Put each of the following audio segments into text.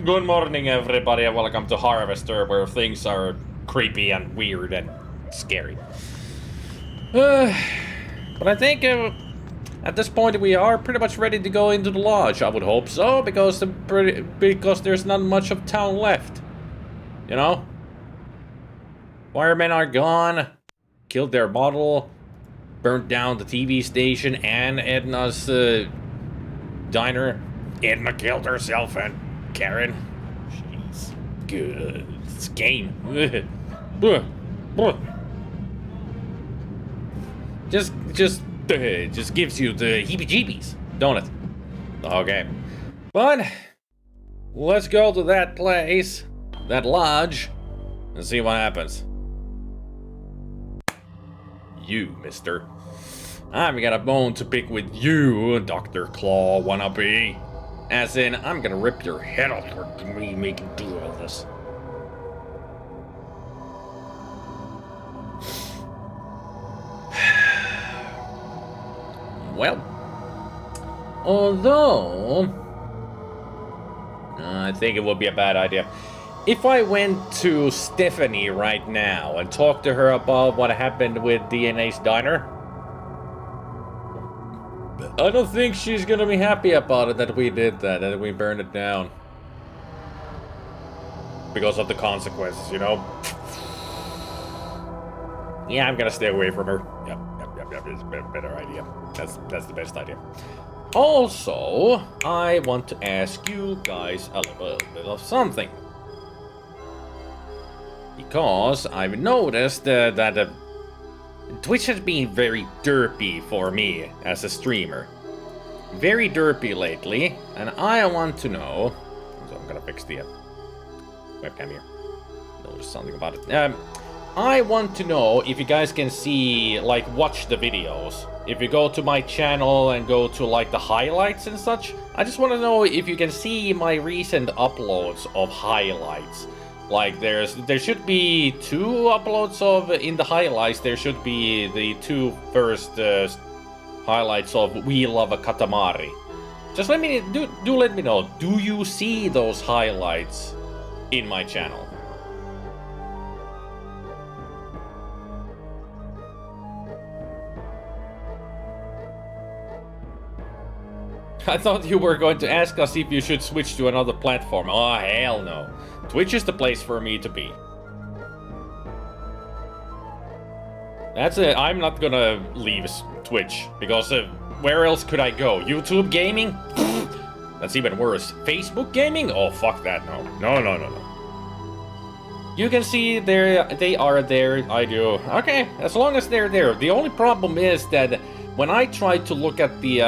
Good morning, everybody, and welcome to Harvester, where things are creepy and weird and scary. But I think at this point we are pretty much ready to go into the lodge. I would hope so, because there's not much of town left. You know, firemen are gone, killed their model, burnt down the TV station and Edna's diner. Edna killed herself and Karen. Jeez. Good. This game. Just gives you the heebie-jeebies, don't it? Okay. But let's go to that place, that lodge, and see what happens. You, mister. I've got a bone to pick with you, Dr. Claw wannabe. As in, I'm gonna rip your head off for me making do all this. Well, although I think it would be a bad idea if I went to Stephanie right now and talked to her about what happened with DNA's diner. I don't think she's gonna be happy about it that we did that we burned it down. Because of the consequences, you know? Yeah, I'm gonna stay away from her. Yep, it's a better idea. That's the best idea. Also, I want to ask you guys a little bit of something. Because I've noticed that Twitch has been very derpy for me as a streamer. Very derpy lately, and I want to know... So I'm gonna fix the webcam here. Notice something about it. I want to know if you guys can see, like, watch the videos. If you go to my channel and go to, like, the highlights and such, I just want to know if you can see my recent uploads of highlights. Like, there should be 2 uploads of, in the highlights, there should be the 2 first highlights of We Love a Katamari. Just let me, do let me know, do you see those highlights in my channel? I thought you were going to ask us if you should switch to another platform. Oh, hell no. Twitch is the place for me to be. That's it. I'm not gonna leave Twitch, because where else could I go? YouTube gaming? That's even worse. Facebook gaming? Oh, fuck that, no. No. You can see they are there, I do. Okay, as long as they're there. The only problem is that when I try to look at the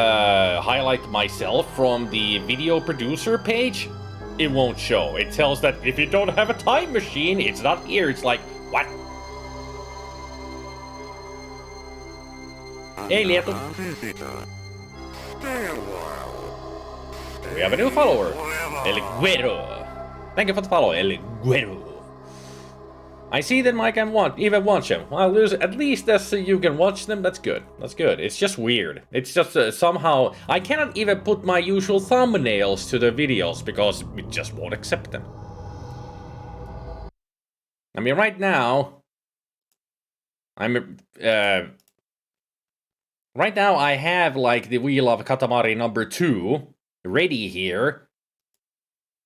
highlight myself from the video producer page, it won't show. It tells that if you don't have a time machine, it's not here. It's like, what? Hey, Lieto. We have a new follower, El Guero. Thank you for the follow, El Guero. I see that I can even watch them. Well, at least as you can watch them, that's good. That's good. It's just weird. It's just somehow... I cannot even put my usual thumbnails to the videos because it just won't accept them. I mean, right now... right now I have, like, the We Love Katamari number 2 ready here.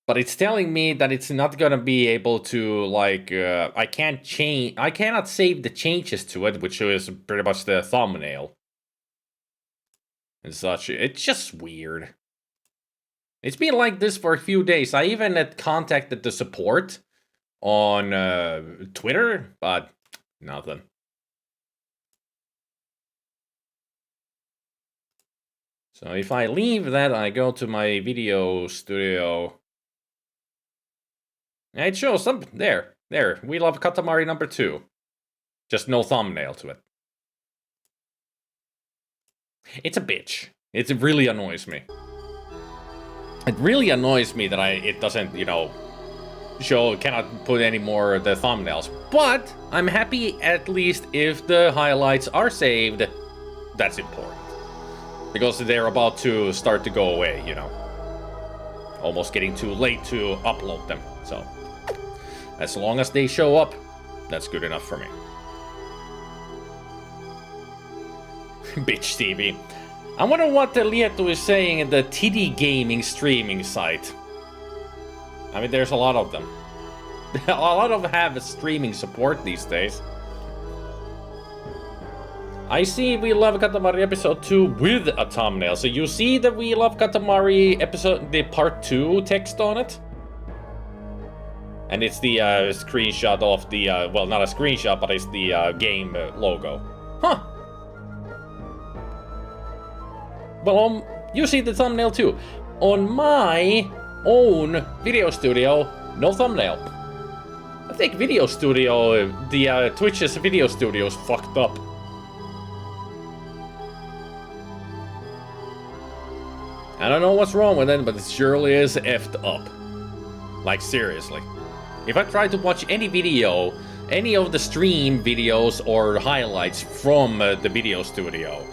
But it's telling me that it's not gonna be able to, like, I cannot save the changes to it, which is pretty much the thumbnail. And such. It's just weird. It's been like this for a few days. I even had contacted the support on Twitter, but nothing. So if I leave that, I go to my video studio. It shows something. There. We Love Katamari number 2. Just no thumbnail to it. It's a bitch. It really annoys me. It really annoys me that it doesn't, you know, cannot put any more of the thumbnails. But I'm happy at least if the highlights are saved. That's important. Because they're about to start to go away, you know. almost getting too late to upload them. So, as long as they show up, that's good enough for me. Bitch TV. I wonder what Lieto is saying in the TD Gaming streaming site. I mean, there's a lot of them. A lot of them have streaming support these days. I see We Love Katamari episode 2 with a thumbnail. So you see the We Love Katamari episode, the part 2 text on it? And it's the screenshot of the, well, not a screenshot, but it's the game logo. Huh. Well, you see the thumbnail too. On my own video studio, no thumbnail. I think video studio, the Twitch's video studio is fucked up. I don't know what's wrong with it, but it surely is effed up. Like, seriously. If I try to watch any video, any of the stream videos or highlights from the video studio,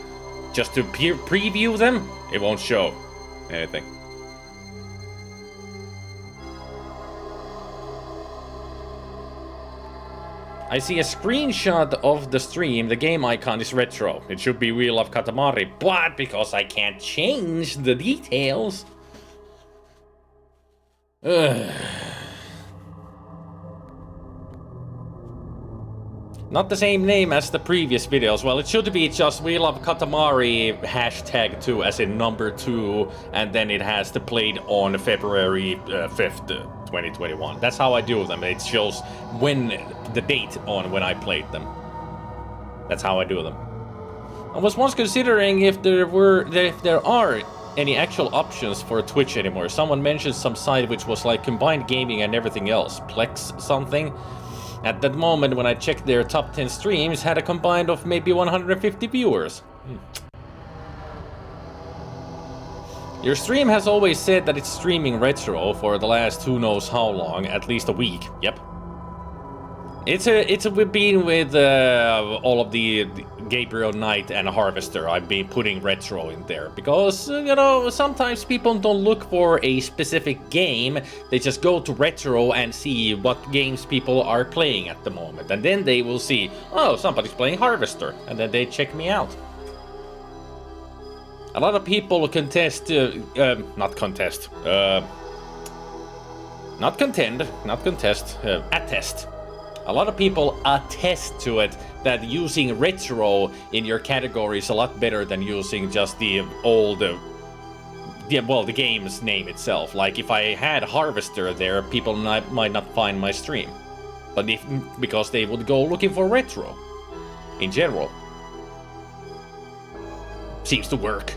just to preview them, it won't show anything. I see a screenshot of the stream. The game icon is retro. It should be We Love Katamari, but because I can't change the details... Not the same name as the previous videos. Well, it should be just We Love Katamari hashtag 2 as in number 2, and then it has the played on February 5th, 2021. That's how I do them. It shows when the date on when I played them. That's how I do them. I was once considering if there are any actual options for Twitch anymore. Someone mentioned some site which was like combined gaming and everything else. Plex something. At that moment, when I checked their top 10 streams, had a combined of maybe 150 viewers. Your stream has always said that it's streaming retro for the last who knows how long, at least a week. Yep. It's been with all of the Gabriel Knight and Harvester. I've been putting retro in there because, you know, sometimes people don't look for a specific game. They just go to retro and see what games people are playing at the moment. And then they will see, oh, somebody's playing Harvester. And then they check me out. A lot of people attest. A lot of people attest to it that using retro in your category is a lot better than using just the old, the game's name itself. Like if I had Harvester there, people might not find my stream, but because they would go looking for retro in general. Seems to work.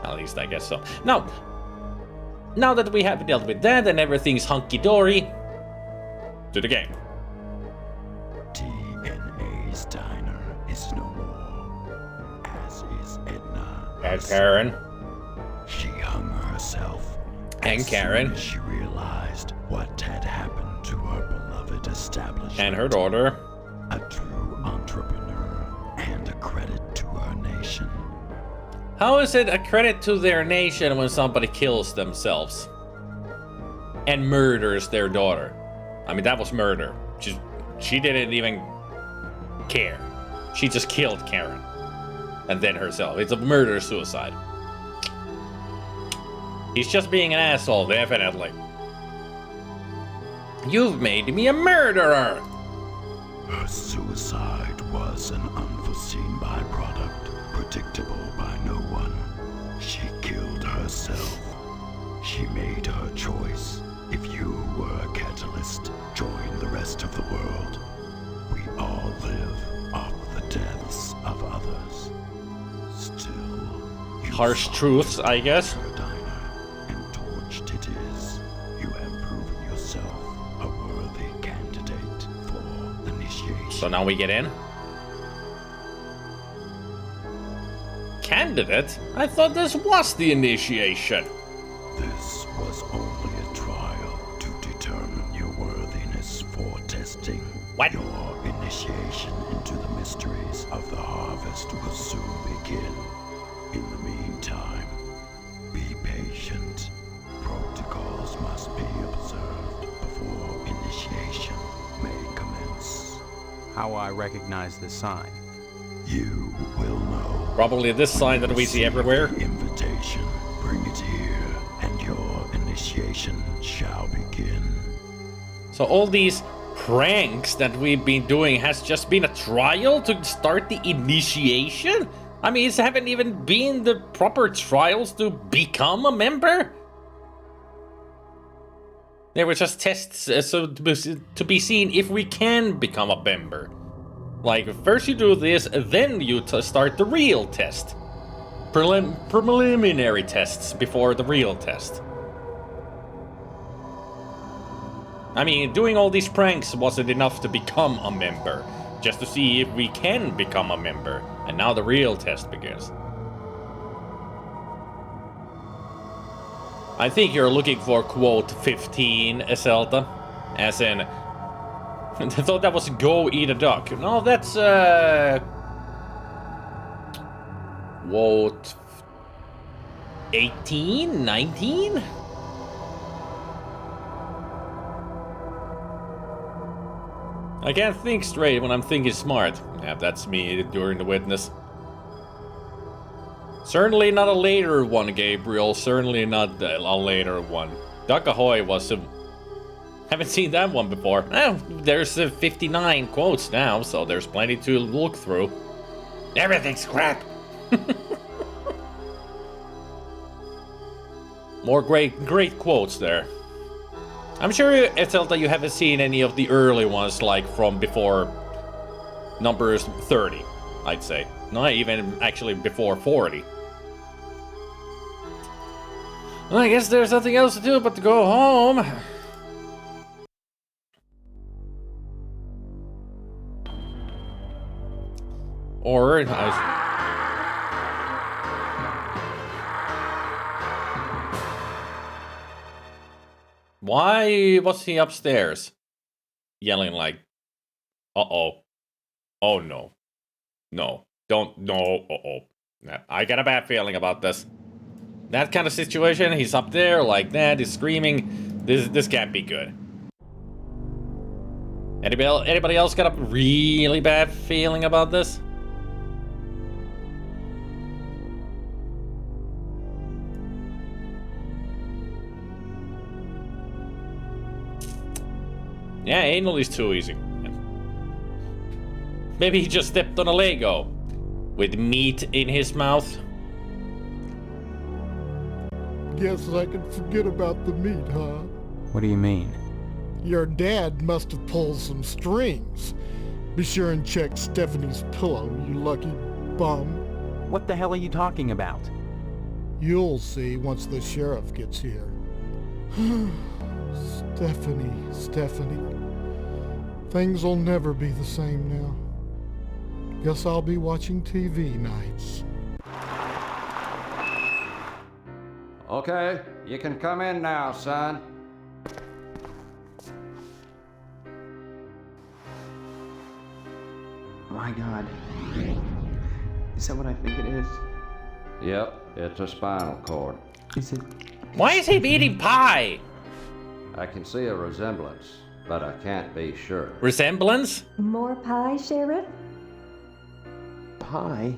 At least I guess so. Now that we have dealt with that and everything's hunky-dory, to the game. TNA's diner is no more, as is Edna. And Karen. She hung herself. And Karen. As she realized what had happened to her beloved establishment. And her daughter. A true entrepreneur and a credit to her nation. How is it a credit to their nation when somebody kills themselves and murders their daughter? I mean, that was murder. She didn't even care. She just killed Karen and then herself. It's a murder-suicide. He's just being an asshole, definitely. You've made me a murderer! Her suicide was an unforeseen byproduct, predictable by no one. She killed herself. She made her choice. If you were a catalyst, join the rest of the world. We all live off the deaths of others. Still, you harsh truths, I guess. Her diner, and torched it is. You have proven yourself a worthy candidate for initiation. So now we get in? Candidate? I thought this was the initiation. This was only a trial to determine your worthiness for testing. What? Your initiation into the mysteries of the harvest will soon begin. In the meantime, Be patient. Protocols must be observed before initiation may commence. How will I recognize this sign? You will know. Probably this sign that we see everywhere. The invitation. Bring it here, and your initiation shall begin. So all these pranks that we've been doing has just been a trial to start the initiation? I mean, it haven't even been the proper trials to become a member? They were just tests so to be seen if we can become a member. Like, first you do this, then you start the real test. Preliminary tests before the real test. I mean, doing all these pranks wasn't enough to become a member. Just to see if we can become a member. And now the real test begins. I think you're looking for quote 15, Zelda. As in... I thought that was go eat a duck. No, that's quote 18? 19? I can't think straight when I'm thinking smart. Yeah, that's me during the witness. Certainly not a later one, Gabriel. Certainly not a later one. Duck Ahoy was a... Haven't seen that one before. Oh, there's 59 quotes now, so there's plenty to look through. Everything's crap! More great quotes there. I'm sure, Ethelta, you haven't seen any of the early ones, like from before numbers 30, I'd say. Not even actually before 40. Well, I guess there's nothing else to do but to go home. Or why was he upstairs? Yelling like, uh-oh. Oh no. No. Don't, no, uh-oh. I got a bad feeling about this. That kind of situation, he's up there like that, he's screaming. This can't be good. Anybody else got a really bad feeling about this? Yeah, anal is too easy. Maybe he just stepped on a Lego with meat in his mouth. Guess I can forget about the meat, huh? What do you mean? Your dad must have pulled some strings. Be sure and check Stephanie's pillow, you lucky bum. What the hell are you talking about? You'll see once the sheriff gets here. Stephanie. Things'll never be the same now. Guess I'll be watching TV nights. Okay, you can come in now, son. My God. Is that what I think it is? Yep, it's a spinal cord. Is it? Why is he eating pie? I can see a resemblance, but I can't be sure. Resemblance? More pie, Sheriff? Pie?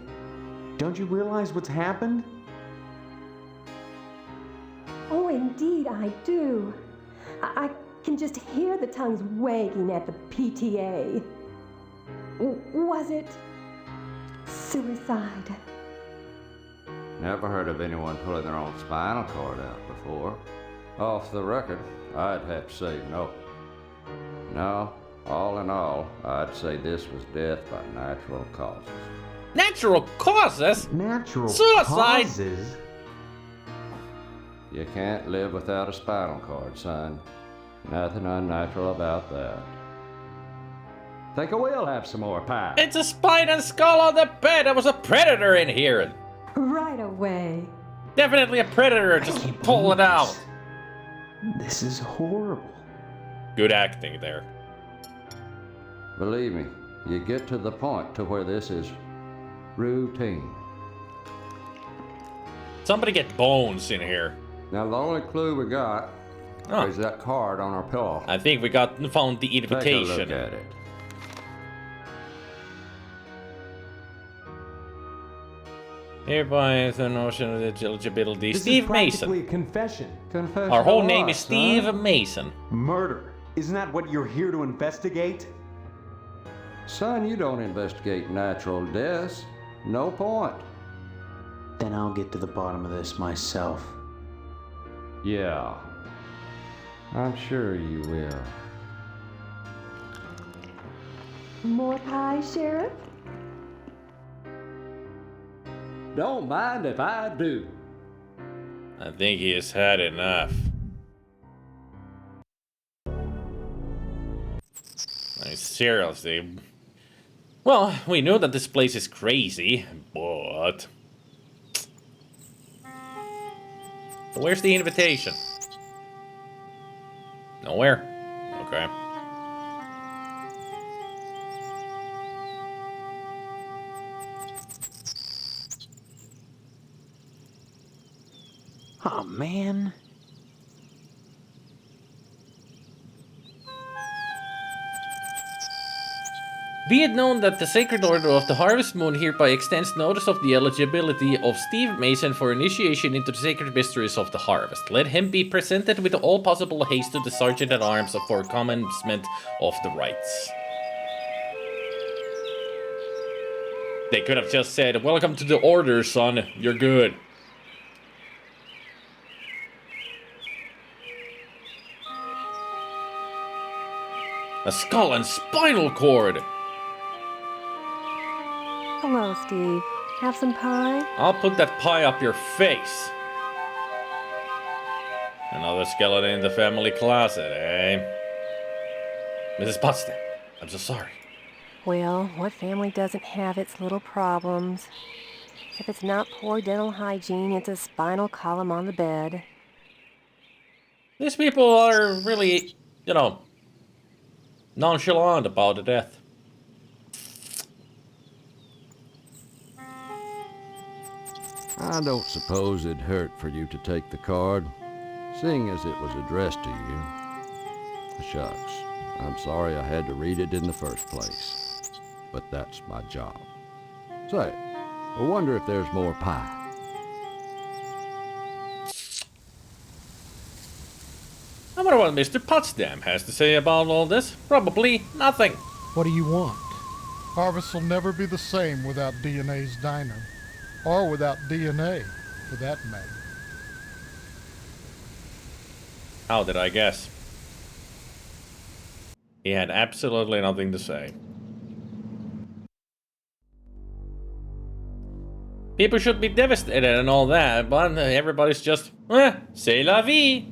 Don't you realize what's happened? Oh, indeed I do. I can just hear the tongues wagging at the PTA. Was it suicide? Never heard of anyone pulling their own spinal cord out before. Off the record, I'd have to say no. No, all in all, I'd say this was death by natural causes. Natural causes? Natural Suicide! causes? You can't live without a spinal cord, son. Nothing unnatural about that. Think I will have some more pie. It's a spine and skull on the bed. There was a predator in here. Right away. Definitely a predator. Just pull it out. This is horrible. Good acting there. Believe me, you get to the point to where this is routine. Somebody get bones in here. Now, the only clue we got Oh, is that card on our pillow. I think we found the Take a look invitation. at it. Hereby is the notion of eligibility. This Steve is practically Mason. a confession. Confession Our whole to name what, is Steve son? Mason. Murder. Isn't that what you're here to investigate? Son, you don't investigate natural deaths. No point. Then I'll get to the bottom of this myself. Yeah. I'm sure you will. More pie, Sheriff? Don't mind if I do. I think he has had enough. I mean, seriously. Well, we know that this place is crazy, but... Where's the invitation? Nowhere. Okay. Oh, man. Be it known that the Sacred Order of the Harvest Moon hereby extends notice of the eligibility of Steve Mason for initiation into the sacred mysteries of the harvest. Let him be presented with all possible haste to the Sergeant at Arms for commencement of the rites. They could have just said, "Welcome to the Order, son. You're good." A skull and spinal cord! Hello, Steve. Have some pie? I'll put that pie up your face. Another skeleton in the family closet, eh? Mrs. Potsdam, I'm so sorry. Well, what family doesn't have its little problems? If it's not poor dental hygiene, it's a spinal column on the bed. These people are really, nonchalant about the death. I don't suppose it'd hurt for you to take the card, seeing as it was addressed to you. Shucks, I'm sorry I had to read it in the first place, but that's my job. Say, I wonder if there's more pie. I wonder what Mr. Potsdam has to say about all this. Probably nothing. What do you want? Harvest will never be the same without DNA's diner. Or without DNA, for that matter. How did I guess? He had absolutely nothing to say. People should be devastated and all that, but everybody's just, c'est la vie.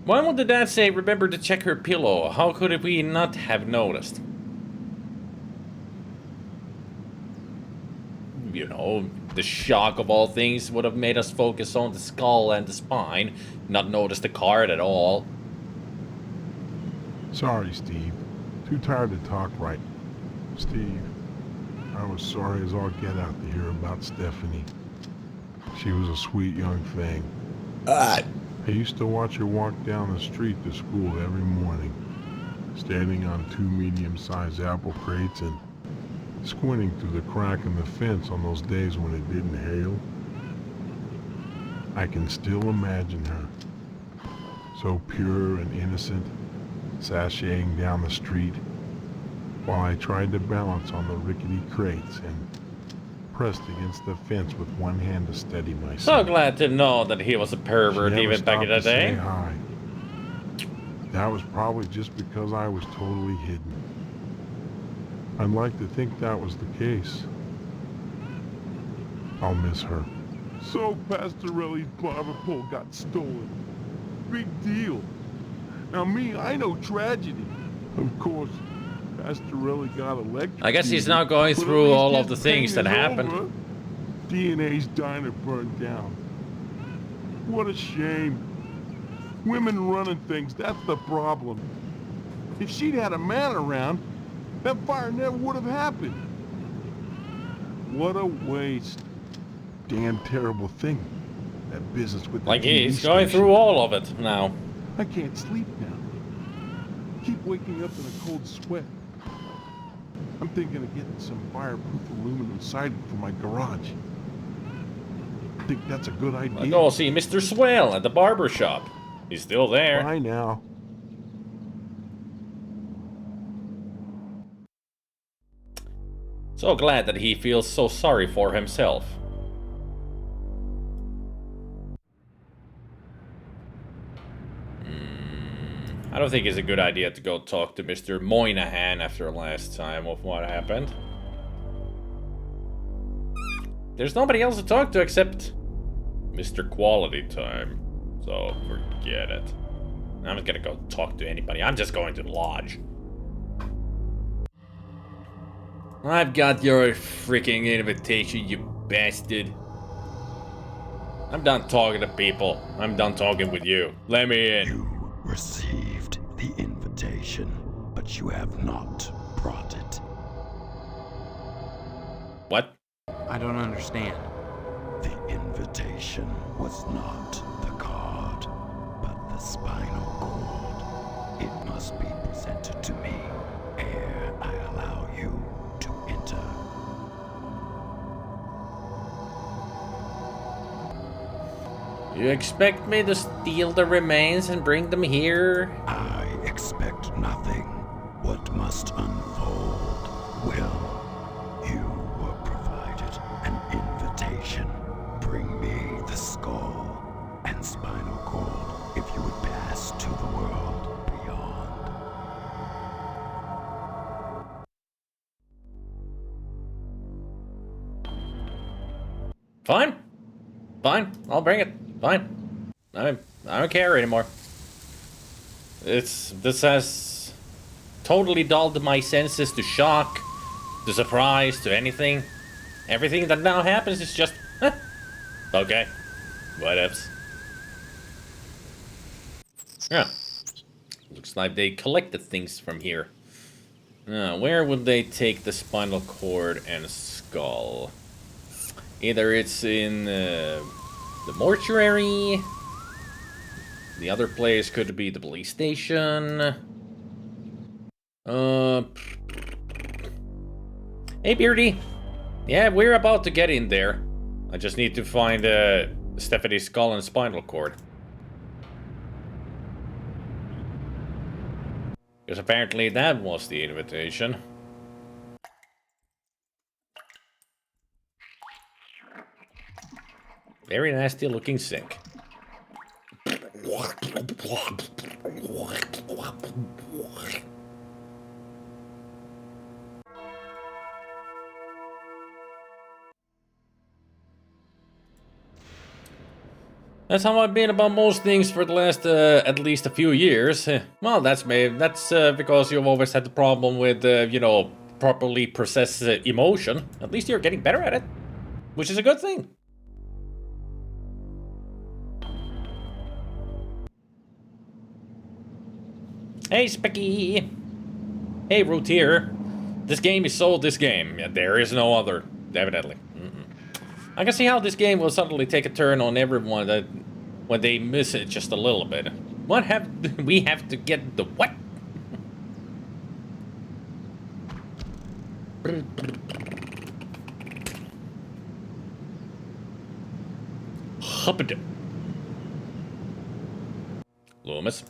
Why would the dad say, remember to check her pillow? How could we not have noticed? You know, the shock of all things would have made us focus on the skull and the spine, not notice the card at all. Sorry, Steve. Too tired to talk right. Steve, I was sorry as all get out to hear about Stephanie. She was a sweet young thing. I used to watch her walk down the street to school every morning, standing on 2 medium-sized apple crates and squinting through the crack in the fence on those days when it didn't hail. I can still imagine her, so pure and innocent, sashaying down the street, while I tried to balance on the rickety crates and pressed against the fence with one hand to steady myself. So glad to know that he was a pervert even back in the day. Say hi. That was probably just because I was totally hidden. I'd like to think that was the case. I'll miss her. So Pastorelli's barber pole got stolen. Big deal. Now me, I know tragedy. Of course, Pastorelli got electrocuted. I guess he's now going but at through least all of his the things pain that is happened. over. DNA's diner burned down. What a shame. Women running things, that's the problem. If she'd had a man around, that fire never would have happened. What a waste. Damn terrible thing. That business with the Like TV he's going station. through all of it now. I can't sleep now. Keep waking up in a cold sweat. I'm thinking of getting some fireproof aluminum siding for my garage. Think that's a good idea? I'll go see Mr. Swell at the barber shop. He's still there. Bye now. So glad that he feels so sorry for himself. I don't think it's a good idea to go talk to Mr. Moynihan after last time of what happened. There's nobody else to talk to except Mr. Quality Time. So forget it. I'm not gonna go talk to anybody. I'm just going to the lodge. I've got your freaking invitation, you bastard. I'm done talking to people. I'm done talking with you. Let me in. You received the invitation, but you have not brought it. What? I don't understand. The invitation was not the card, but the spinal cord. It must be presented to me ere I allow you to enter. You expect me to steal the remains and bring them here? I expect nothing. What must unfold will. You were provided an invitation. Bring me the skull and spinal cord if you would pass to the world beyond. Fine. Fine. I'll bring it. Fine. I don't care anymore. This has totally dulled my senses to shock, to surprise, to anything. Everything that now happens is just, okay, whatevs. Yeah, looks like they collected things from here. Where would they take the spinal cord and skull? Either it's in the mortuary. The other place could be the police station. Hey, Beardy. Yeah, we're about to get in there. I just need to find Stephanie's skull and spinal cord. Because apparently that was the invitation. Very nasty looking sink. That's how I've been about most things for the last at least a few years. Well, that's because you've always had the problem with you know, properly process emotion. At least you're getting better at it, which is a good thing. Hey, Specky! Hey, Root here. This game is sold this game. Yeah, there is no other, evidently. I can see how this game will suddenly take a turn on everyone that when they miss it just a little bit. We have to get the what? Huppity. Loomis.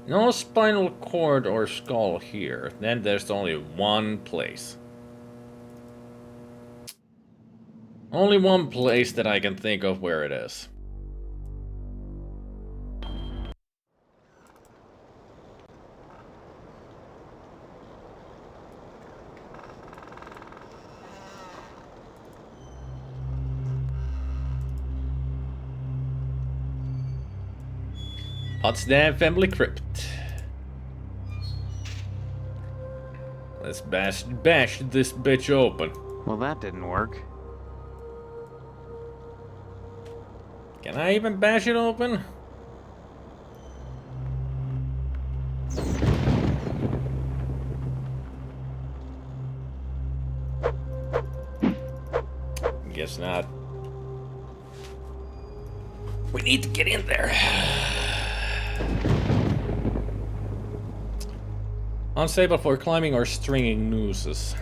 No spinal cord or skull here. Then there's only one place. Only one place that I can think of where it is. Potsdam Family Crypt. Let's bash this bitch open. Well, that didn't work. Can I even bash it open? Guess not. We need to get in there. Unstable for climbing or stringing nooses.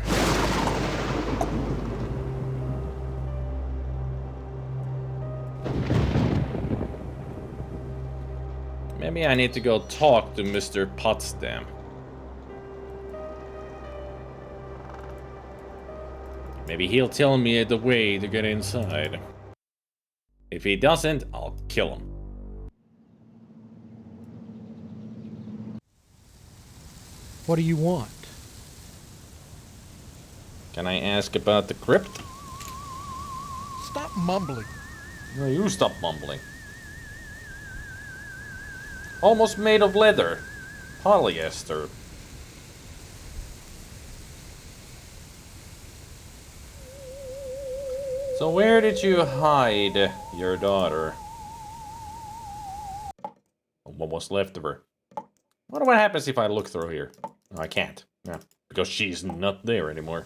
Maybe I need to go talk to Mr. Potsdam. Maybe he'll tell me the way to get inside. If he doesn't, I'll kill him. What do you want? Can I ask about the crypt? Stop mumbling. No, you stop mumbling. Almost made of leather. Polyester. So where did you hide your daughter? What was left of her? Wonder what happens if I look through here. No, I can't. Yeah, because she's not there anymore.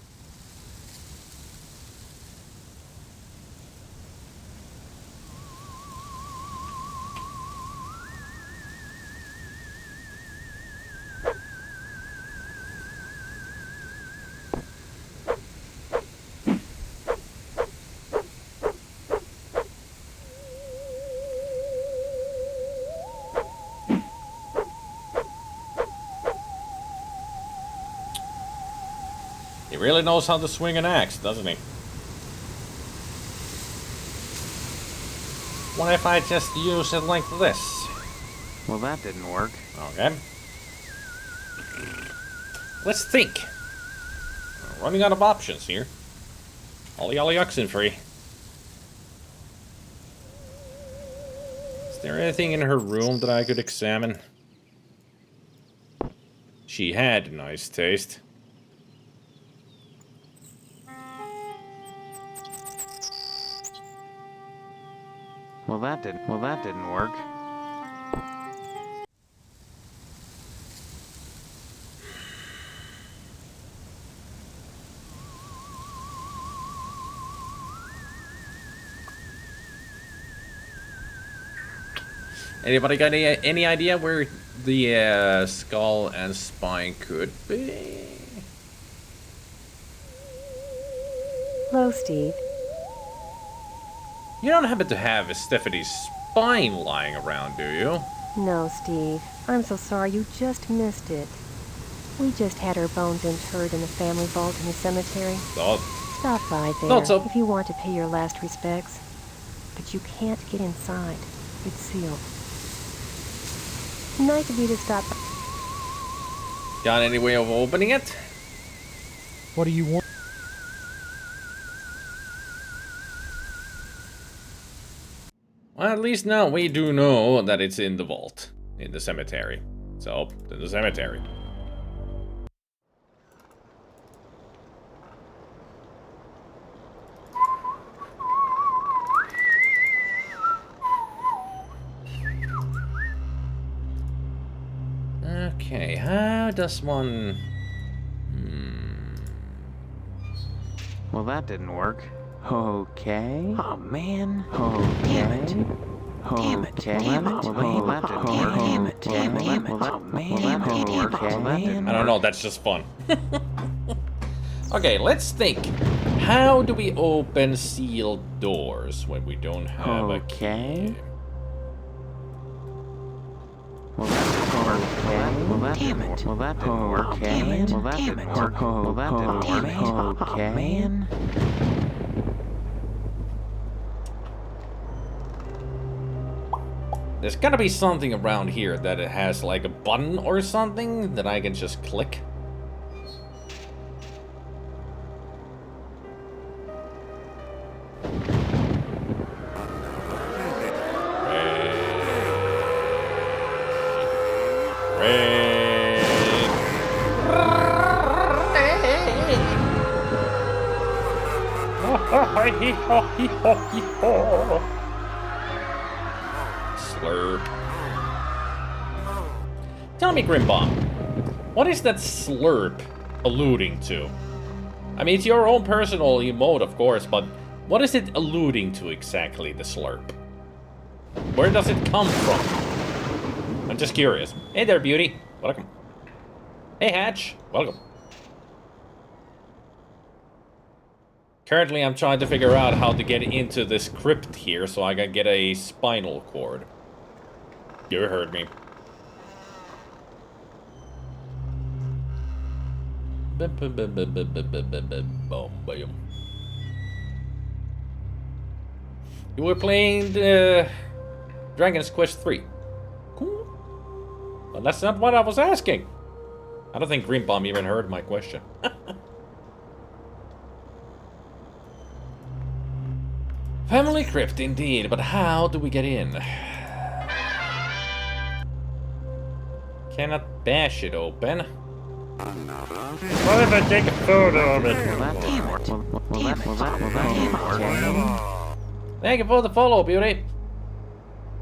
He really knows how to swing an axe, doesn't he? What if I just use it like this? Well, that didn't work. Okay. Let's think. We're running out of options here. Ollie Ollie Oxenfree. Is there anything in her room that I could examine? She had nice taste. Well, that didn't work. Anybody got any idea where the skull and spine could be? Hello, Steve. You don't happen to have Stephanie's spine lying around, do you? No, Steve. I'm so sorry you just missed it. We just had her bones interred in the family vault in the cemetery. Thought. Stop by there Thought so. if you want to pay your last respects. But you can't get inside. It's sealed. Nice of you to stop by. Got any way of opening it? What do you want? Well, at least now we do know that it's in the vault, in the cemetery. So, in the cemetery. Okay, how does one... Well, that didn't work. Okay. Oh, man. Okay. Damn it. Damn it. Damn it. Damn it. Damn it. Oh, man. I don't know, that's just fun. Okay, let's think. How do we open sealed doors when we don't have a key? Well, that didn't work. Well, that didn't work. Damn it. Well, that didn't work. Well, that didn't work. Okay. Man. There's gotta be something around here that it has like a button or something that I can just click. Slurp. Tell me, Grimbomb, what is that slurp alluding to? I mean, it's your own personal emote, of course, but what is it alluding to exactly, the slurp? Where does it come from? I'm just curious. Hey there, Beauty. Welcome. Hey, Hatch. Welcome. Currently, I'm trying to figure out how to get into this crypt here so I can get a spinal cord. You heard me. You were playing Dragon's Quest 3. Cool. But that's not what I was asking. I don't think Greenbaum even heard my question. Family crypt indeed, but how do we get in? Cannot bash it open. What if I take a photo of it? Thank you for the follow, Beauty.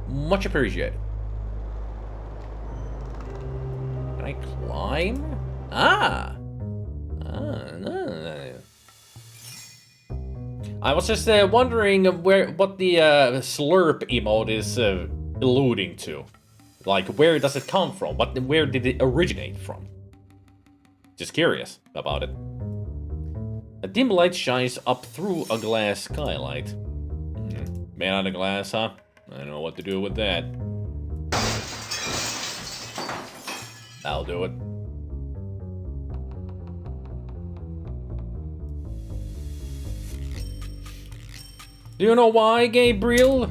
Much appreciated. Can I climb? Ah! I was just wondering what the slurp emote is alluding to. Like, where does it come from? Where did it originate from? Just curious about it. A dim light shines up through a glass skylight. Man out of glass, huh? I don't know what to do with that. I'll do it. Do you know why, Gabriel?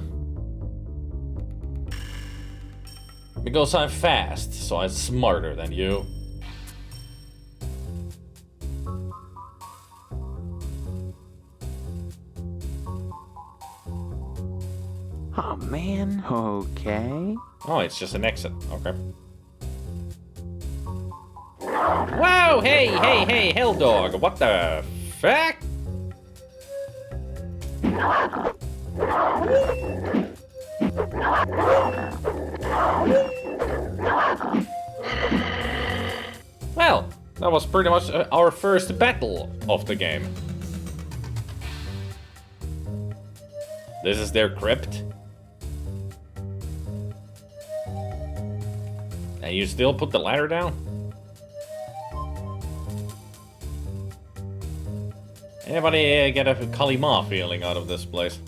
Because I'm fast, so I'm smarter than you. Oh man, okay. Oh, it's just an exit. Okay. Wow! Hey, hell dog! What the fuck? Well, that was pretty much our first battle of the game. This is their crypt. And you still put the ladder down? Anybody get a Kalima feeling out of this place?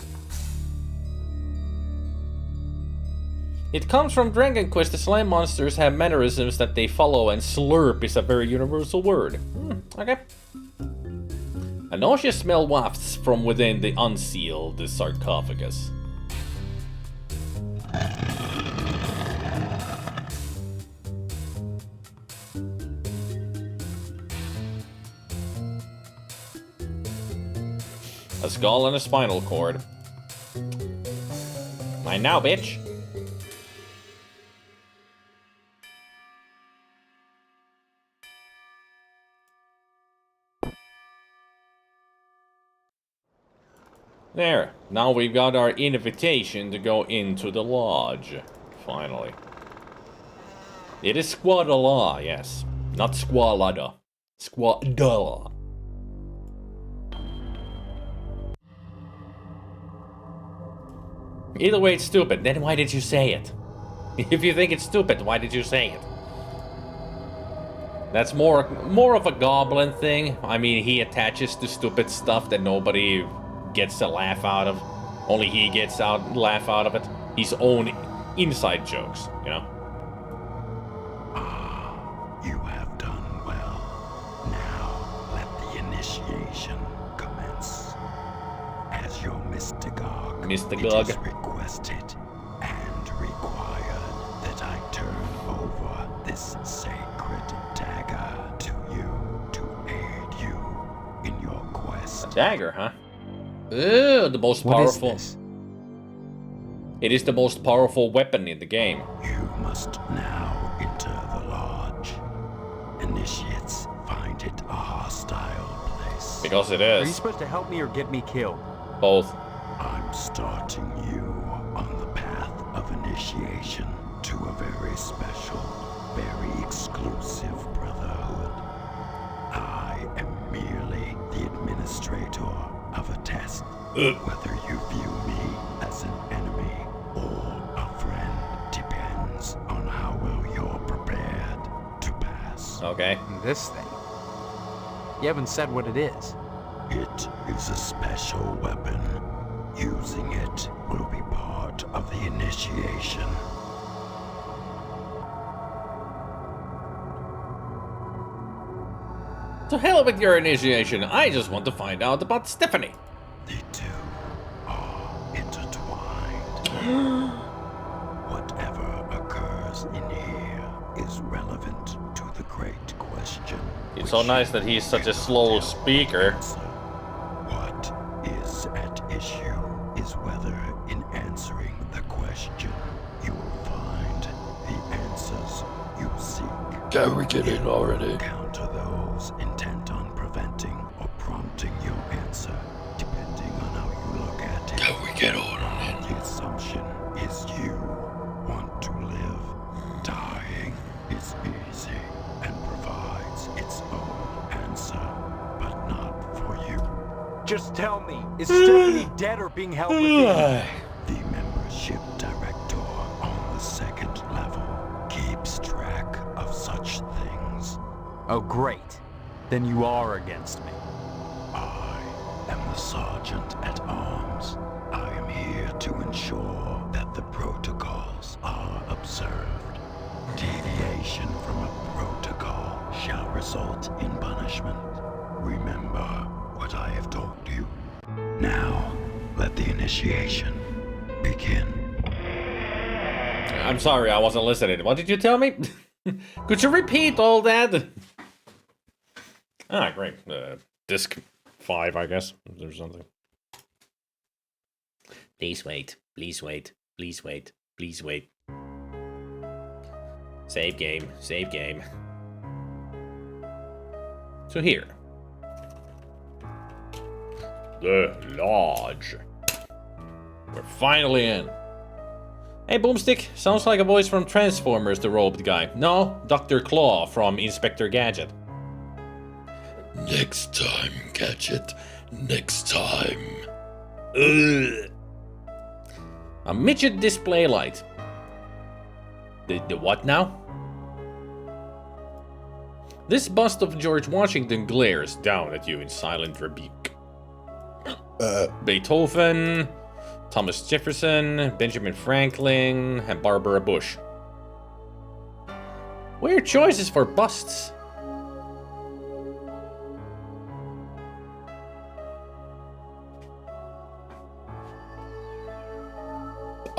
It comes from Dragon Quest. The slime monsters have mannerisms that they follow, and slurp is a very universal word. Okay. A nauseous smell wafts from within the unsealed sarcophagus. A skull and a spinal cord. Mine now, bitch. There. Now we've got our invitation to go into the lodge. Finally. It is Squadala, yes. Not Squalada. Squadala. Either way, it's stupid. Then why did you say it? If you think it's stupid, why did you say it? That's more of a goblin thing. I mean, he attaches to stupid stuff that nobody gets a laugh out of. Only he gets laugh out of it. His own inside jokes, you know? You have done well. Now let the initiation commence. As your Mystagogue, it is requested and required that I turn over this sacred dagger to you to aid you in your quest. A dagger, huh? Ew, the most powerful. What is this? It is the most powerful weapon in the game. You must now enter the lodge. Initiates find it a hostile place. Because it Are you is. supposed to help me or get me killed? Both. I'm starting you on the path of initiation. initiation to a very special, very exclusive brotherhood. I am merely the administrator of a test. Whether you view me as an enemy or a friend depends on how well you're prepared to pass. Okay. This thing. You haven't said what it is. It is a special weapon. Using it will be part of the initiation. To hell with your initiation. I just want to find out about Stephanie. The two are intertwined. Whatever occurs in here is relevant to the great question. It's so nice that he's such a slow speaker. What is at issue is whether in answering the question you will find the answers you seek. Can we get in already? Counter those intent on preventing or prompting your answer, depending on how you look at it. Can we get on it? The assumption is you want to live. Dying is easy and provides its own answer, but not for you. Just tell me, is Stephanie dead or being held within? The membership director on the second level keeps track of such things. Oh, great. Then you are against me. I am the sergeant at arms. I am here to ensure that the protocols are observed. Deviation from a protocol shall result in punishment. Remember what I have told you. Now, let the initiation begin. I'm sorry, I wasn't listening. What did you tell me? Could you repeat all that? Ah, great. Disc 5, I guess, or something. Please wait. Please wait. Please wait. Please wait. Save game. Save game. So here. The Lodge. We're finally in. Hey, Boomstick. Sounds like a voice from Transformers, the robot guy. No, Dr. Claw from Inspector Gadget. Next time, Gadget. Next time. Ugh. A midget display light. The what now? This bust of George Washington glares down at you in silent rebuke. Beethoven, Thomas Jefferson, Benjamin Franklin, and Barbara Bush. Weird choices for busts.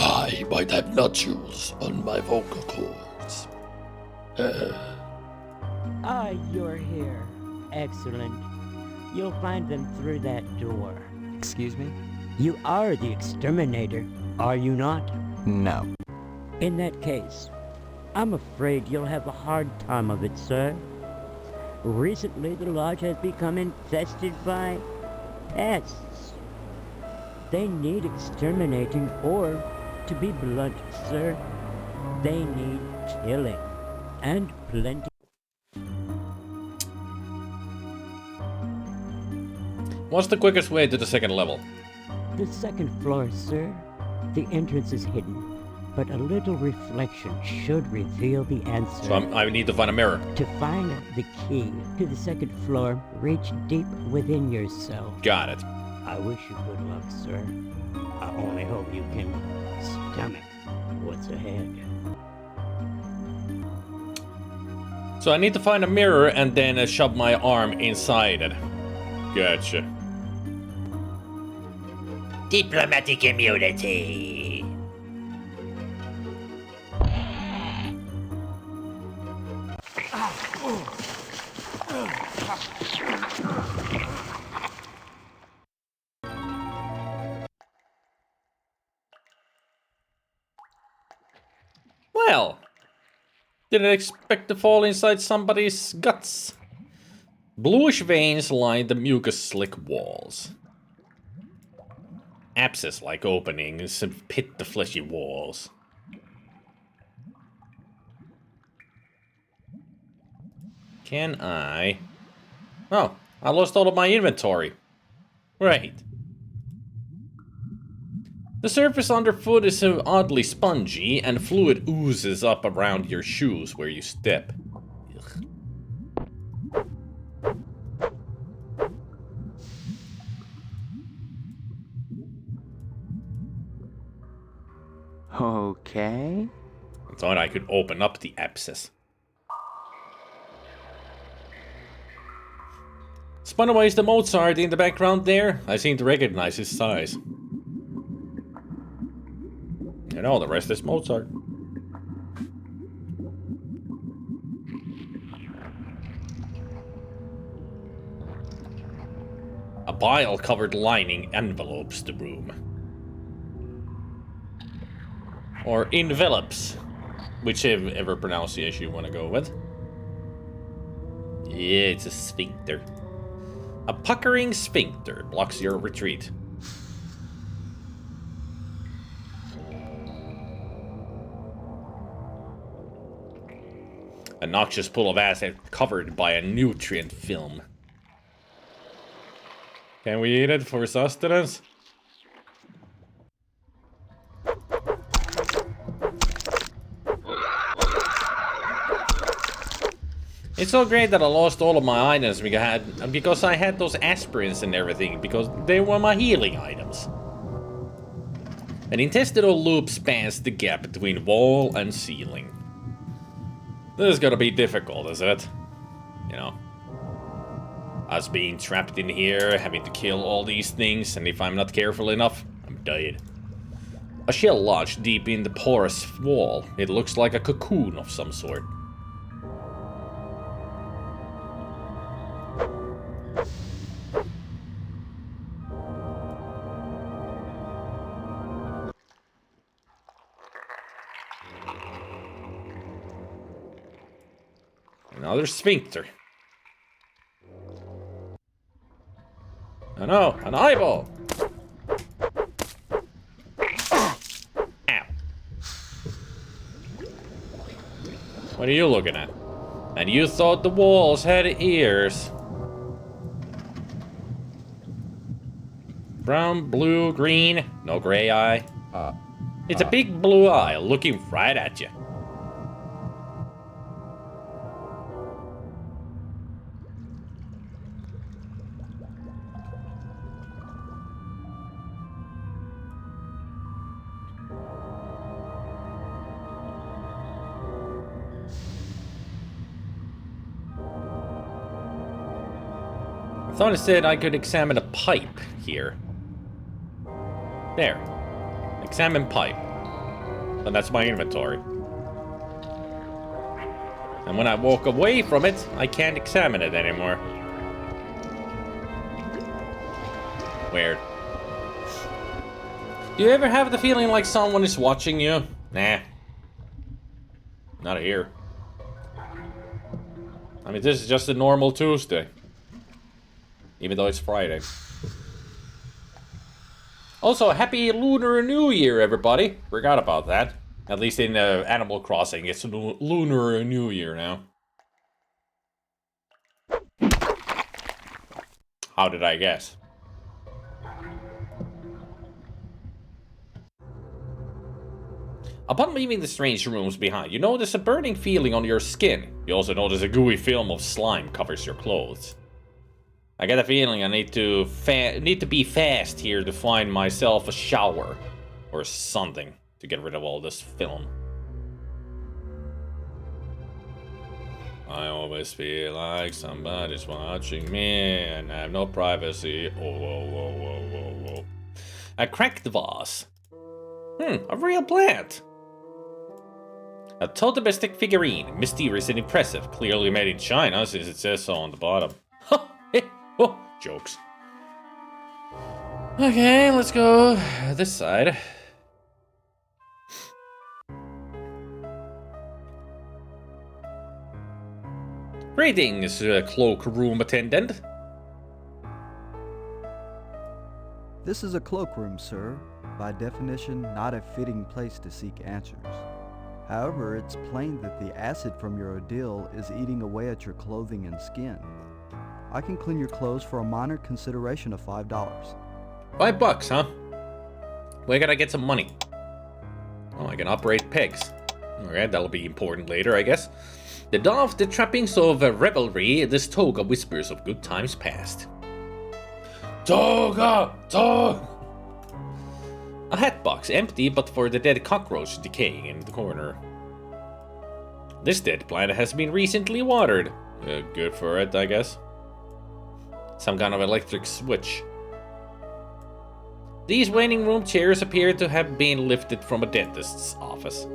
I might have nodules on my vocal cords. Ah, you're here. Excellent. You'll find them through that door. Excuse me? You are the exterminator, are you not? No. In that case, I'm afraid you'll have a hard time of it, sir. Recently, the lodge has become infested by pests. They need exterminating, or, to be blunt, sir, they need killing. And plenty. What's the quickest way to the second level? The second floor, sir. The entrance is hidden, but a little reflection should reveal the answer. So I need to find a mirror. To find the key to the second floor, reach deep within yourself. Got it. I wish you good luck, sir. I only hope you can stomach what's ahead. So I need to find a mirror and then shove my arm inside it. Gotcha. Diplomatic immunity. Well, didn't expect to fall inside somebody's guts. Bluish veins line the mucus-slick walls. Abscess-like openings pit the fleshy walls. Can I... Oh, I lost all of my inventory. Right. The surface underfoot is so oddly spongy, and fluid oozes up around your shoes where you step. Ugh. Okay. I thought I could open up the abscess. Spun away is the Mozart in the background there. I seem to recognize his size. You know, the rest is Mozart. A bile-covered lining envelopes the room. Or envelops. Whichever pronunciation you want to go with. Yeah, it's a sphincter. A puckering sphincter blocks your retreat. A noxious pool of acid covered by a nutrient film. Can we eat it for sustenance? It's so great that I lost all of my items because I had those aspirins and everything, because they were my healing items. An intestinal loop spans the gap between wall and ceiling. This is gonna be difficult, isn't it? You know. Us being trapped in here, having to kill all these things, and if I'm not careful enough, I'm dead. A shell lodged deep in the porous wall. It looks like a cocoon of some sort. Another sphincter. Oh no, an eyeball! Ow. What are you looking at? And you thought the walls had ears. Brown, blue, green, no gray eye. It's a big blue eye looking right at you. I thought it said I could examine a pipe here. There. Examine pipe. And that's my inventory. And when I walk away from it, I can't examine it anymore. Weird. Do you ever have the feeling like someone is watching you? Nah. Not here. I mean, this is just a normal Tuesday. Even though it's Friday. Also, happy Lunar New Year, everybody. Forgot about that. At least in Animal Crossing, it's Lunar New Year now. How did I guess? Upon leaving the strange rooms behind, you notice a burning feeling on your skin. You also notice a gooey film of slime covers your clothes. I get a feeling I need to be fast here to find myself a shower or something to get rid of all this film. I always feel like somebody's watching me and I have no privacy. Oh, whoa, whoa, whoa, whoa, whoa. A cracked vase. A real plant. A totemistic figurine, mysterious and impressive, clearly made in China since it says so on the bottom. Oh, jokes. Okay, let's go this side. Greetings, cloakroom attendant. This is a cloakroom, sir. By definition, not a fitting place to seek answers. However, it's plain that the acid from your ordeal is eating away at your clothing and skin. I can clean your clothes for a minor consideration of $5. $5, huh? Where can I get some money? Oh, I can operate pegs. Alright, that'll be important later, I guess. The doff the trappings of revelry, this toga whispers of good times past. Toga! Toga! A hat box, empty but for the dead cockroach decaying in the corner. This dead plant has been recently watered. Good for it, I guess. Some kind of electric switch. These waiting room chairs appear to have been lifted from a dentist's office.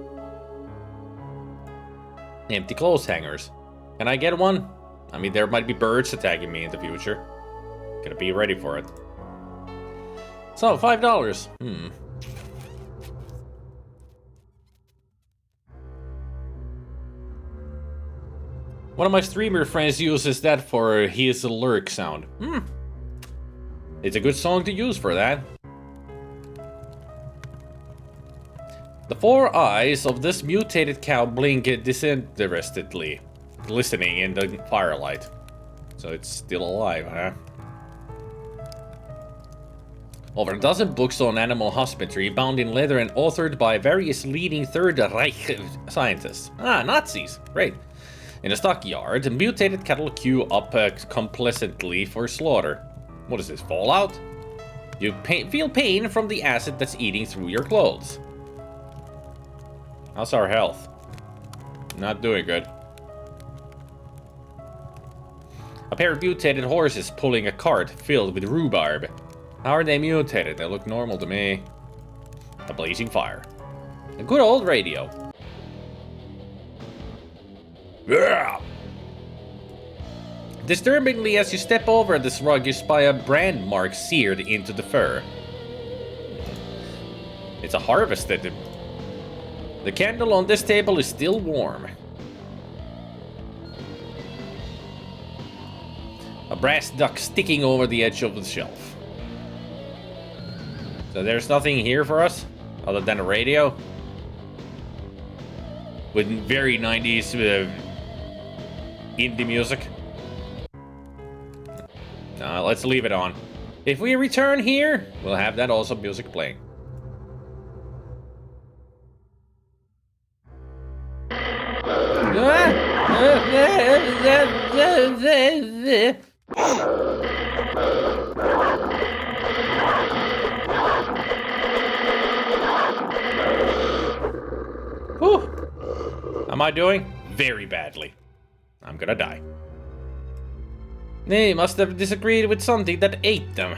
Empty clothes hangers. Can I get one? I mean, there might be birds attacking me in the future. Gotta be ready for it. So, $5. One of my streamer friends uses that for his lurk sound. It's a good song to use for that. The 4 eyes of this mutated cow blink disinterestedly, glistening in the firelight. So it's still alive, huh? Over a dozen books on animal husbandry, bound in leather and authored by various leading Third Reich scientists. Nazis! Great. In a stockyard, mutated cattle queue up complacently for slaughter. What is this, Fallout? You feel pain from the acid that's eating through your clothes. How's our health? Not doing good. A pair of mutated horses pulling a cart filled with rhubarb. How are they mutated? They look normal to me. A blazing fire. A good old radio. Yeah. Disturbingly, as you step over this rug, you spy a brand mark seared into the fur. It's a harvested. The candle on this table is still warm. A brass duck sticking over the edge of the shelf. So there's nothing here for us other than a radio with very 90s indie music. Let's leave it on. If we return here, we'll have that awesome music playing. Whew. Am I doing? Very badly. I'm gonna die. They must have disagreed with something that ate them.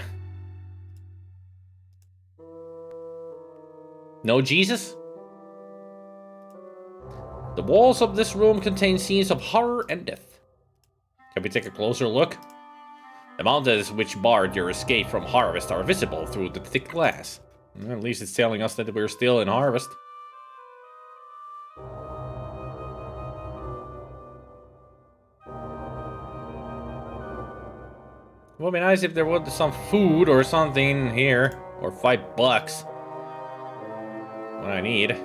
No Jesus? The walls of this room contain scenes of horror and death. Can we take a closer look? The mountains which barred your escape from Harvest are visible through the thick glass. At least it's telling us that we're still in Harvest. It would be nice if there was some food or something here. Or $5. What I need.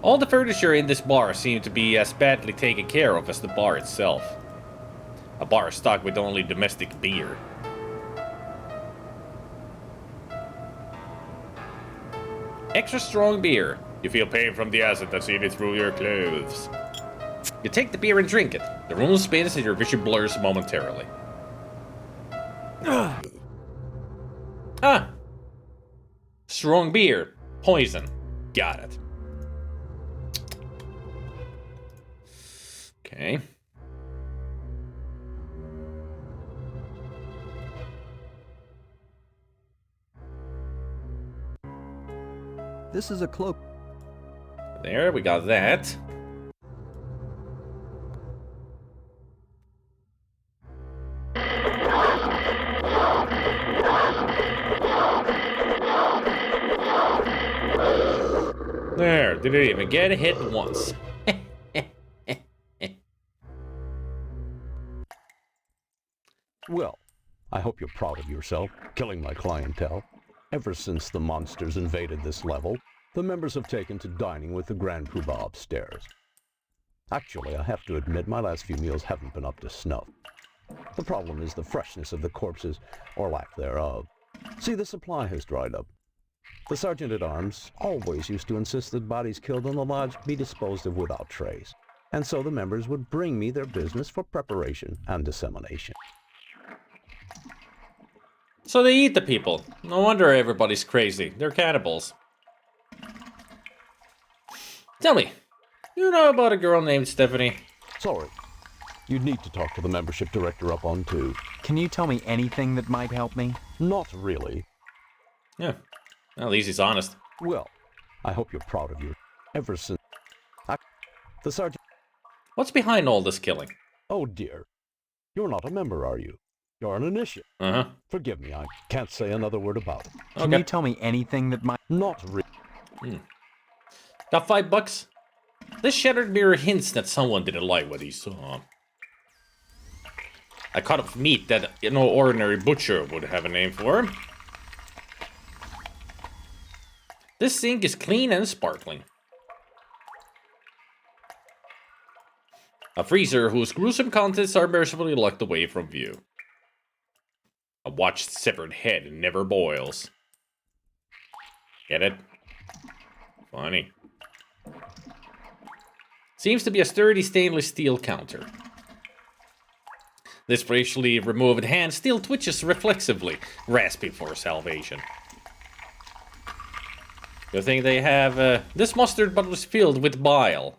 All the furniture in this bar seemed to be as badly taken care of as the bar itself. A bar stocked with only domestic beer. Extra strong beer. You feel pain from the acid that's eating through your clothes. You take the beer and drink it. The room spins and your vision blurs momentarily. Strong beer. Poison. Got it. Okay. This is a cloak. There, we got that. There, didn't even get hit once. Well, I hope you're proud of yourself, killing my clientele. Ever since the monsters invaded this level, the members have taken to dining with the Grand Poobah upstairs. Actually, I have to admit my last few meals haven't been up to snuff. The problem is the freshness of the corpses, or lack thereof. See, the supply has dried up. The Sergeant-at-Arms always used to insist that bodies killed in the lodge be disposed of without trace, and so the members would bring me their business for preparation and dissemination. So they eat the people. No wonder everybody's crazy. They're cannibals. Tell me, you know about a girl named Stephanie? Sorry. You'd need to talk to the membership director up on 2. Can you tell me anything that might help me? Not really. Yeah. At least he's honest. Well, I hope you're proud of you. Ever since... the sergeant... What's behind all this killing? Oh dear. You're not a member, are you? You're an initiate. Uh-huh. Forgive me, I can't say another word about it. Can you tell me anything that might... Not really. Got $5? This shattered mirror hints that someone didn't like what he saw. A cut of meat that no ordinary butcher would have a name for. This sink is clean and sparkling. A freezer whose gruesome contents are mercifully locked away from view. A watched severed head never boils. Get it? Funny. Seems to be a sturdy stainless steel counter. This freshly removed hand still twitches reflexively, rasping for salvation. Good thing they have... this mustard bottle is filled with bile.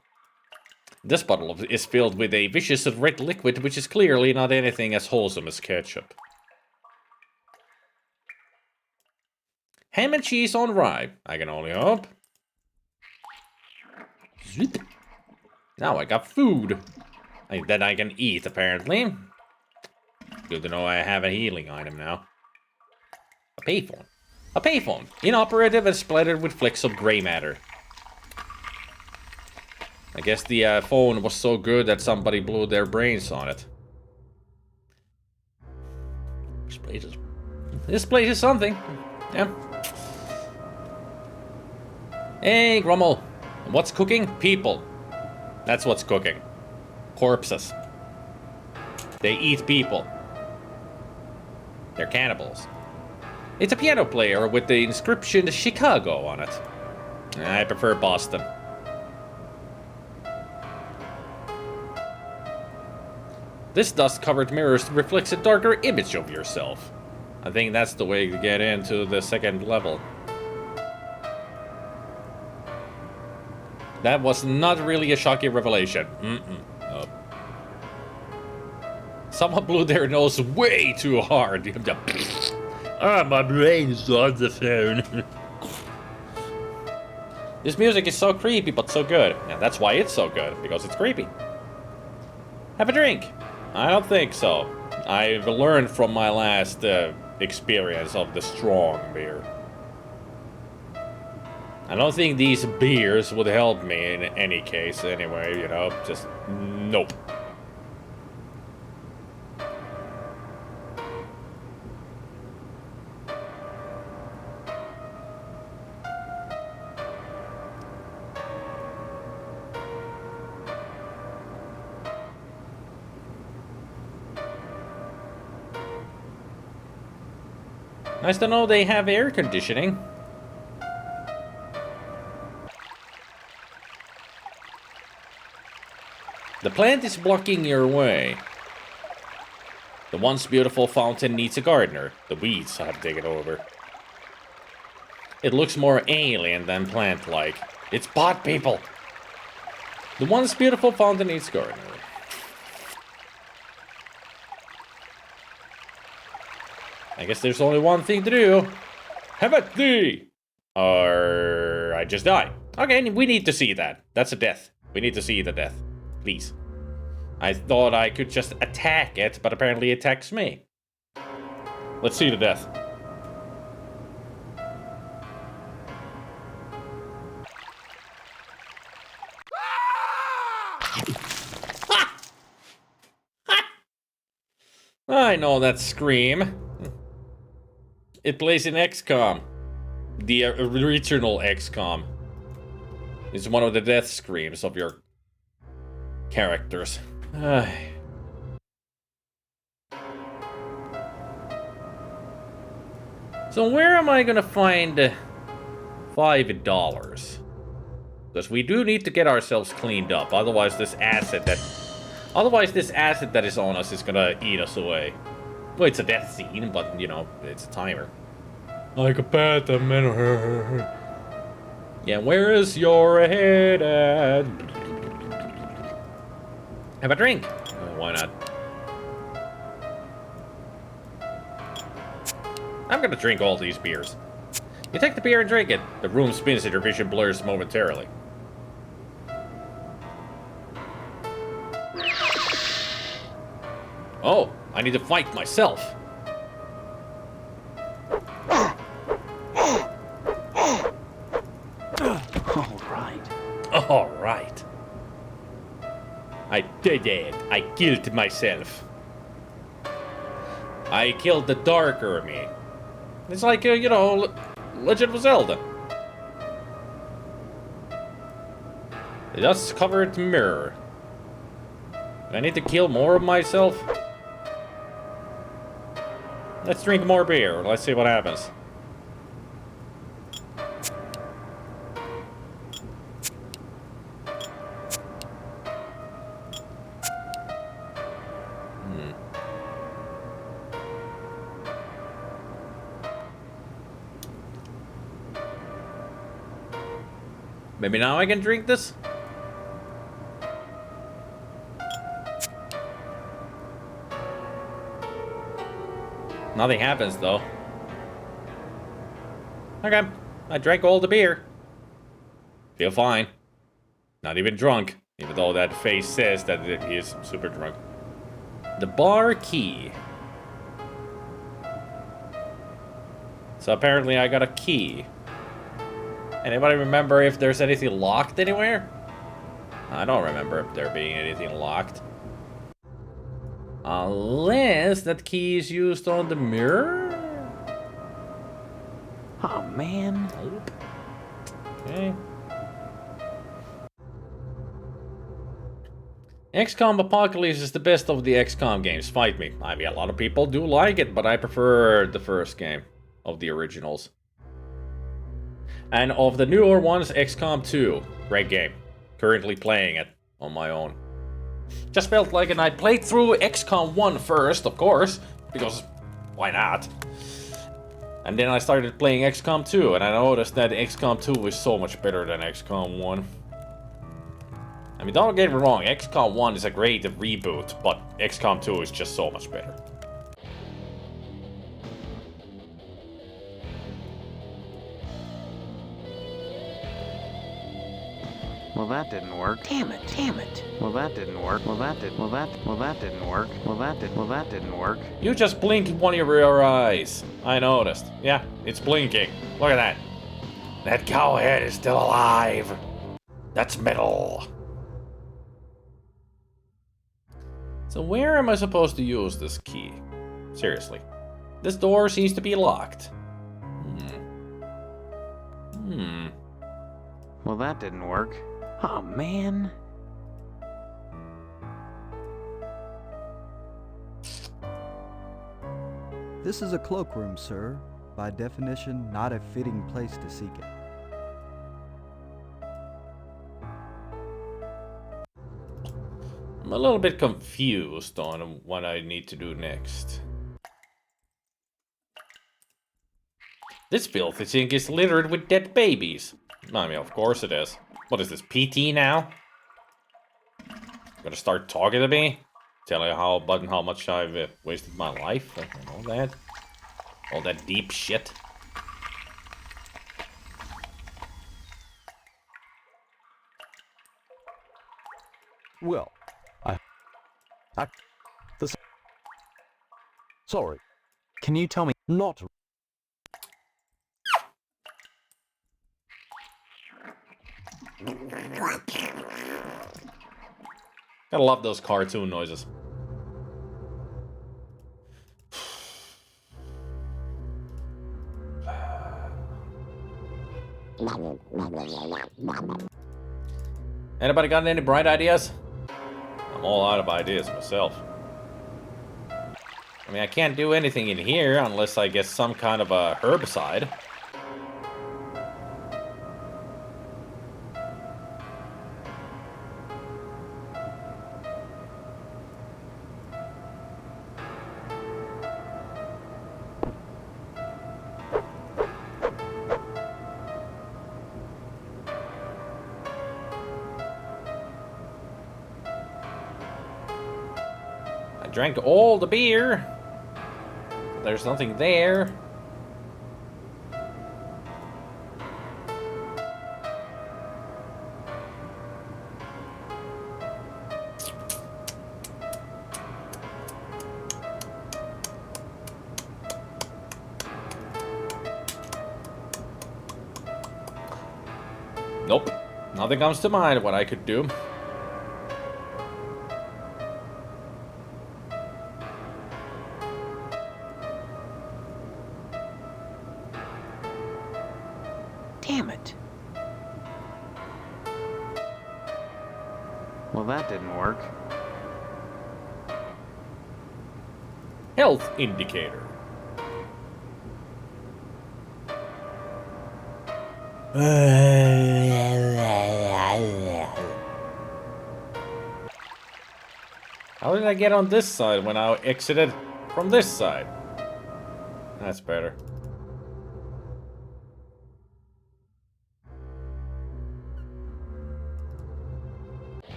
This bottle is filled with a vicious red liquid, which is clearly not anything as wholesome as ketchup. Ham and cheese on rye, I can only hope. Zip. Now I got food. That I can eat, apparently. Good to know I have a healing item now. A payphone. A payphone. Inoperative and splattered with flecks of gray matter. I guess the phone was so good that somebody blew their brains on it. This place is something. Yeah. Hey, Grummel. What's cooking? People. That's what's cooking. Corpses. They eat people. They're cannibals. It's a piano player with the inscription Chicago on it. I prefer Boston. This dust-covered mirror reflects a darker image of yourself. I think that's the way to get into the second level. That was not really a shocking revelation. Oh. Someone blew their nose way too hard. My brain is on the phone. This music is so creepy, but so good. And that's why it's so good, because it's creepy. Have a drink. I don't think so. I've learned from my last experience of the strong beer. I don't think these beers would help me in any case anyway, you know, just nope. Nice to know they have air conditioning. The plant is blocking your way. The once beautiful fountain needs a gardener. The weeds have taken over. It looks more alien than plant-like. It's pot people. The once beautiful fountain needs a gardener. I guess there's only one thing to do. Have a tea! Or I just die. Okay, we need to see that. That's a death. We need to see the death. Please. I thought I could just attack it, but apparently it attacks me. Let's see the death. I know that scream. It plays in XCOM. the original XCOM is one of the death screams of your characters. So where am I gonna find $5? Because we do need to get ourselves cleaned up, otherwise this acid that is on us is gonna eat us away. Well, it's a death scene, but you know, it's a timer. Like a bat a minute. Yeah, where is your head at? Have a drink. Why not? I'm gonna drink all these beers. You take the beer and drink it. The room spins and your vision blurs momentarily. Oh, I need to fight myself. All right. I did it. I killed myself. I killed the darker me. It's like, you know, Legend of Zelda. The dust-covered mirror. Do I need to kill more of myself? Let's drink more beer. Let's see what happens. Maybe now I can drink this? Nothing happens, though. Okay, I drank all the beer. Feel fine. Not even drunk, even though that face says that he is super drunk. The bar key. So apparently I got a key. Anybody remember if there's anything locked anywhere? I don't remember if there being anything locked. Unless that key is used on the mirror? Oh, man. Nope. Okay. XCOM Apocalypse is the best of the XCOM games. Fight me. I mean, a lot of people do like it, but I prefer the first game of the originals. And of the newer ones, XCOM 2. Great game. Currently playing it on my own. Just felt like it. I played through XCOM 1 first, of course, because why not? And then I started playing XCOM 2, and I noticed that XCOM 2 is so much better than XCOM 1. I mean, don't get me wrong, XCOM 1 is a great reboot, but XCOM 2 is just so much better. Well, that didn't work. Damn it, damn it. Well, that didn't work. Well, that didn't work. Well, that didn't work. Well, that didn't work. You just blinked one of your eyes. I noticed. Yeah, it's blinking. Look at that. That cowhead is still alive. That's metal. So where am I supposed to use this key? Seriously. This door seems to be locked. Well, that didn't work. Oh, man. This is a cloakroom, sir. By definition, not a fitting place to seek it. I'm a little bit confused on what I need to do next. This filthy thing is littered with dead babies. I mean, of course it is. What is this, PT now? Gonna start talking to me? Tell you how much I've wasted my life and all that? All that deep shit? Well, sorry. Can you tell me? Not. Gotta love those cartoon noises. Anybody got any bright ideas? I'm all out of ideas myself. I mean, I can't do anything in here unless I get some kind of a herbicide. I drank all the beer. There's nothing there. Nope. Nothing comes to mind what I could do. Damn it. Well, that didn't work. Health indicator. How did I get on this side when I exited from this side? That's better.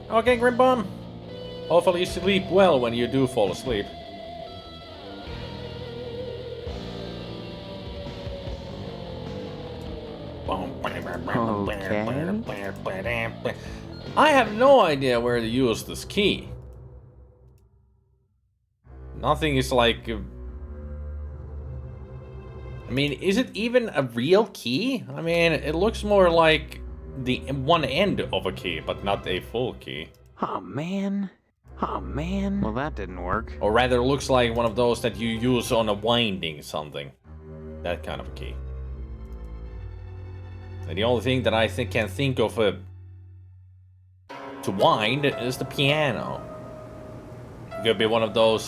Okay, Grimbom. Hopefully you sleep well when you do fall asleep. Okay. I have no idea where to use this key. Nothing is like... I mean, is it even a real key? I mean, it looks more like the one end of a key, but not a full key. Oh, man. Oh, man. Well, that didn't work. Or rather, looks like one of those that you use on a winding something. That kind of a key. And the only thing that I can think of to wind is the piano. It could be one of those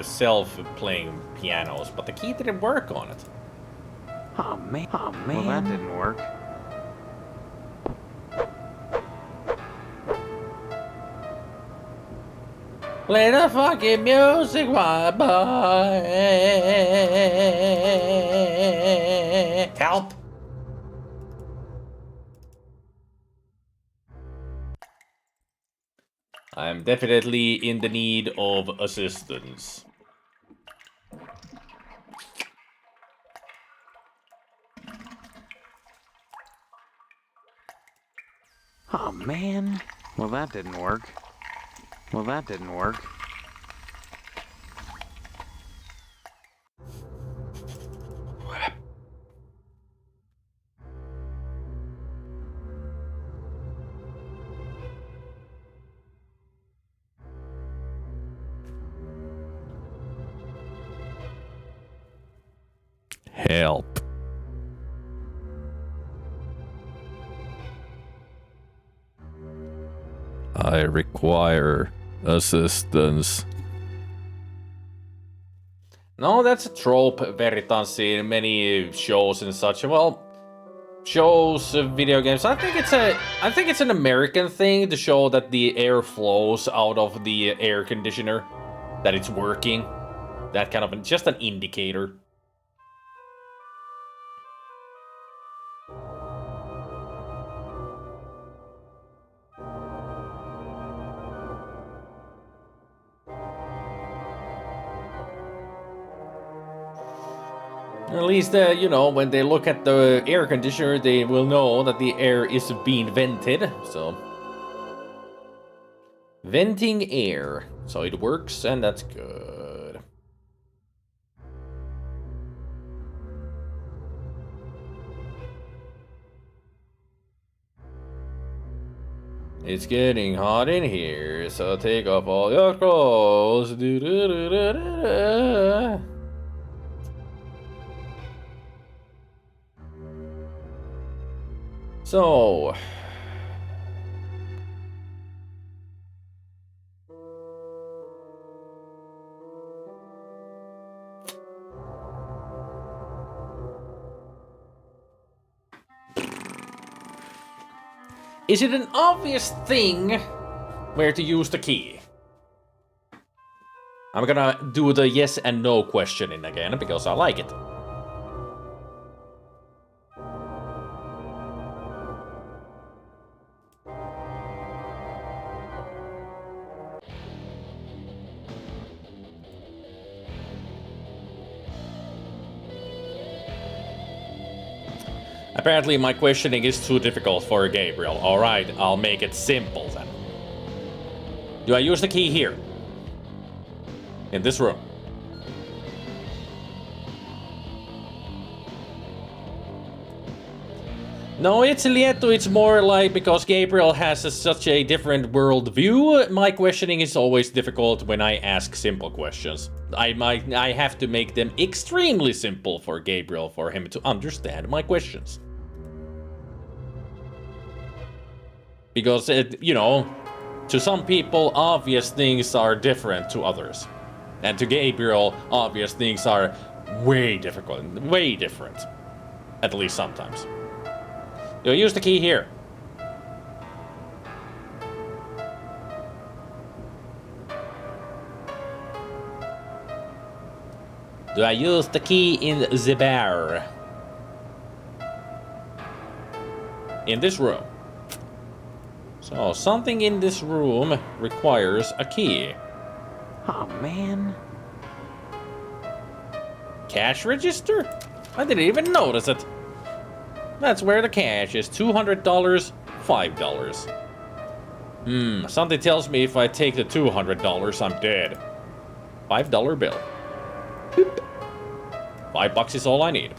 self-playing pianos, but the key didn't work on it. Oh, man. Oh, man. Well, that didn't work. Play the fucking music, my boy. Help! I'm definitely in the need of assistance. Oh, man. Well, that didn't work. Well, that didn't work. Help. I require assistance. No, that's a trope very done in many shows and such. Well, shows, video games. I think it's an American thing to show that the air flows out of the air conditioner, that it's working. That kind of just an indicator. At least, you know, when they look at the air conditioner, they will know that the air is being vented, so... Venting air. So it works, and that's good. It's getting hot in here, so take off all your clothes. So... Is it an obvious thing where to use the key? I'm gonna do the yes and no questioning again because I like it. Apparently my questioning is too difficult for Gabriel. Alright, I'll make it simple then. Do I use the key here? In this room? No, it's Lieto, it's more like because Gabriel has such a different worldview, my questioning is always difficult when I ask simple questions. I have to make them extremely simple for Gabriel for him to understand my questions. Because, you know, to some people, obvious things are different to others. And to Gabriel, obvious things are way different. At least sometimes. You'll use the key here. Do I use the key in the bar? In this room. So, something in this room requires a key. Oh, man. Cash register? I didn't even notice it. That's where the cash is. $200, $5. Something tells me if I take the $200, I'm dead. $5 bill. Boop. $5 is all I need.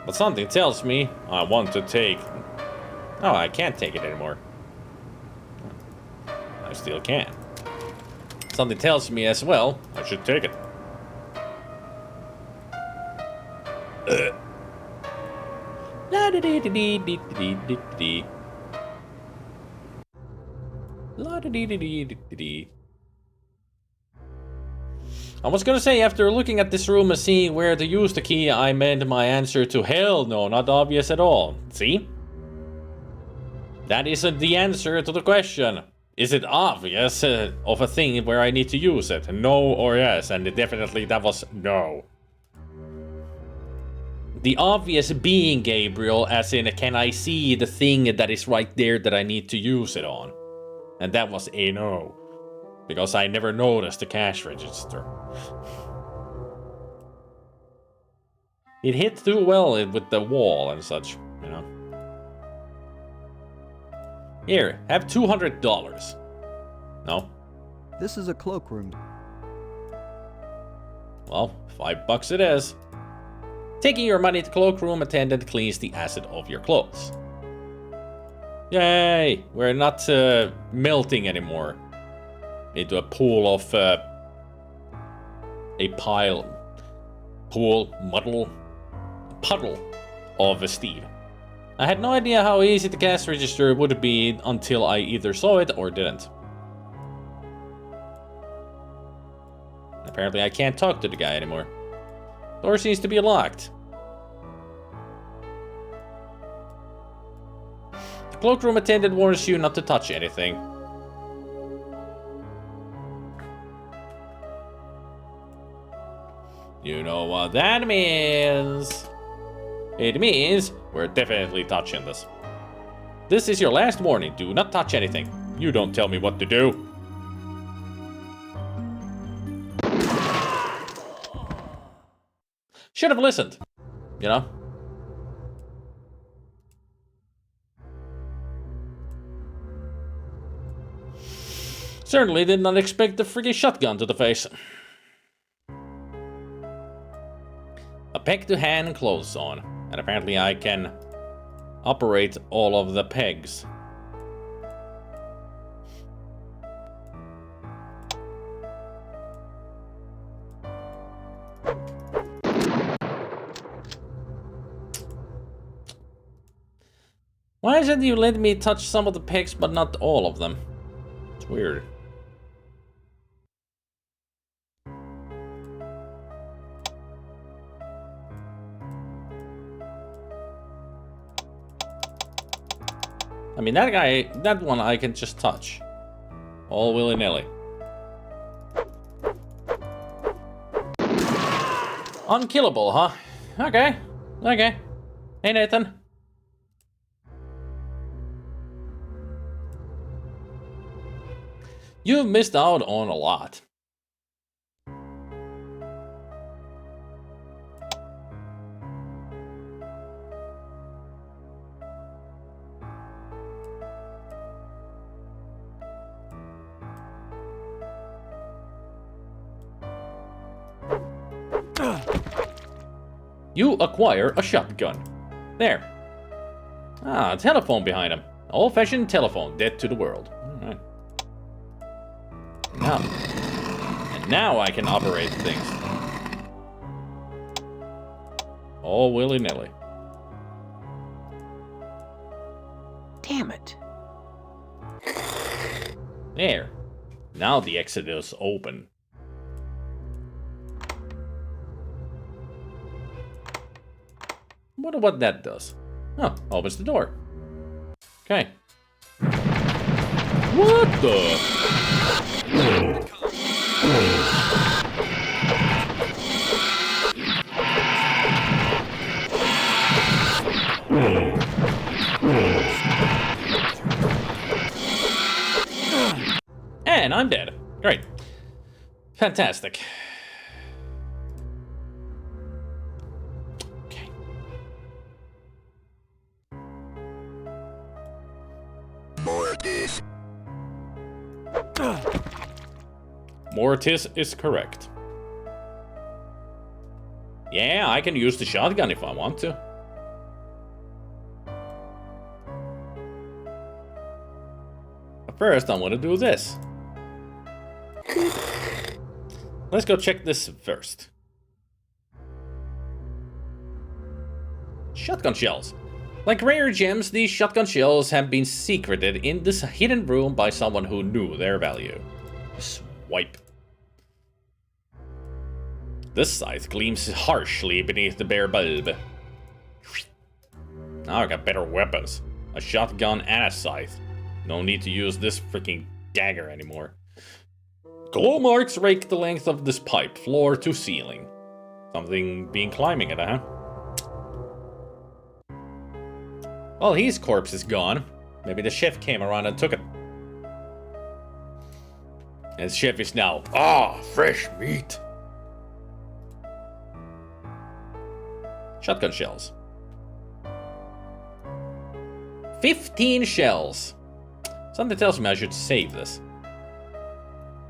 But something tells me I want to take... Oh, I can't take it anymore. I still can. Something tells me as well I should take it. La da dee dee dee dee dee dee dee. La da dee dee dee dee dee. I was gonna say, after looking at this room and seeing where to use the key, I meant my answer to hell no, not obvious at all. See? That isn't the answer to the question. Is it obvious of a thing where I need to use it? No or yes, and definitely that was no. The obvious being, Gabriel, as in, can I see the thing that is right there that I need to use it on? And that was a no. Because I never noticed the cash register. It hit too well with the wall and such, you know. Here, have $200. No? This is a cloakroom. Well, $5 it is. Taking your money to cloakroom attendant cleans the acid off your clothes. Yay! We're not melting anymore into a pool of puddle of Steve. I had no idea how easy the cash register would be until I either saw it or didn't. Apparently I can't talk to the guy anymore. Door seems to be locked. The cloakroom attendant warns you not to touch anything. You know what that means. It means we're definitely touching this. This is your last warning. Do not touch anything. You don't tell me what to do. Should have listened. You know? Certainly did not expect the freaking shotgun to the face. A peg to hand clothes on. And apparently I can operate all of the pegs. Why is it you let me touch some of the pics but not all of them? It's weird. I mean, that guy, that one I can just touch. All willy-nilly. Unkillable, huh? Okay. Okay. Hey, Nathan. You've missed out on a lot. You acquire a shotgun. There. Ah, a telephone behind him. Old-fashioned telephone, dead to the world. Alright. Now I can operate things. All willy-nilly. Damn it. There. Now the exit is open. Wonder what that does. Oh, opens the door. Okay. What the? And I'm dead. Great. Fantastic. Mortis is correct. Yeah, I can use the shotgun if I want to. But first, I want to do this. Let's go check this first. Shotgun shells. Like rare gems, these shotgun shells have been secreted in this hidden room by someone who knew their value. Swipe. This scythe gleams harshly beneath the bare bulb. Now I got better weapons. A shotgun and a scythe. No need to use this freaking dagger anymore. Glow marks rake the length of this pipe, floor to ceiling. Something been climbing it, huh? Well, his corpse is gone. Maybe the chef came around and took it. And the chef is now, fresh meat. Shotgun shells. 15 shells. Something tells me I should save this.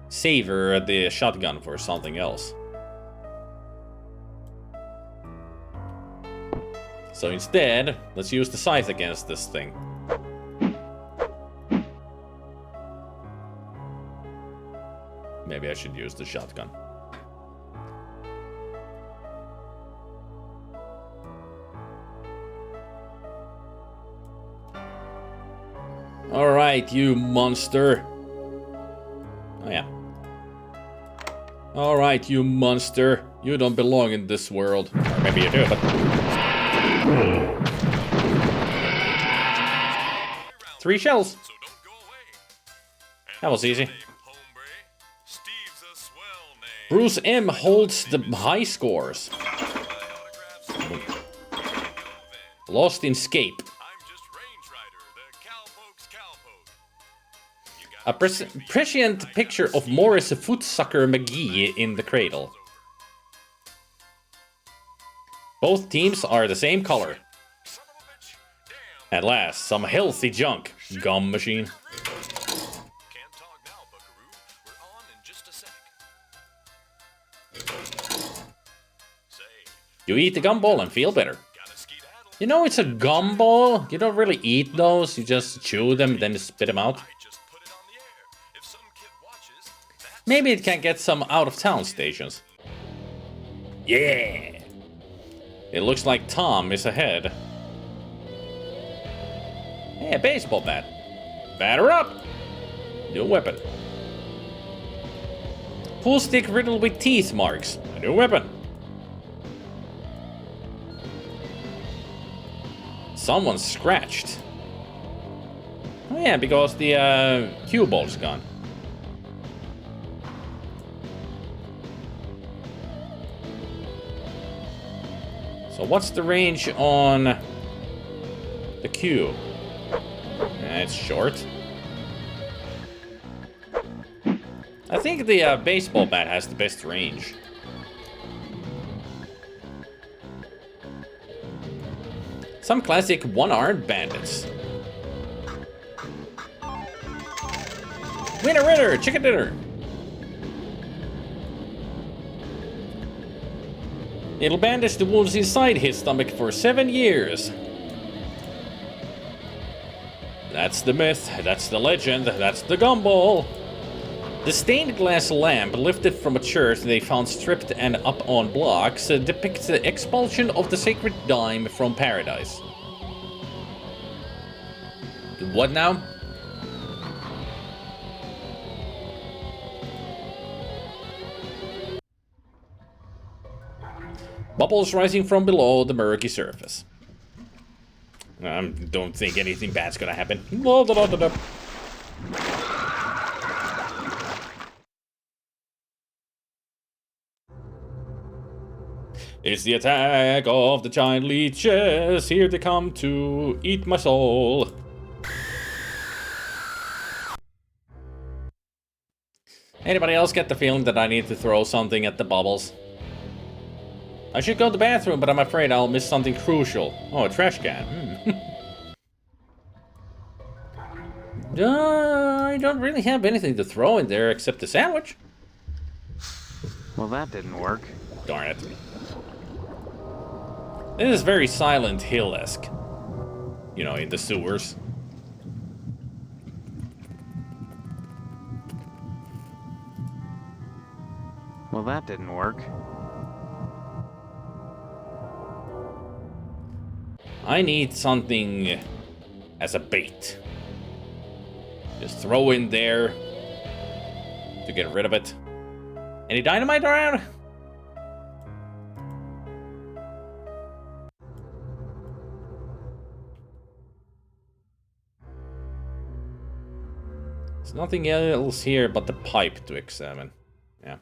Savor the shotgun for something else. So instead, let's use the scythe against this thing. Maybe I should use the shotgun. Alright, you monster. Oh yeah. Alright, you monster. You don't belong in this world. Or maybe you do, but... 3 shells. That was easy. Bruce M holds the high scores. Lost in Scape. A prescient picture of Morris Footsucker McGee in the cradle. Both teams are the same color. At last, some healthy junk. Gum machine. You eat the gumball and feel better. You know it's a gumball. You don't really eat those. You just chew them, then spit them out. Maybe it can get some out-of-town stations. Yeah! It looks like Tom is ahead. Hey, a baseball bat. Batter up! New weapon. Pool stick riddled with teeth marks. A new weapon. Someone scratched. Oh yeah, because the cue ball's gone. So what's the range on the cue? It's short. I think the baseball bat has the best range. Some classic one-armed bandits. Winner, winner, chicken dinner. It'll bandage the wounds inside his stomach for 7 years. That's the myth, that's the legend, that's the gumball. The stained glass lamp lifted from a church they found stripped and up on blocks depicts the expulsion of the sacred dime from paradise. What now? Bubbles rising from below the murky surface. I don't think anything bad's gonna happen. It's the attack of the giant leeches. Here they come to eat my soul. Anybody else get the feeling that I need to throw something at the bubbles? I should go to the bathroom, but I'm afraid I'll miss something crucial. Oh, a trash can. I don't really have anything to throw in there except a sandwich. Well, that didn't work. Darn it. This is very Silent Hill-esque. You know, in the sewers. Well, that didn't work. I need something as a bait. Just throw in there to get rid of it. Any dynamite around? There's nothing else here but the pipe to examine. Yeah.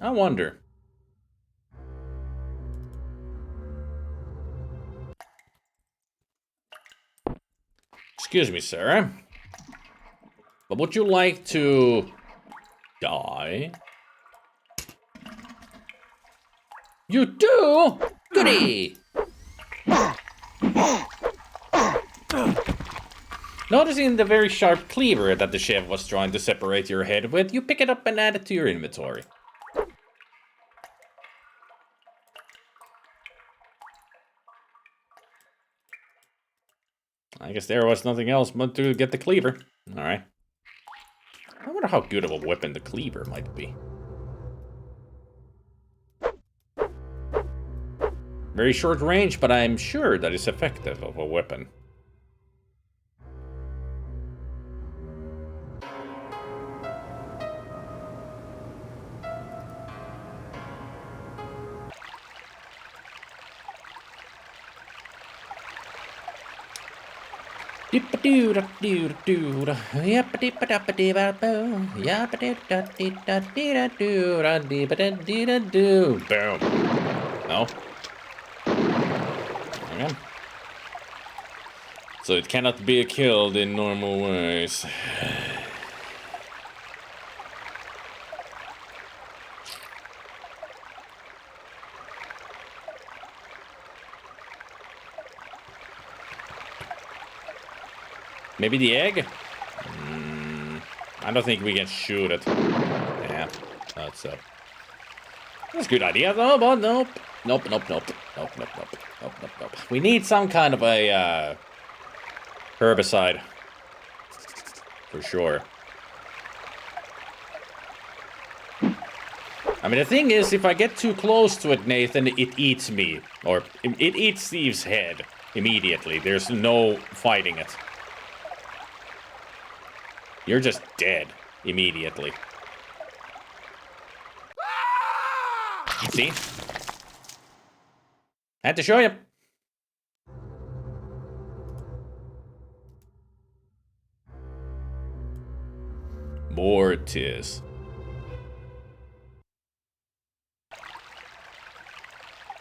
I wonder. Excuse me, sir. But would you like to die? You do? Goody! Noticing the very sharp cleaver that the chef was trying to separate your head with, you pick it up and add it to your inventory. I guess there was nothing else but to get the cleaver. Alright. I wonder how good of a weapon the cleaver might be. Very short range, but I'm sure that is effective of a weapon. Boom. No. Okay. So it cannot be killed in normal ways. Maybe the egg? I don't think we can shoot it. Yeah, that's a good idea though, but nope. Nope. We need some kind of a herbicide. For sure. I mean, the thing is, if I get too close to it, Nathan, it eats me. Or, it eats Steve's head immediately. There's no fighting it. You're just dead immediately. See? Had to show you. Mortis.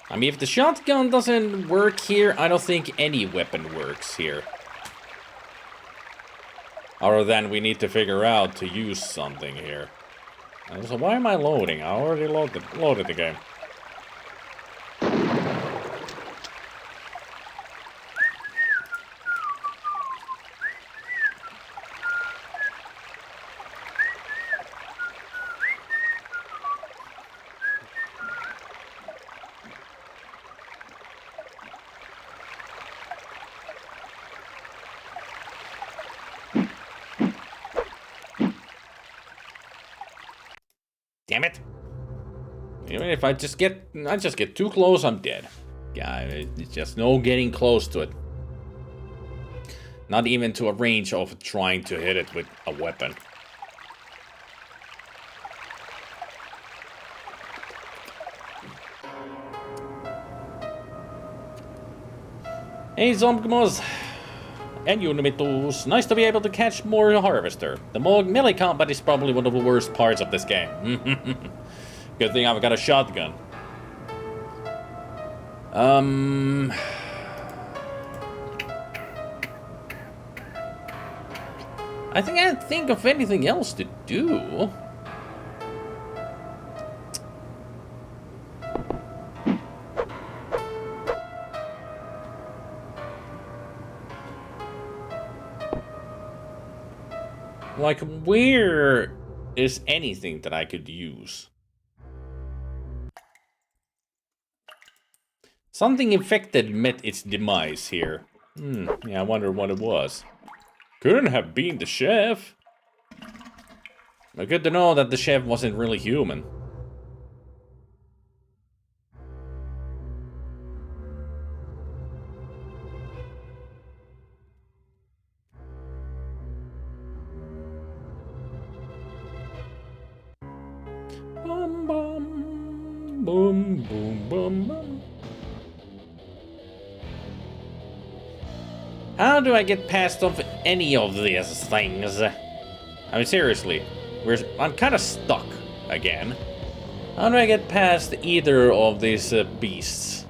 I mean, if the shotgun doesn't work here, I don't think any weapon works here. Other than we need to figure out to use something here. So why am I loading? I already loaded the game. Damn it! Even if I just get too close, I'm dead. Yeah, it's just no getting close to it. Not even to a range of trying to hit it with a weapon. Hey Zombgmos and Unimitus, nice to be able to catch more Harvester. The melee combat is probably one of the worst parts of this game. Good thing I've got a shotgun. I think I can't think of anything else to do. Like, where is anything that I could use? Something infected met its demise here. Yeah, I wonder what it was. Couldn't have been the chef. But good to know that the chef wasn't really human. Bum bum boom boom bum bum. How do I get past of any of these things? I mean, seriously, I'm kind of stuck again. How do I get past either of these beasts?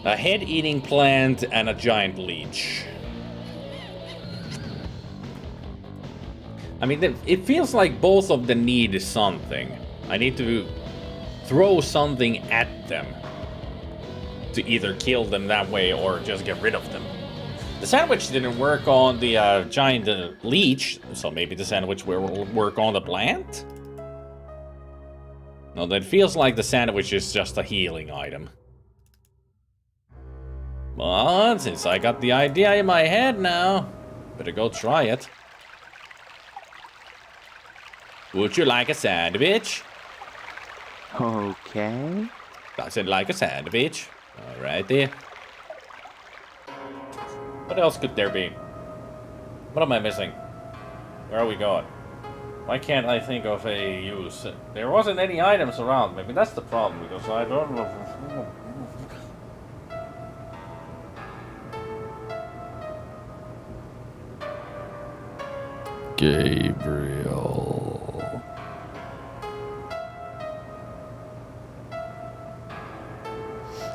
A head-eating plant and a giant leech. I mean, it feels like both of them need something. I need to throw something at them to either kill them that way or just get rid of them. The sandwich didn't work on the giant leech, so maybe the sandwich will work on the plant? No, that feels like the sandwich is just a healing item. But since I got the idea in my head now, better go try it. Would you like a sandwich? Okay. Doesn't like a sandwich. Alrighty. What else could there be? What am I missing? Where are we going? Why can't I think of a use? There wasn't any items around. Maybe that's the problem, because I don't know. Gabriel.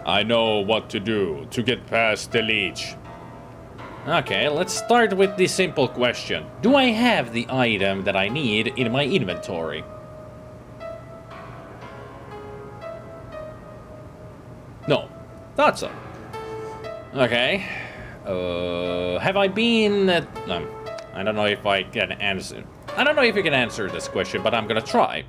I know what to do to get past the leech. Okay, let's start with the simple question. Do I have the item that I need in my inventory? No. Thought so. Okay. Have I been... I don't know if I can answer... I don't know if you can answer this question, but I'm gonna try.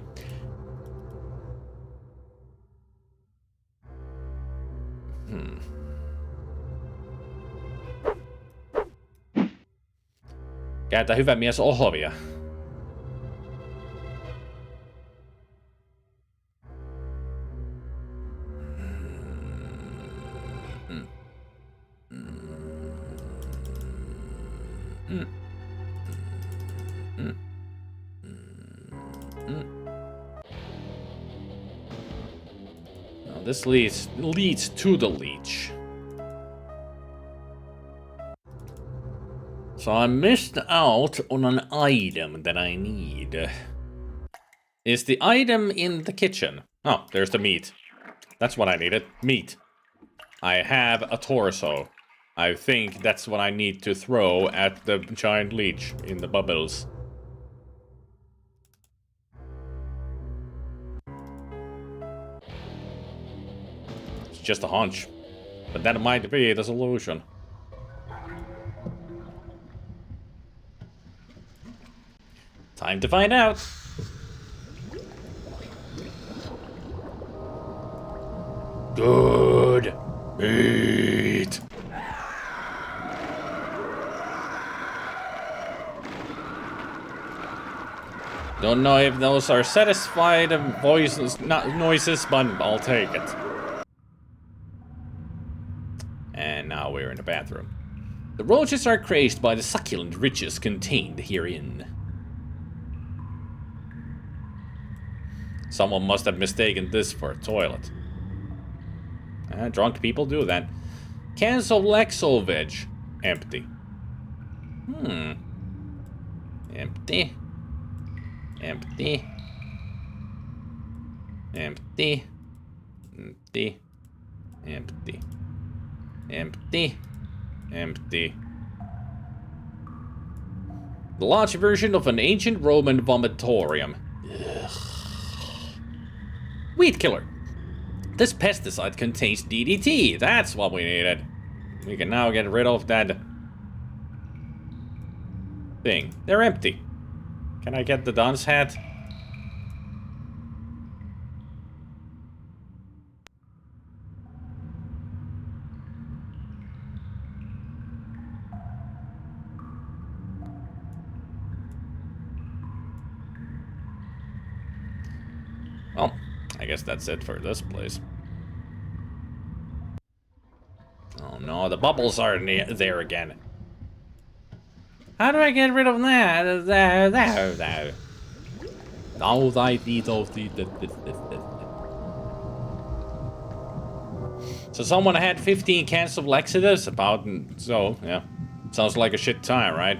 Käytä hyvä mies ohvia. this leads to the leech. So I missed out on an item that I need. Is the item in the kitchen? Oh, there's the meat. That's what I needed. Meat. I have a torso. I think that's what I need to throw at the giant leech in the bubbles. It's just a hunch. But that might be the solution. Time to find out. Good meat. Don't know if those are satisfied voices, not noises, but I'll take it. And now we're in the bathroom. The roaches are crazed by the succulent riches contained herein. Someone must have mistaken this for a toilet. Drunk people do that. Cans of Lexo Veg. Empty. Empty. Empty. Empty. Empty. Empty. Empty. Empty. The large version of an ancient Roman vomitorium. Ugh. Weed killer. This pesticide contains DDT. That's what we needed. We can now get rid of that thing. They're empty. Can I get the dunce hat? Well, I guess that's it for this place. Oh no, the bubbles are there again. How do I get rid of that? There. So someone had 15 cans of laxatives about, so yeah. Sounds like a shit time, right?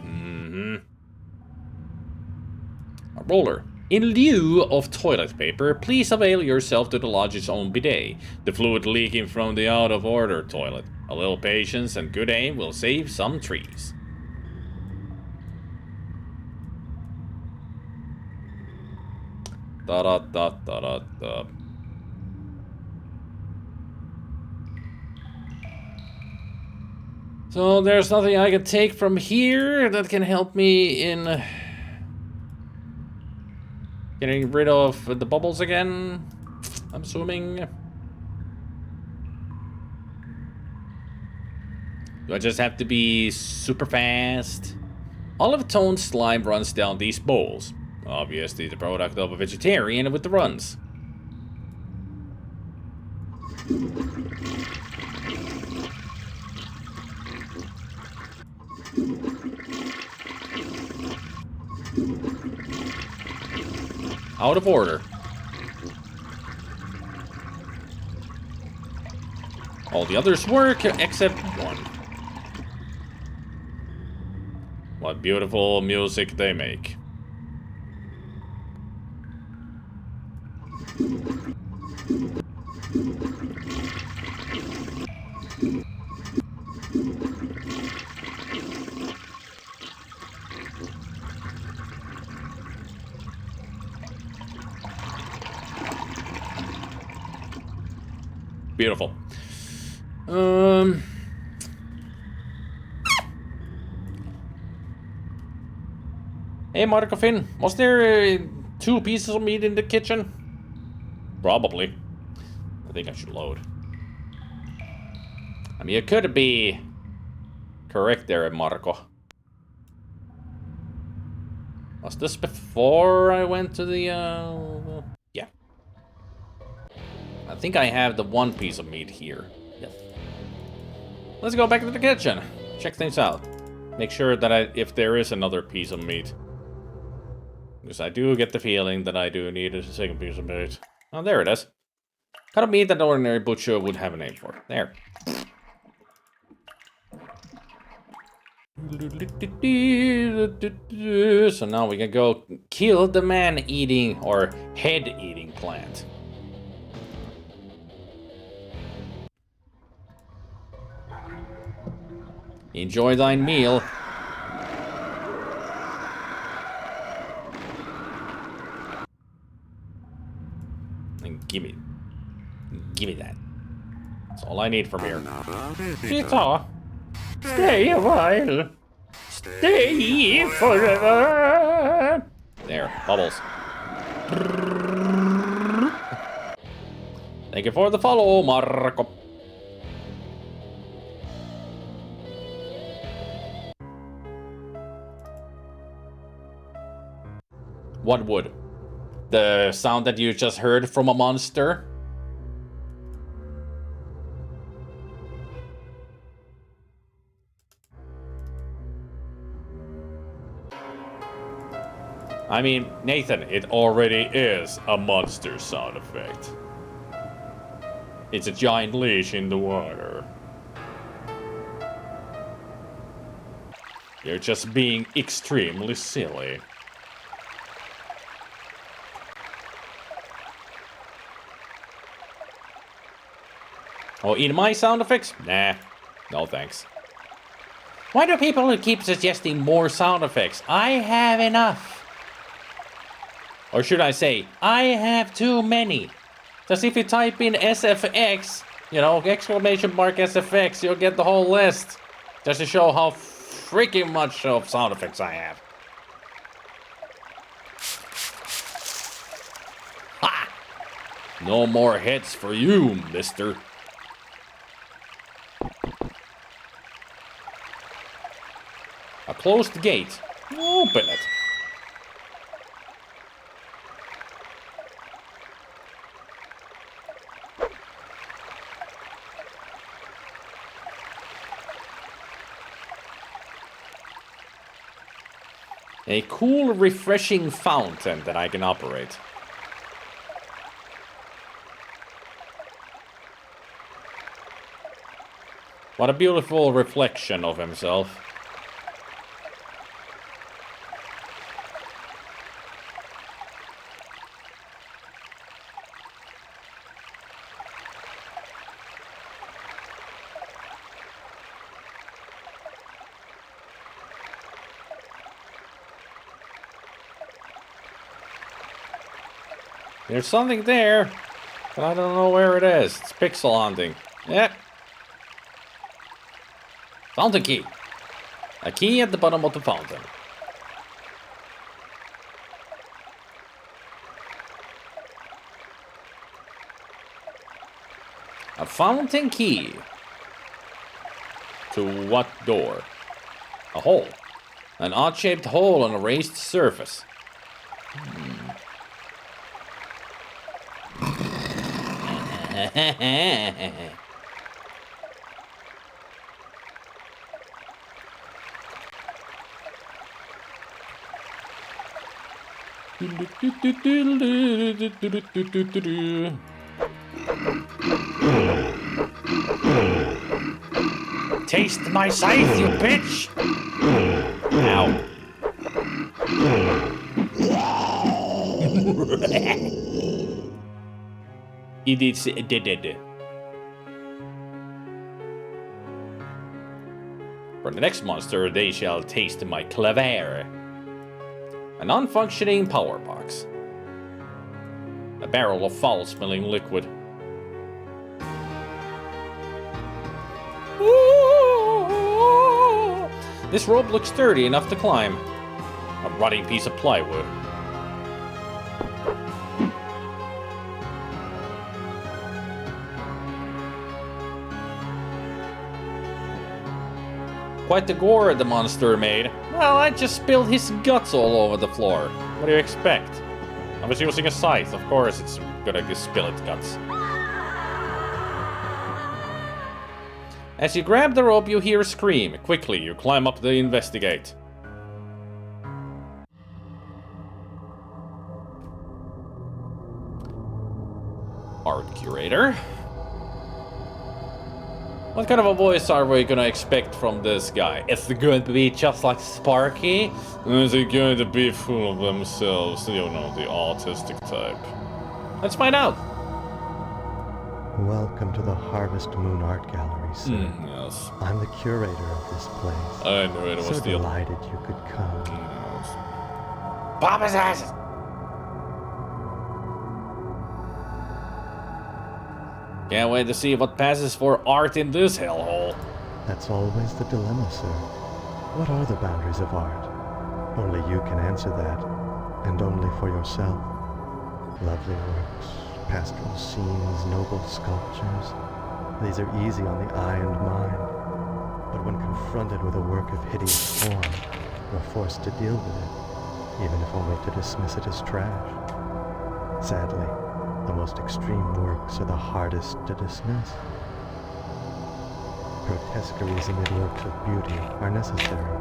A roller. In lieu of toilet paper, please avail yourself to the lodge's own bidet. The fluid leaking from the out-of-order toilet. A little patience and good aim will save some trees. Da-da-da-da-da-da. So there's nothing I can take from here that can help me in getting rid of the bubbles again, I'm assuming. Do I just have to be super fast? Olive tone slime runs down these bowls. Obviously the product of a vegetarian with the runs. Out of order. All the others work except one. What beautiful music they make. Beautiful. Hey, Marco Finn, was there 2 pieces of meat in the kitchen? Probably. I think I should load. I mean, it could be correct there, Marco. Was this before I went to the, yeah. I think I have the 1 piece of meat here. Yes. Let's go back to the kitchen. Check things out. Make sure that if there is another piece of meat. Because I do get the feeling that I do need a second piece of meat. Oh, there it is. Kind of meat that ordinary butcher would have a name for. There. So now we can go kill the man-eating or head-eating plant. Enjoy thine meal. And give me that. That's all I need from here. Peter, stay a while. Stay forever. There, bubbles. Thank you for the follow, Marco. What would? The sound that you just heard from a monster? I mean, Nathan, it already is a monster sound effect. It's a giant leash in the water. You're just being extremely silly. Oh, in my sound effects? Nah, no thanks. Why do people keep suggesting more sound effects? I have enough. Or should I say, I have too many. Just if you type in SFX, you know, exclamation mark SFX, you'll get the whole list. Just to show how freaking much of sound effects I have. Ha! No more heads for you, mister. A closed gate. Open it. A cool, refreshing fountain that I can operate. What a beautiful reflection of himself. There's something there, but I don't know where it is. It's pixel hunting. Yep. Fountain key. A key at the bottom of the fountain. A fountain key. To what door? A hole. An odd-shaped hole on a raised surface. Taste my scythe, you bitch! Ow. It is dead. For the next monster, they shall taste my claver. A non-functioning power box. A barrel of foul-smelling liquid. This rope looks sturdy enough to climb. A rotting piece of plywood. Quite the gore the monster made. Well, I just spilled his guts all over the floor. What do you expect? I was using a scythe, of course it's gonna spill its guts. As you grab the rope, you hear a scream. Quickly, you climb up to investigate. Art curator. What kind of a voice are we gonna expect from this guy? Is it going to be just like Sparky? Or is it going to be full of themselves? You know, the autistic type. Let's find out. Welcome to the Harvest Moon Art Gallery, sir. Yes. I'm the curator of this place. I knew it was so the delighted you could come. Yes. Pop his ass! Can't wait to see what passes for art in this hellhole. That's always the dilemma, sir. What are the boundaries of art? Only you can answer that, and only for yourself. Lovely works, pastoral scenes, noble sculptures. These are easy on the eye and mind. But when confronted with a work of hideous form, we're forced to deal with it, even if only to dismiss it as trash. Sadly, the most extreme works are the hardest to dismiss. Grotesqueries amid works of beauty are necessary.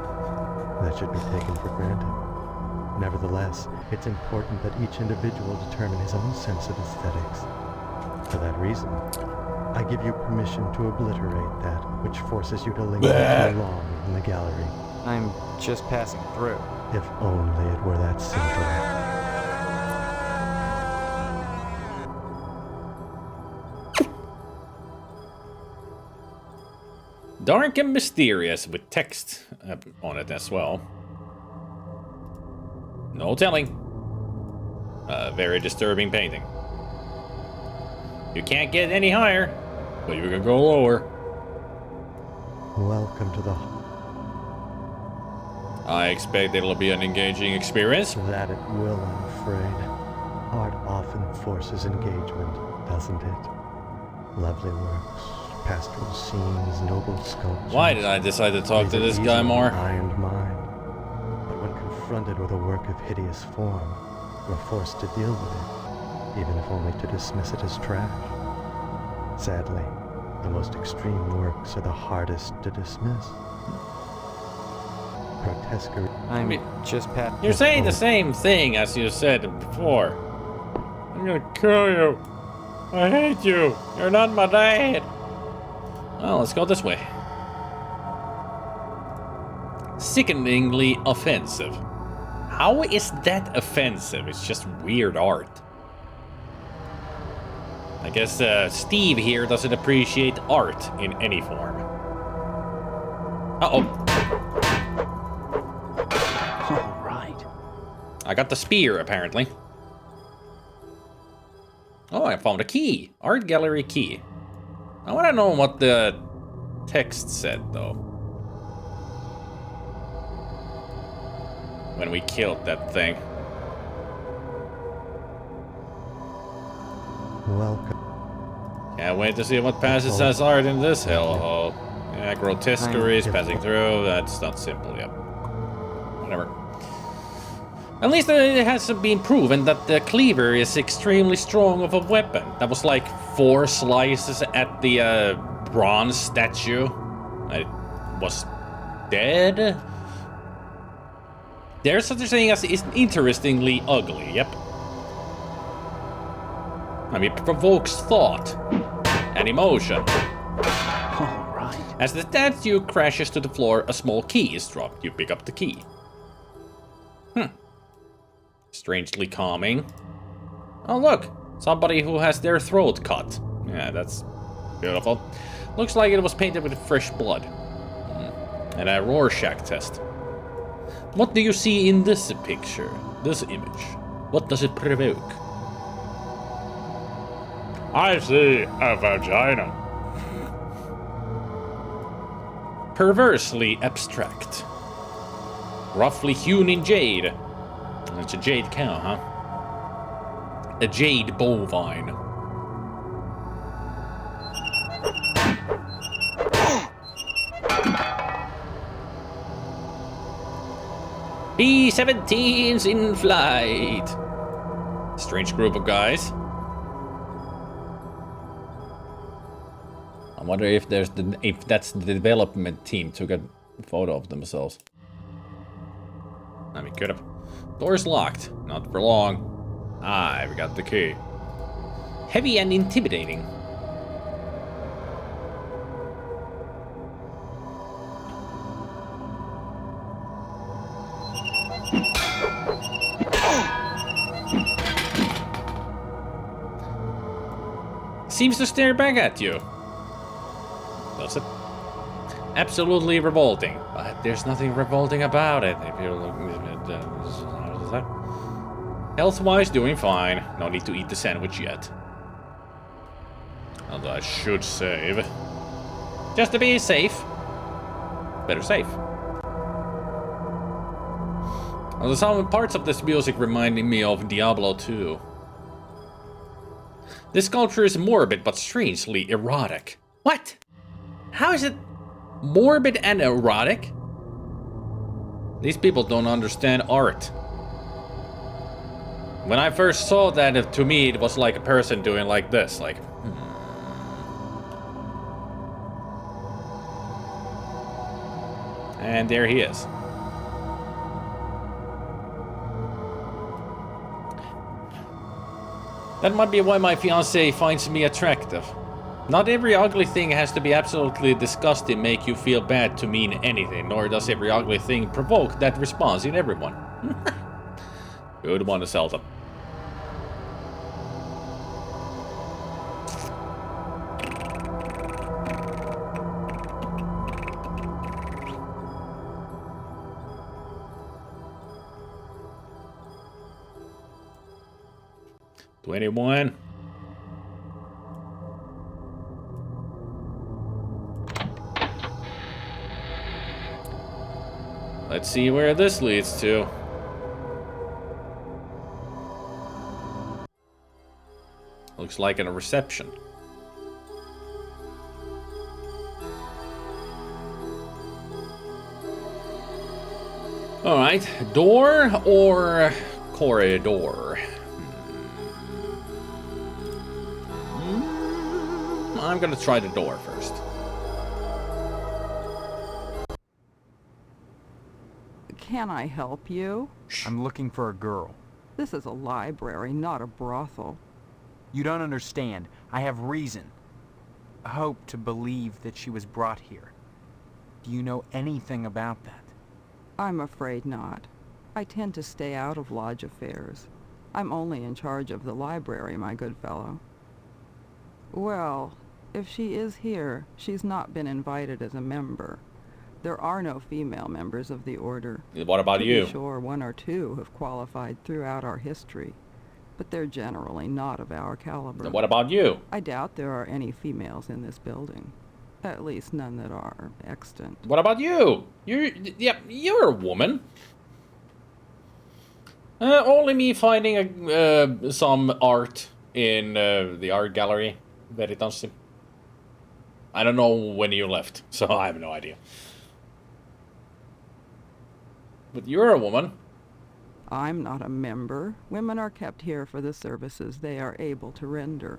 That should be taken for granted. Nevertheless, it's important that each individual determine his own sense of aesthetics. For that reason, I give you permission to obliterate that which forces you to linger too long in the gallery. I'm just passing through. If only it were that simple. Dark and mysterious with text on it as well. No telling. A very disturbing painting. You can't get any higher, but you can go lower. Welcome to the... I expect it'll be an engaging experience. That it will, I'm afraid. Art often forces engagement, doesn't it? Lovely works, pastoral scenes, noble sculptures. Why did I decide to talk to this guy more? Eye and mind. But when confronted with a work of hideous form, we're forced to deal with it, even if only to dismiss it as trash. Sadly, the most extreme works are the hardest to dismiss. Grotesquerie. You're saying the same thing as you said before. I'm gonna kill you. I hate you. You're not my dad. Well, let's go this way. Sickeningly offensive. How is that offensive? It's just weird art. I guess Steve here doesn't appreciate art in any form. Uh-oh. All right. I got the spear, apparently. Oh, I found a key. Art gallery key. I want to know what the text said, though. When we killed that thing. Welcome. Can't wait to see what passes as art in this hellhole. Yeah, grotesqueries passing through. That's not simple, yep. Whatever. At least it has been proven that the cleaver is extremely strong of a weapon. That was like 4 slices at the bronze statue. It was dead. There's such a thing as is interestingly ugly, yep. I mean, it provokes thought and emotion. All right. As the statue crashes to the floor, a small key is dropped. You pick up the key. Strangely calming. Oh, look! Somebody who has their throat cut. Yeah, that's beautiful. Looks like it was painted with fresh blood. And a Rorschach test. What do you see in this picture? This image? What does it provoke? I see a vagina. Perversely abstract. Roughly hewn in jade. It's a jade cow, huh? A jade bovine. B-17s in flight. Strange group of guys. I wonder if that's the development team took a photo of themselves. I mean, could have. Door's locked. Not for long. I've got the key. Heavy and intimidating. Seems to stare back at you. Does it? Absolutely revolting. But there's nothing revolting about it. If you're looking at that. Health-wise, doing fine. No need to eat the sandwich yet. Although I should save. Just to be safe. Better safe. Although some parts of this music reminding me of Diablo 2. This sculpture is morbid but strangely erotic. What? How is it morbid and erotic? These people don't understand art. When I first saw that, to me it was like a person doing like this, like... And there he is. That might be why my fiancé finds me attractive. Not every ugly thing has to be absolutely disgusting, make you feel bad to mean anything, nor does every ugly thing provoke that response in everyone. Good one to sell them. $21. Let's see where this leads to. Looks like a reception. Alright, door or corridor? I'm gonna try the door first. Can I help you? I'm looking for a girl. This is a library, not a brothel. You don't understand. I have reason. Hope to believe that she was brought here. Do you know anything about that? I'm afraid not. I tend to stay out of lodge affairs. I'm only in charge of the library, my good fellow. Well, if she is here, she's not been invited as a member. There are no female members of the order. What about you? To be sure, one or two have qualified throughout our history, but they're generally not of our caliber. What about you? I doubt there are any females in this building. At least none that are extant. What about you? You're a woman. Only me finding some art in the art gallery. Veritas. I don't know when you left, so I have no idea. But you're a woman. I'm not a member. Women are kept here for the services they are able to render.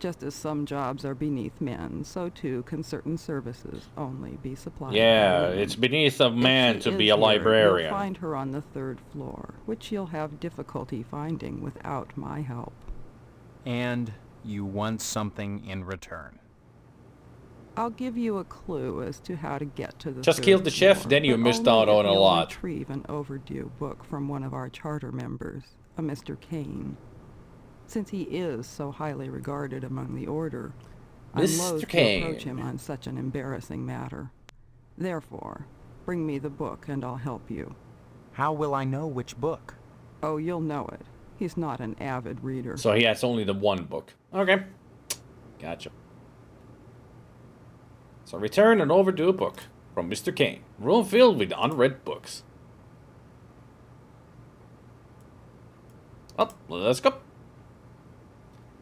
Just as some jobs are beneath men, so too can certain services only be supplied by women. It's beneath a man to be a librarian. You'll find her on the 3rd floor, which you'll have difficulty finding without my help. And you want something in return. I'll give you a clue as to how to get to the Just 3rd killed the chef, floor, then you missed out on a lot. Retrieve an overdue book from one of our charter members, a Mr. Kane. Since he is so highly regarded among the order, I'm loath to approach him on such an embarrassing matter. Therefore, bring me the book and I'll help you. How will I know which book? Oh, you'll know it. He's not an avid reader. So he has only the one book. Okay. Gotcha. So return an overdue book from Mr. Kane. Room filled with unread books. Oh, let's go.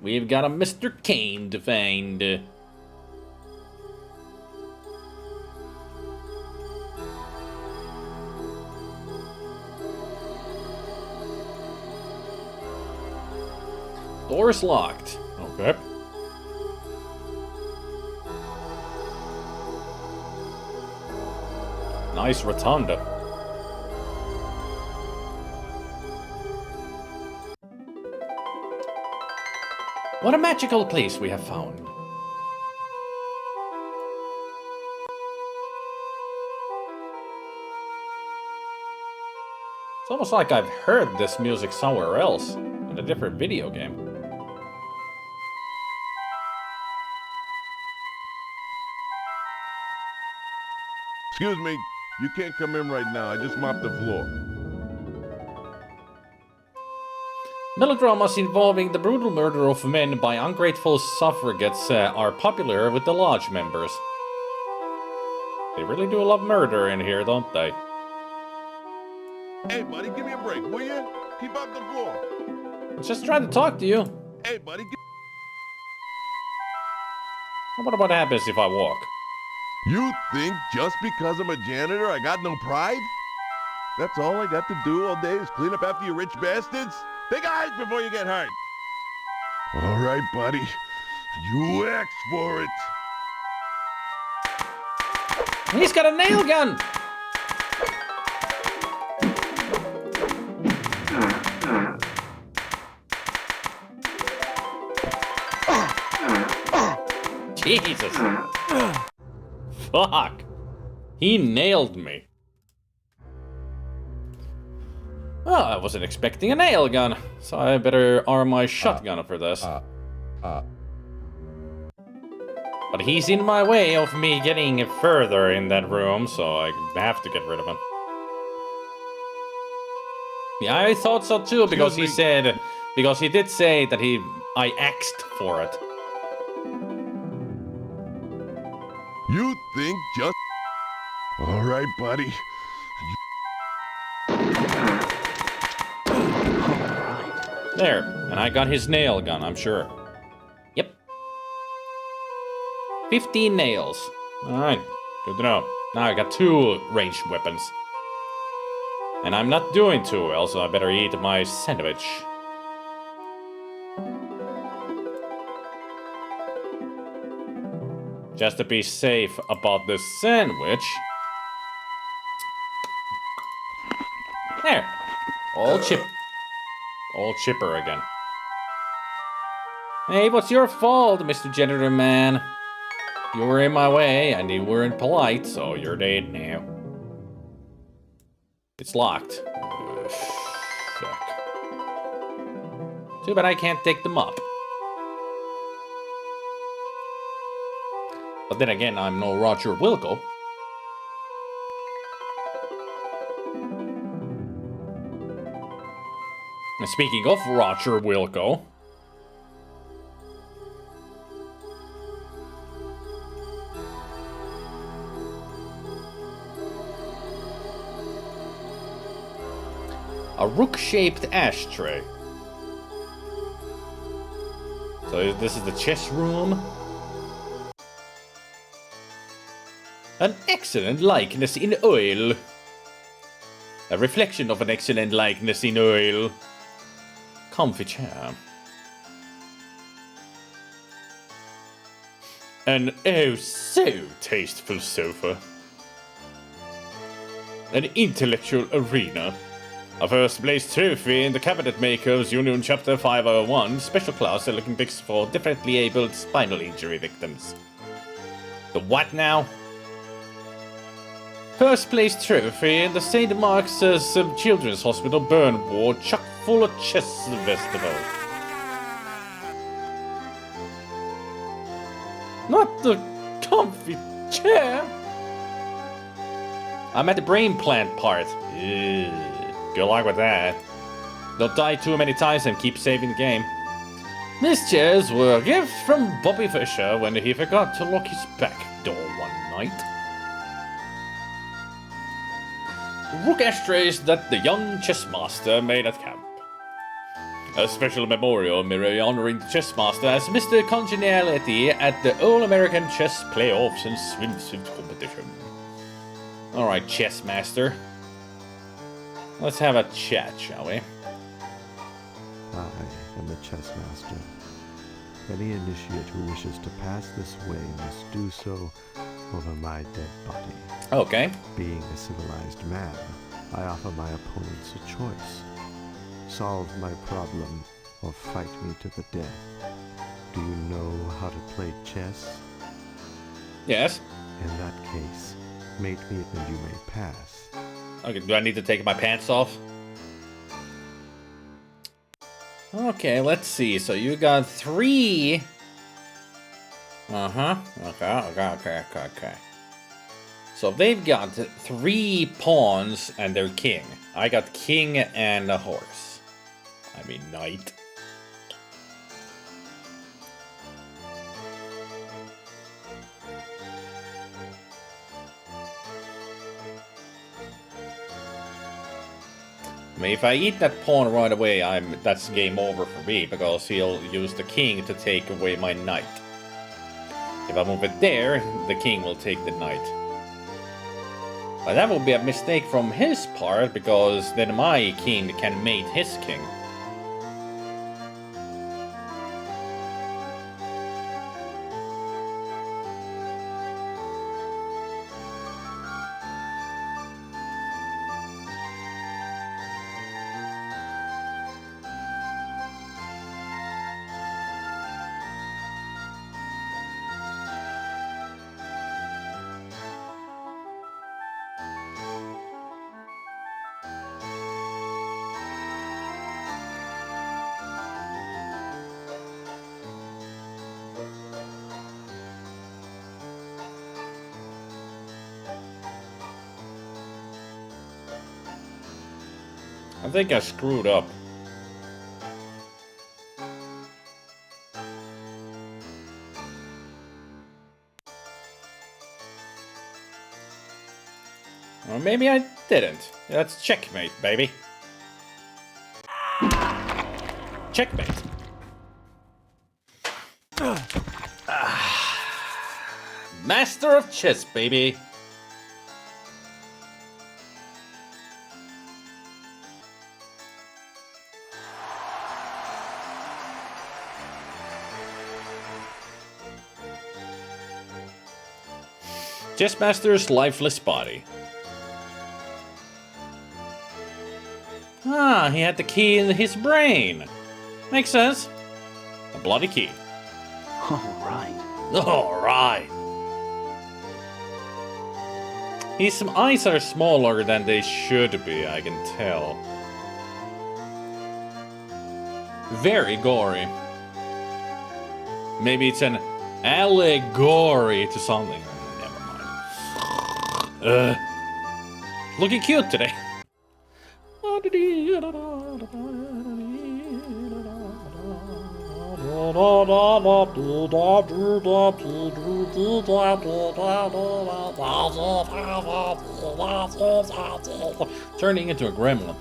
We've got a Mr. Kane to find. Door's locked. Okay. Nice rotunda. What a magical place we have found. It's almost like I've heard this music somewhere else, in a different video game. Excuse me, you can't come in right now. I just mopped the floor. Melodramas involving the brutal murder of men by ungrateful suffragettes are popular with the lodge members. They really do love murder in here, don't they? Hey, buddy, give me a break, will you? Keep up the floor. I'm just trying to talk to you. Hey, buddy. What happens if I walk? You think just because I'm a janitor I got no pride? That's all I got to do all day is clean up after you rich bastards? Take a hike before you get hurt. All right, buddy. You asked for it. He's got a nail gun! Jesus. Fuck. He nailed me. Well, I wasn't expecting a nail gun, so I better arm my shotgun for this. But he's in my way of me getting further in that room, so I have to get rid of him. Yeah, I thought so too, because he said... Because he did say that I asked for it. You think just... All right, buddy. There, and I got his nail gun, I'm sure. Yep. 15 nails. Alright, good to know. Now I got 2 ranged weapons. And I'm not doing too well, so I better eat my sandwich. Just to be safe about this sandwich. There. All chipper again. Hey, what's your fault, Mr. Janitor Man? You were in my way, and you weren't polite, so you're dead now. It's locked. Fuck. Too bad I can't take them up. But then again, I'm no Roger Wilco. And speaking of Roger Wilco... a rook-shaped ashtray. So this is the chess room. An excellent likeness in oil. A reflection of an excellent likeness in oil. Comfy chair. An oh so tasteful sofa. An intellectual arena. A first place trophy in the Cabinet Makers Union Chapter 501 special class Olympics for differently abled spinal injury victims. The what now? First place trophy in the St. Mark's Children's Hospital Burn Ward chock full of chess festival. Not the comfy chair. I'm at the brain plant part. Ugh. Good luck with that. Don't die too many times and keep saving the game. These chairs were a gift from Bobby Fischer when he forgot to lock his back door one night. Rook ashtrays that the young chess master made at camp. A special memorial mirror honoring the chess master as Mr. Congeniality at the All-American Chess Playoffs and Swimsuit Competition. Alright, chess master. Let's have a chat, shall we? I am the chess master. Any initiate who wishes to pass this way must do so over my dead body. Okay. Being a civilized man, I offer my opponents a choice. Solve my problem or fight me to the death. Do you know how to play chess? Yes. In that case, mate me and you may pass. Okay, do I need to take my pants off? Okay, let's see. So you got 3. Okay. So they've got 3 pawns and their king. I got king and a horse. I mean, knight. I mean, if I eat that pawn right away, that's game over for me, because he'll use the king to take away my knight. If I move it there, the king will take the knight. But that would be a mistake from his part, because then my king can mate his king. I think I screwed up. Or maybe I didn't. That's checkmate, baby. Checkmate. Master of chess, baby. Chessmaster's lifeless body. Ah, he had the key in his brain. Makes sense. A bloody key. Alright. Alright. His eyes are smaller than they should be, I can tell. Very gory. Maybe it's an allegory to something. Looking cute today. Turning into a gremlin.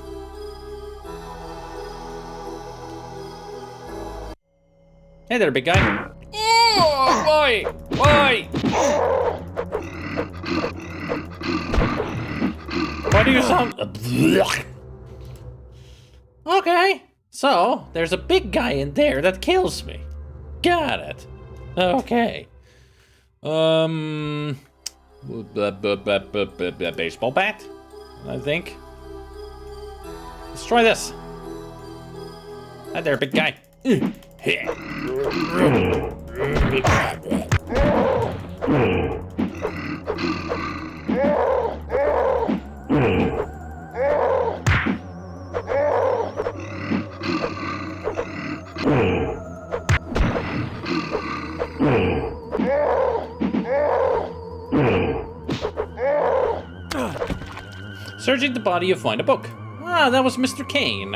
Hey there, big guy. Oh, boy! Boy! Why do you sound... Okay, so there's a big guy in there that kills me. Got it. Okay. Baseball bat, I think. Let's try this. Hi there, big guy. Searching the body, you find a book. Ah, that was Mr. Kane.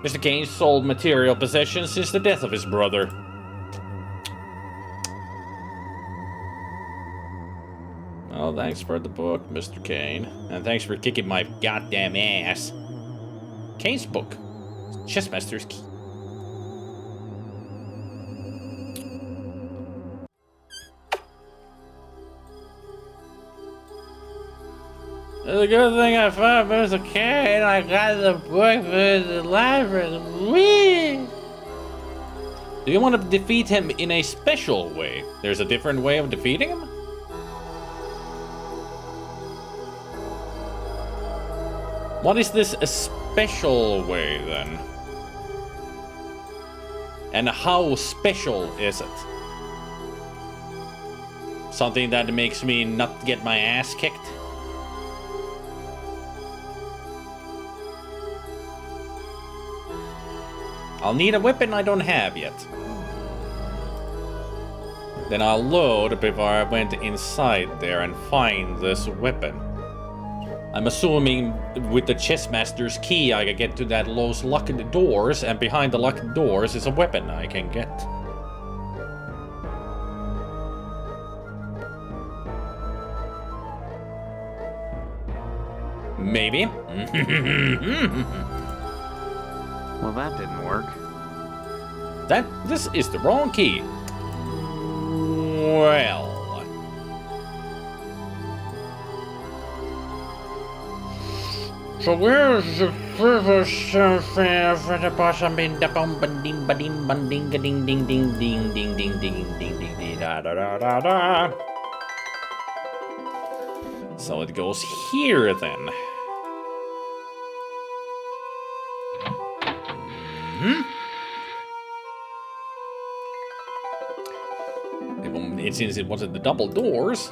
Mr. Kane sold material possessions since the death of his brother. Well, thanks for the book, Mr. Kane. And thanks for kicking my goddamn ass. Kane's book. Chessmaster's key. It's a good thing I found Mr. Kane. I got the book for the library. Whee! Do you want to defeat him in a special way? There's a different way of defeating him? What is this a special way then? And how special is it? Something that makes me not get my ass kicked? I'll need a weapon I don't have yet. Then I'll load before I went inside there and find this weapon. I'm assuming with the chessmaster's key I can get to those locked doors, and behind the locked doors is a weapon I can get. Maybe. Well, that didn't work. This is the wrong key. Well. So where's the for the bottom in the bum ding ding ding ding ding ding ding ding ding ding ding ding ding da da da da da. So it goes here then. Since it wasn't the double doors.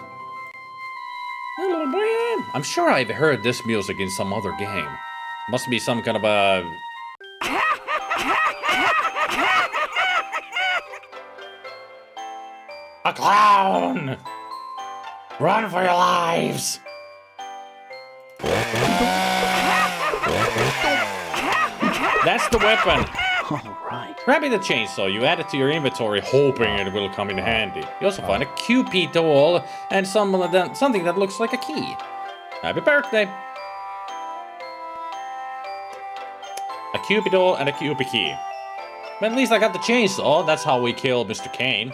I'm sure I've heard this music in some other game. Must be some kind of a... A clown! Run for your lives! That's the weapon! Alright. Grabbing the chainsaw, you add it to your inventory, hoping it will come in handy. You also find a Cupid doll and something that looks like a key. Happy birthday! A Cupid doll and a Cupid key. But at least I got the chainsaw, that's how we kill Mr. Kane.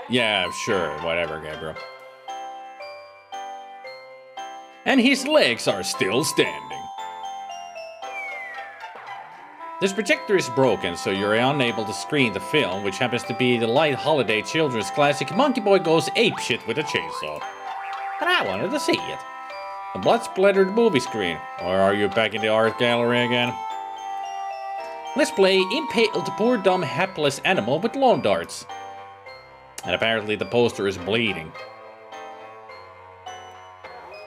Yeah, sure, whatever, Gabriel. And his legs are still standing. This projector is broken, so you're unable to screen the film, which happens to be the light holiday children's classic Monkey Boy Goes Apeshit with a Chainsaw. And I wanted to see it. A blood-splattered movie screen. Or are you back in the art gallery again? Let's play Impale the Poor Dumb Hapless Animal with Lawn Darts. And apparently the poster is bleeding.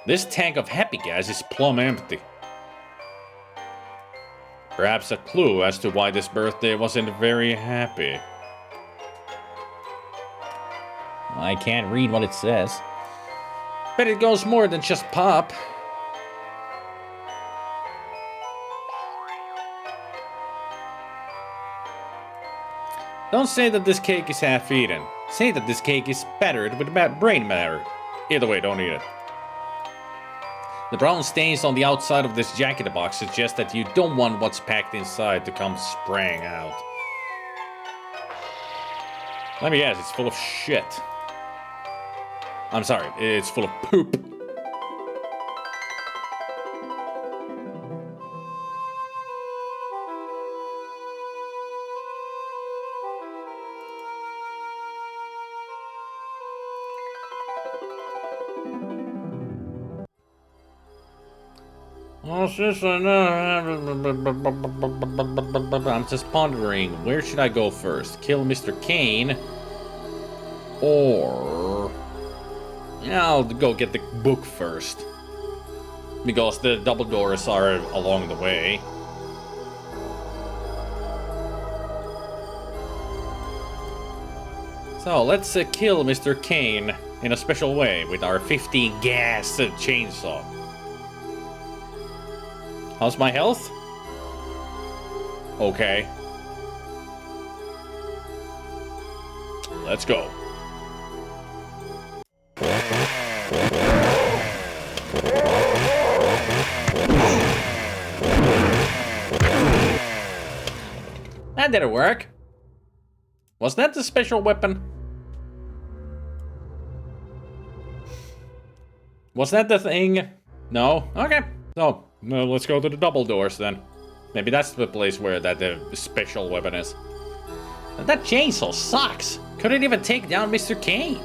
This tank of happy gas is plumb empty. Perhaps a clue as to why this birthday wasn't very happy. I can't read what it says. But it goes more than just pop. Don't say that this cake is half-eaten. Say that this cake is battered with brain matter. Either way, don't eat it. The brown stains on the outside of this jacket box suggest that you don't want what's packed inside to come spraying out. Let me guess, it's full of shit. I'm sorry, it's full of poop. I'm just pondering, where should I go first? Kill Mr. Kane? Or... yeah, I'll go get the book first. Because the double doors are along the way. So, let's kill Mr. Kane in a special way with our 50 gas chainsaw. How's my health? Okay. Let's go. That didn't work. Was that the special weapon? Was that the thing? No? Okay. So, let's go to the double doors then. Maybe that's the place where that special weapon is. That chainsaw sucks. Couldn't even take down Mr. Kane.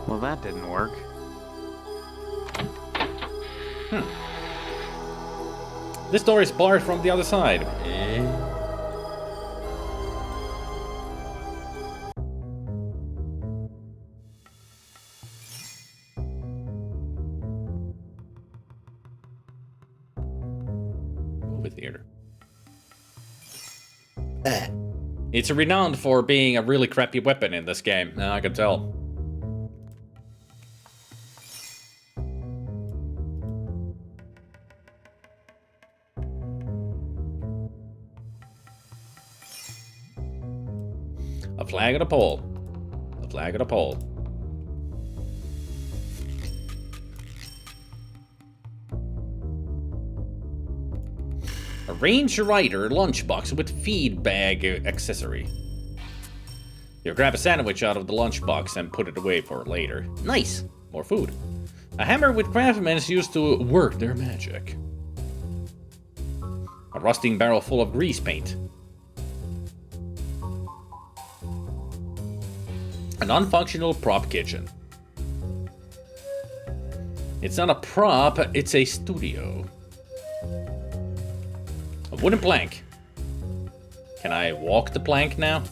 Well, that didn't work. This door is barred from the other side. Movie theater. It's renowned for being a really crappy weapon in this game. Now I can tell. A flag at a pole. A flag at a pole. A Range Rider lunchbox with feed bag accessory. You grab a sandwich out of the lunchbox and put it away for later. Nice! More food. A hammer with craftsmen used to work their magic. A rusting barrel full of grease paint. An unfunctional prop kitchen. It's not a prop, it's a studio. A wooden plank. Can I walk the plank now?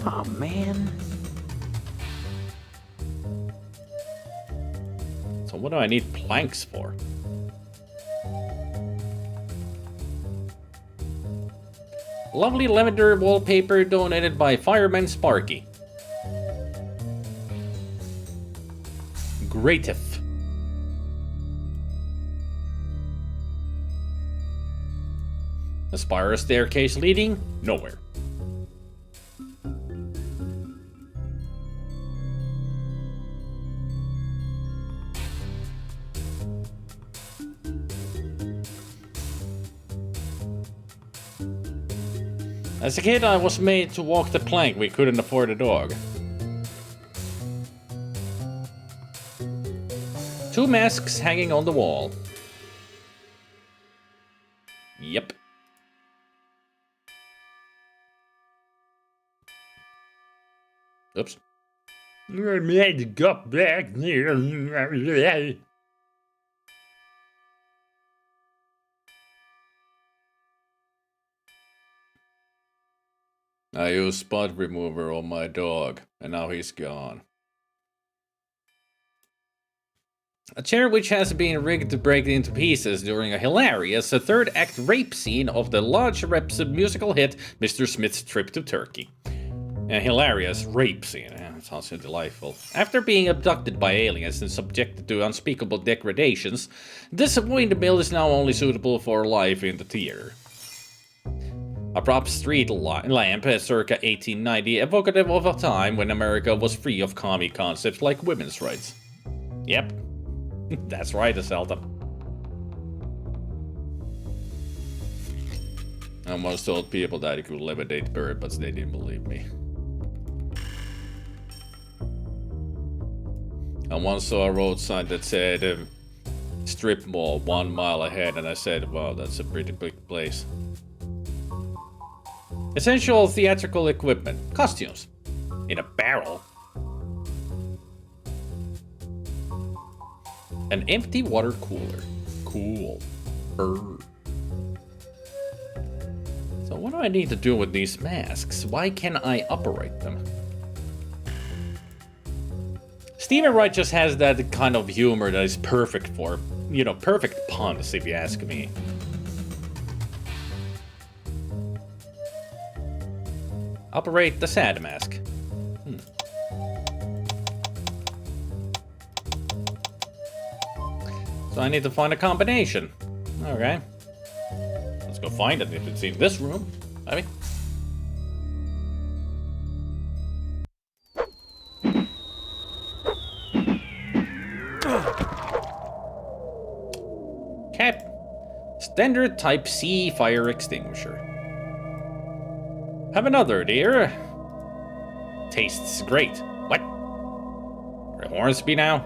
Oh man. So what do I need planks for? Lovely lavender wallpaper donated by Fireman Sparky. Greatif. A spiral staircase leading nowhere. As a kid, I was made to walk the plank. We couldn't afford a dog. 2 masks hanging on the wall. Yep. Oops. I made to go back here. I used spot remover on my dog, and now he's gone. A chair which has been rigged to break into pieces during a hilarious third act rape scene of the Lodge Rep's musical hit Mr. Smith's Trip to Turkey. A hilarious rape scene, sounds so delightful. After being abducted by aliens and subjected to unspeakable degradations, this windmill is now only suitable for life in the theater. A prop street lamp circa 1890, evocative of a time when America was free of commie concepts like women's rights. Yep, that's right, Zelda. I almost told people that you could levitate bird, but they didn't believe me. I once saw a road sign that said strip mall 1 mile ahead, and I said, wow, that's a pretty big place. Essential theatrical equipment. Costumes. In a barrel. An empty water cooler. Cool. So what do I need to do with these masks? Why can't I operate them? Stephen Wright just has that kind of humor that is perfect for, you know, perfect puns, if you ask me. Operate the sad mask. So I need to find a combination. Okay. Let's go find it if it's in this room. I mean. Cap. Standard Type C fire extinguisher. Have another, dear. Tastes great. What? Are Hornsby now?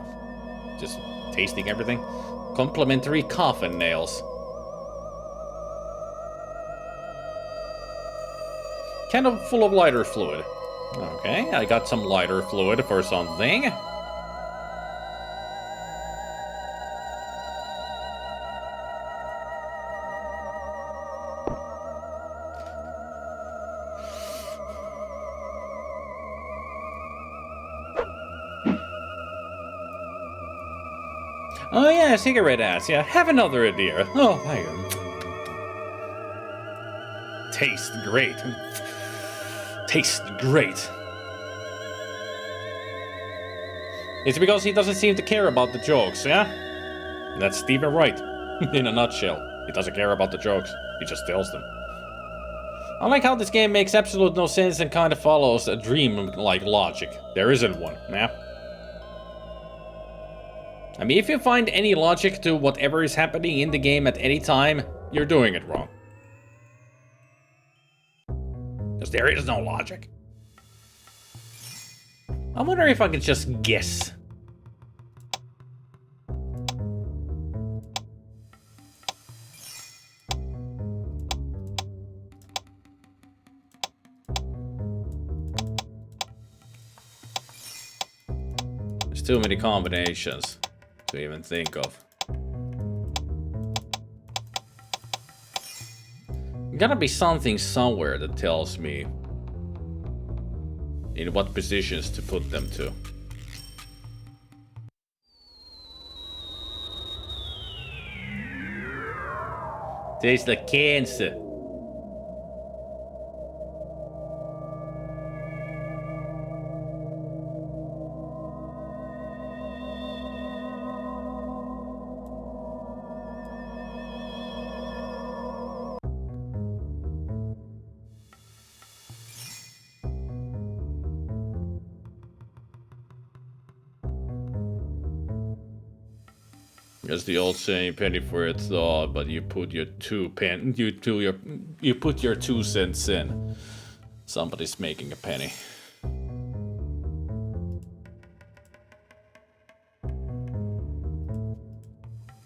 Just tasting everything? Complimentary coffin nails. Kind of full of lighter fluid. Okay, I got some lighter fluid for something. Oh yeah, cigarette ads. Yeah, have another idea. Oh, my God. Tastes great. Tastes great. It's because he doesn't seem to care about the jokes, yeah? That's Stephen Wright, in a nutshell. He doesn't care about the jokes, he just tells them. I like how this game makes absolute no sense and kind of follows a dream-like logic. There isn't one, yeah? I mean, if you find any logic to whatever is happening in the game at any time, you're doing it wrong. Because there is no logic. I wonder if I can just guess. There's too many combinations to even think of. Gotta be something somewhere that tells me in what positions to put them to. Tastes like cancer. As the old saying, penny for your thought, but you put your you put your 2 cents in. Somebody's making a penny.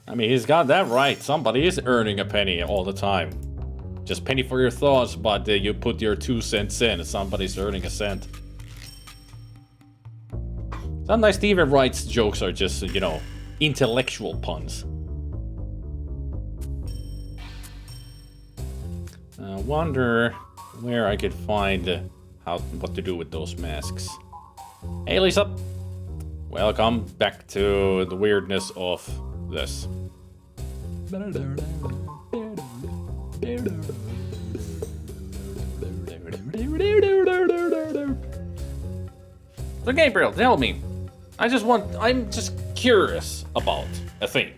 I mean, he's got that right. Somebody is earning a penny all the time. Just penny for your thoughts, but you put your 2 cents in. Somebody's earning a cent. Sometimes Stephen Wright's jokes are just, you know, intellectual puns. I wonder where I could find what to do with those masks. Hey Lisa, welcome back to the weirdness of this. So Gabriel, tell me. I'm just curious about a thing.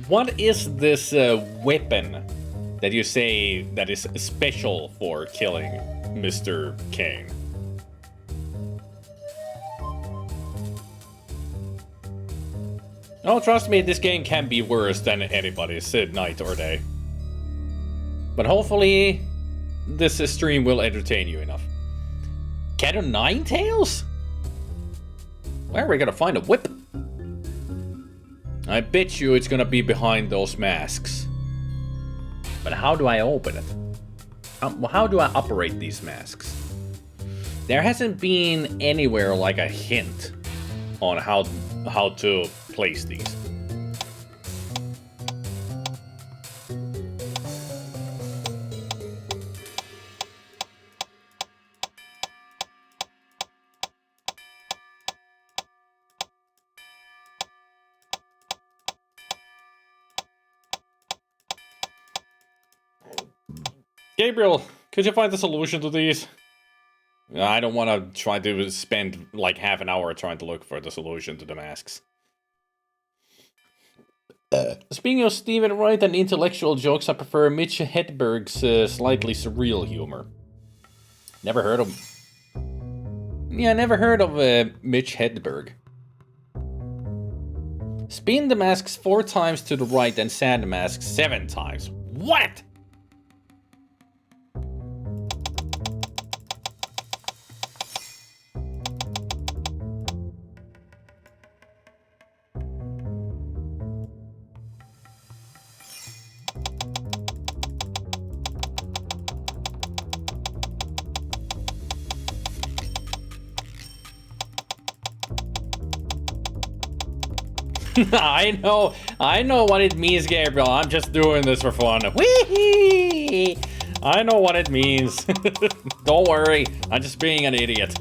What is this weapon that you say that is special for killing Mr. Kane? Oh, trust me, this game can be worse than anybody's night or day. But hopefully, this stream will entertain you enough. Cat o' Nine Tails? Where are we gonna find a whip? I bet you it's gonna be behind those masks. But how do I open it? How do I operate these masks? There hasn't been anywhere like a hint on how to place these. Gabriel, could you find the solution to these? I don't want to try to spend like half an hour trying to look for the solution to the masks. Speaking of Stephen Wright and intellectual jokes, I prefer Mitch Hedberg's slightly surreal humor. Never heard of... Yeah, never heard of Mitch Hedberg. Spin the masks 4 times to the right and sand the masks 7 times. What? I know what it means, Gabriel. I'm just doing this for fun. Whee! I know what it means. Don't worry, I'm just being an idiot.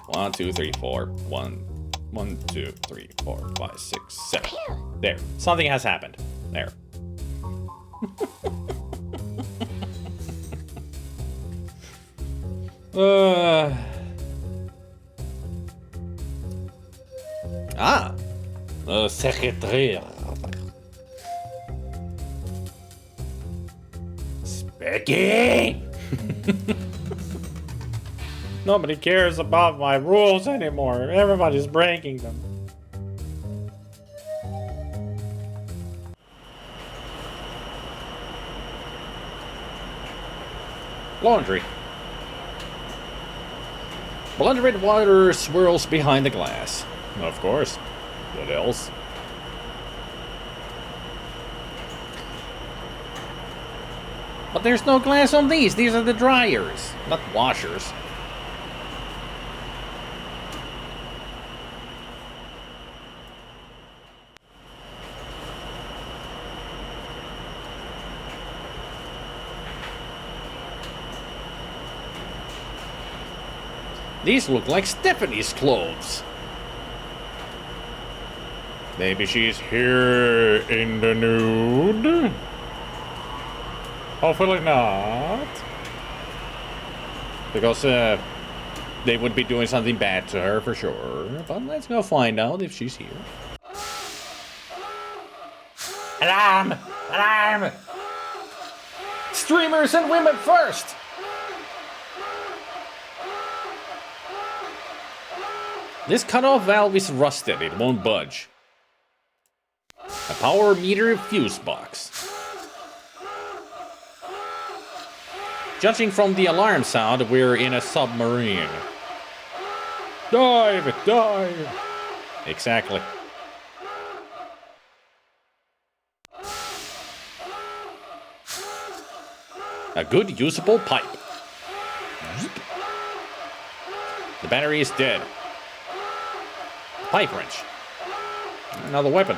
1, 2, 3, 4. 1, 2, 3, 4, 5, 6, 7. There. Something has happened. There. Secrétaire. Becky! Nobody cares about my rules anymore. Everybody's breaking them. Laundry. Blood red water swirls behind the glass. Of course. What else? But there's no glass on these. These are the dryers, not washers. These look like Stephanie's clothes. Maybe she's here in the nude? Hopefully not. Because they would be doing something bad to her for sure. But let's go find out if she's here. Alarm! Alarm! Streamers and women first! This cutoff valve is rusted, it won't budge. A power meter fuse box. Judging from the alarm sound, we're in a submarine. Dive! Dive! Exactly. A good usable pipe. The battery is dead. Pipe wrench. Another weapon.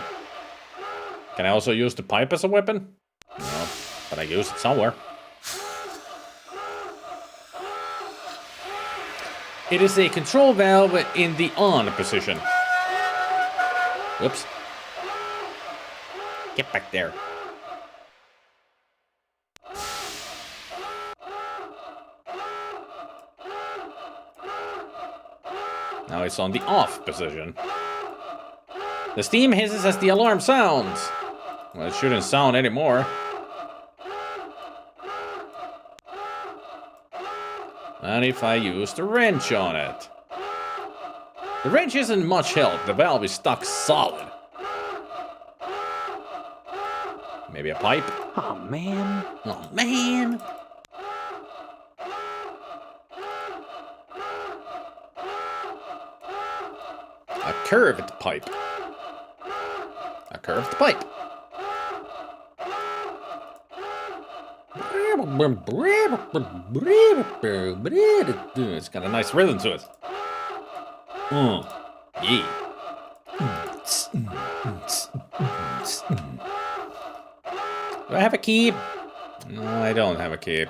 Can I also use the pipe as a weapon? No, but I use it somewhere. It is a control valve in the on position. Whoops. Get back there. Now it's on the off position. The steam hisses as the alarm sounds. Well, it shouldn't sound anymore. And if I use the wrench on it? The wrench isn't much help. The valve is stuck solid. Maybe a pipe? Oh, man. Oh, man. A curved pipe. A curved pipe. It's got a nice rhythm to it. Yeah. Do I have a key? No, I don't have a key.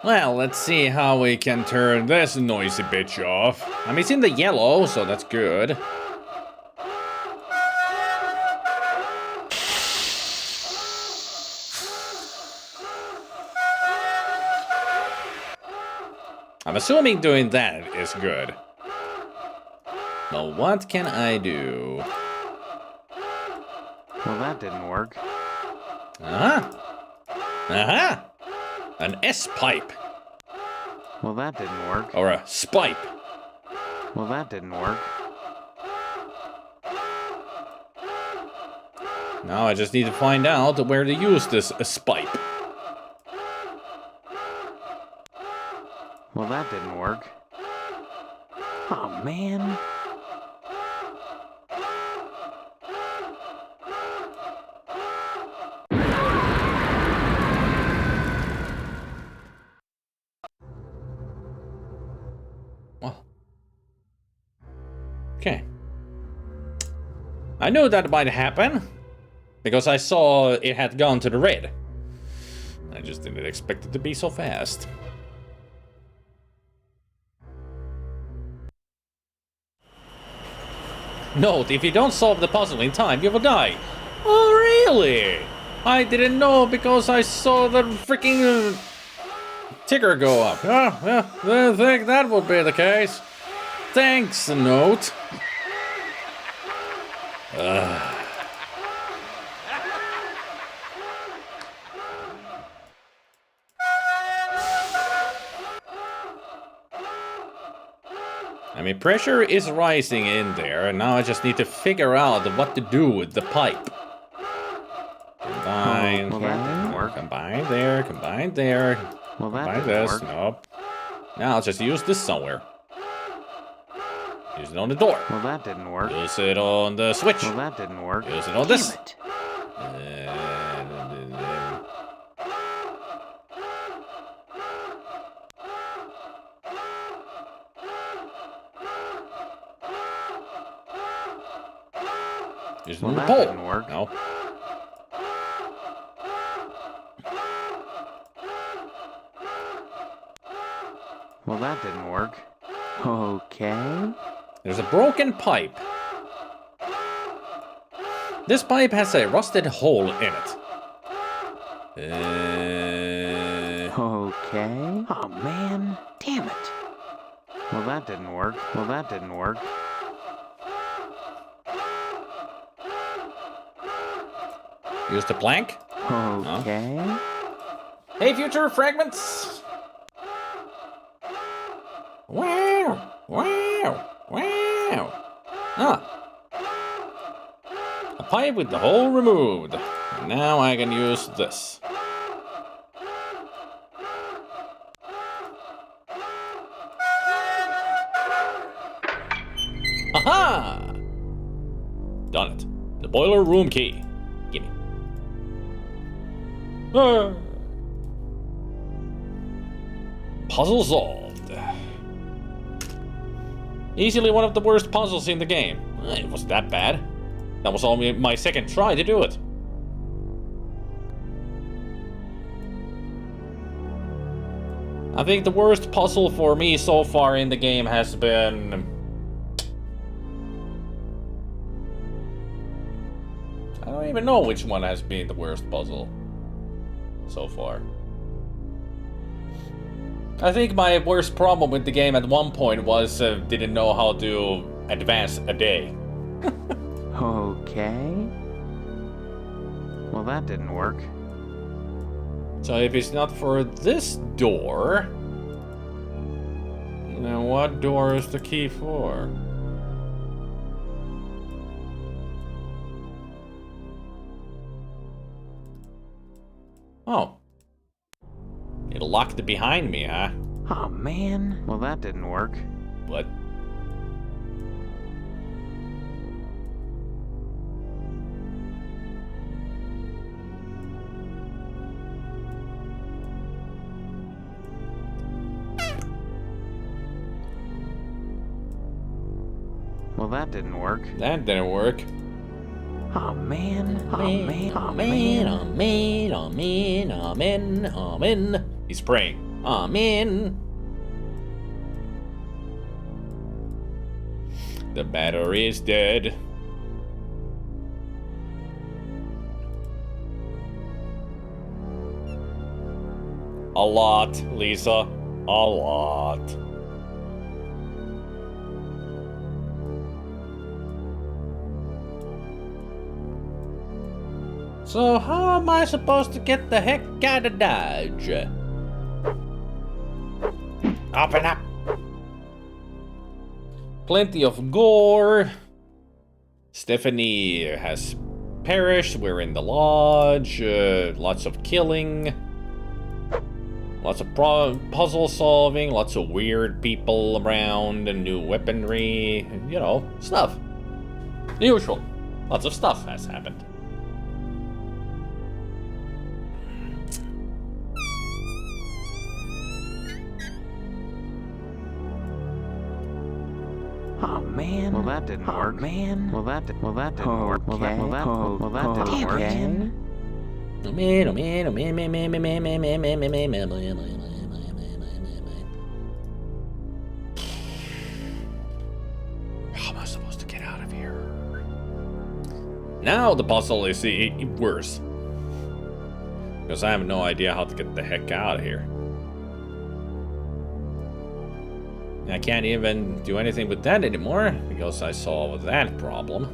Well, let's see how we can turn this noisy bitch off. I mean, it's in the yellow, so that's good. I'm assuming doing that is good. Now, what can I do? Well, that didn't work. Uh-huh. Uh-huh. An S-pipe. Well, that didn't work. Or a spipe. Well, that didn't work. Now I just need to find out where to use this spipe. Well, that didn't work. Oh, man. Well. Okay. I knew that might happen. Because I saw it had gone to the red. I just didn't expect it to be so fast. Note, if you don't solve the puzzle in time, you will die. Oh, really? I didn't know because I saw the freaking ticker go up. Yeah, I think that would be the case. Thanks, Note. I mean, pressure is rising in there, and now I just need to figure out what to do with the pipe. Combine. Well, that didn't work. Combine there, combine there. Well, that combine didn't this. work. Nope. Now I'll just use this somewhere. Use it on the door. Well, that didn't work. Use it on the switch. Well, that didn't work. Use it on this. Use it on the that pole. didn't work. No. Well, that didn't work. Okay. There's a broken pipe. This pipe has a rusted hole in it. Okay. Oh, man. Damn it. Well, that didn't work. Well, that didn't work. Use the plank. Okay. No. Hey, future fragments. Wow. Wow. Wow. Ah. A pipe with the hole removed. Now I can use this. Aha! Done it. The boiler room key. Gimme. Puzzle solved. Easily one of the worst puzzles in the game. It wasn't that bad. That was only my second try to do it. I think the worst puzzle for me so far in the game has been... I don't even know which one has been the worst puzzle so far. I think my worst problem with the game at one point was didn't know how to advance a day. Okay. Well, that didn't work. So if it's not for this door, then what door is the key for? Oh. It locked behind me, huh? Oh, man. Well, that didn't work. What? Well, that didn't work. That didn't work. Oh, man. Oh, Amen, man. Oh, amen, man. amen, amen, amen, amen. He's praying. Amen. The battery is dead. A lot, Lisa. A lot. So how am I supposed to get the heck out of Dodge? Open up! Plenty of gore. Stephanie has perished. We're in the lodge. Lots of killing. Lots of puzzle solving. Lots of weird people around and new weaponry. You know, stuff. The usual. Lots of stuff has happened. Oh, Oh man. Well, that didn't work. Man. Well, that didn't work. Well, that didn't work. Oh man, oh man, oh man, man, man, man, man, man, man, man, man, man, man, man. How am I supposed to get out of here? Now the puzzle is worse. Because I have no idea how to get the heck out of here. I can't even do anything with that anymore, because I solved that problem.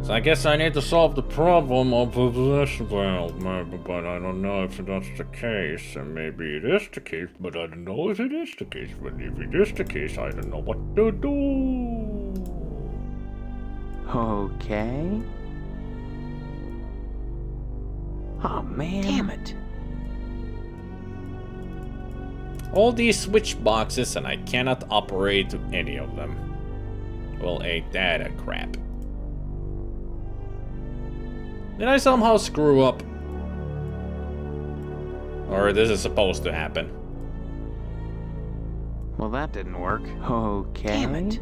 So I guess I need to solve the problem of this valve, maybe, but I don't know if that's the case. And maybe it is the case, but I don't know if it is the case. But if it is the case, I don't know what to do. Okay. Oh man. Damn it. All these switch boxes, and I cannot operate any of them. Well, ain't that a crap. Did I somehow screw up? Or this is supposed to happen? Well, that didn't work. Okay. Damn it.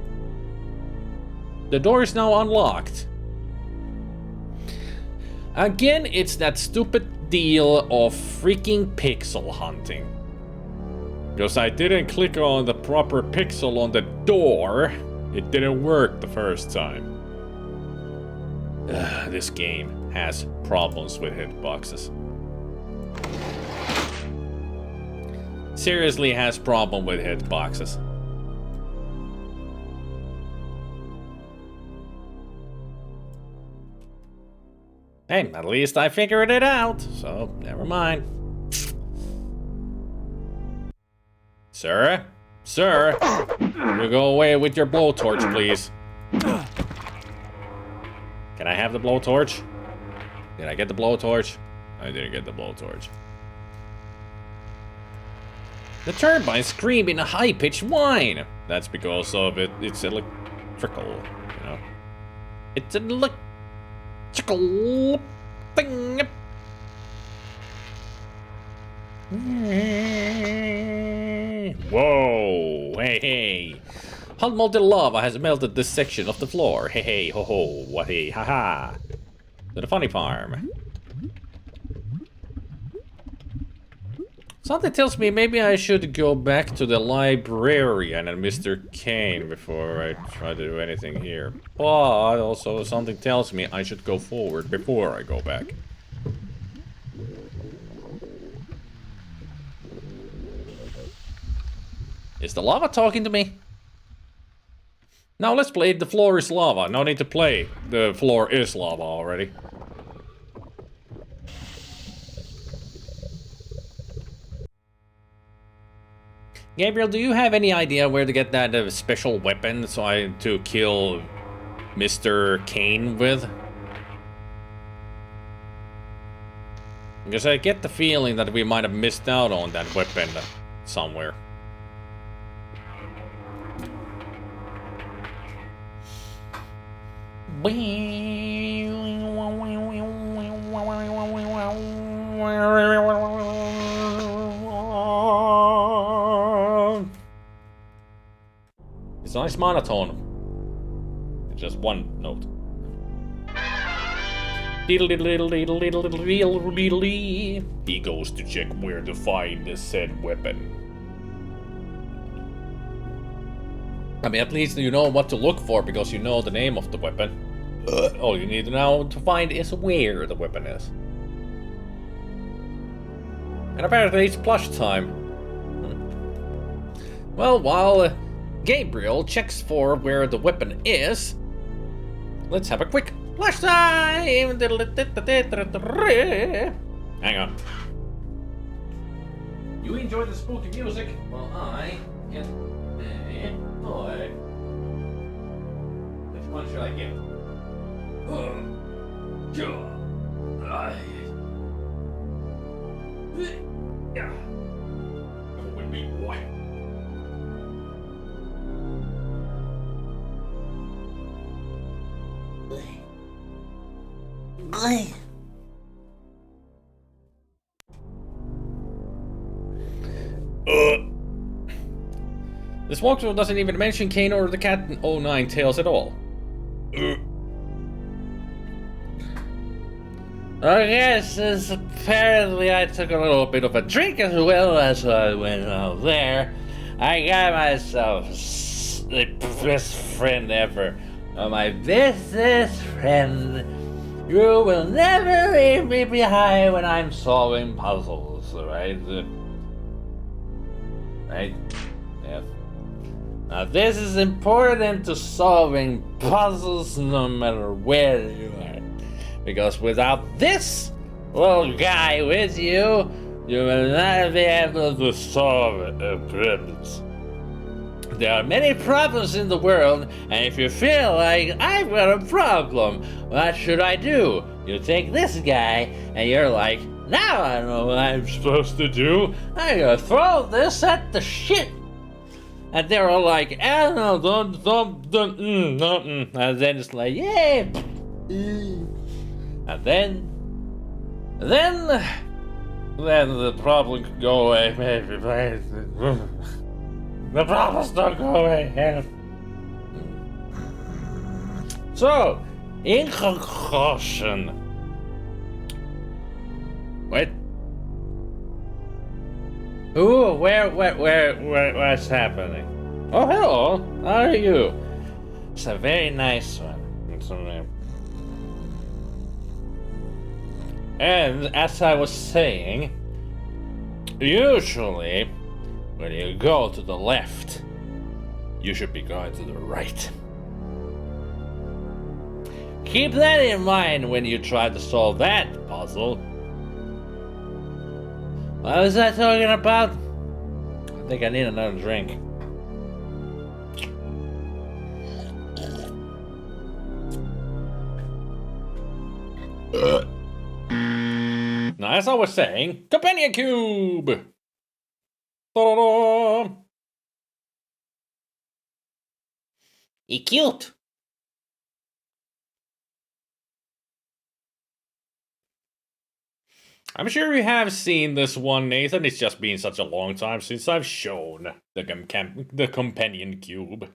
The door is now unlocked. Again, it's that stupid deal of freaking pixel hunting. Because I didn't click on the proper pixel on the door, it didn't work the first time. This game has problems with hitboxes. Seriously has problem with hitboxes. Hey, at least I figured it out, so never mind. Sir? Sir? You go away with your blowtorch, please. Can I have the blowtorch? Did I get the blowtorch? I didn't get the blowtorch. The turbine screamed in a high-pitched whine. That's because of it's electrical, you know. It's an electrical thing. Whoa! Hey, hey! Hot molten lava has melted this section of the floor. Hey, hey, ho, ho, what, hey, ha, ha! To the funny farm. Something tells me maybe I should go back to the librarian and Mr. Kane before I try to do anything here. But also something tells me I should go forward before I go back. Is the lava talking to me? Now let's play The Floor is Lava. No need to play The Floor is Lava already. Gabriel, do you have any idea where to get that special weapon to kill Mr. Kane with? Because I get the feeling that we might have missed out on that weapon somewhere. It's a nice monotone. It's just one note. He goes to check where to find the said weapon. I mean, at least you know what to look for because you know the name of the weapon. All you need now to find is where the weapon is. And apparently it's plush time. Well, while Gabriel checks for where the weapon is, let's have a quick plush time! Hang on. You enjoy the spooky music while I get a toy. Which one should I get? Come with me, boy. This walkthrough doesn't even mention Kane or the cat Nine Tails at all. I guess apparently I took a little bit of a drink as well as I went out there. I got myself the best friend ever. My bestest friend. You will never leave me behind when I'm solving puzzles, right? Right? Yeah. Now this is important to solving puzzles no matter where you are. Because without this little guy with you, you will not be able to solve problems. There are many problems in the world, and if you feel like I've got a problem, what should I do? You take this guy, and you're like, now I know what I'm supposed to do. I'm gonna throw this at the shit. And they're all like, oh no, don't, and then it's like, yay. And then the problem could go away, maybe, the problems don't go away. So, in conclusion, wait. Ooh, what's happening? Oh, hello. How are you? It's a very nice one. And as I was saying, usually when you go to the left, you should be going to the right. Keep that in mind when you try to solve that puzzle. What was I talking about? I think I need another drink. Now, as I was saying, Companion Cube! Ta-da-da! He cute! I'm sure you have seen this one, Nathan. It's just been such a long time since I've shown the Companion Cube.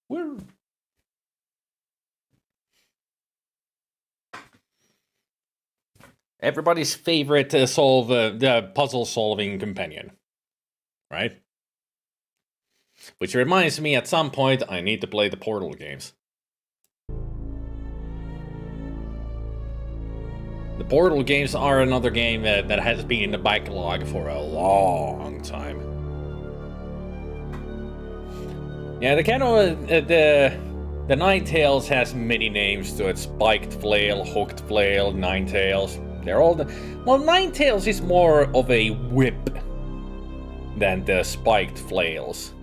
Where? Everybody's favorite the puzzle-solving companion, right? Which reminds me, at some point, I need to play the Portal games. The Portal games are another game that has been in the backlog for a long time. Yeah, the kind of the Nine Tails has many names to it: Spiked Flail, Hooked Flail, Nine Tails. They're all well, Nine Tails is more of a whip than the Spiked Flails.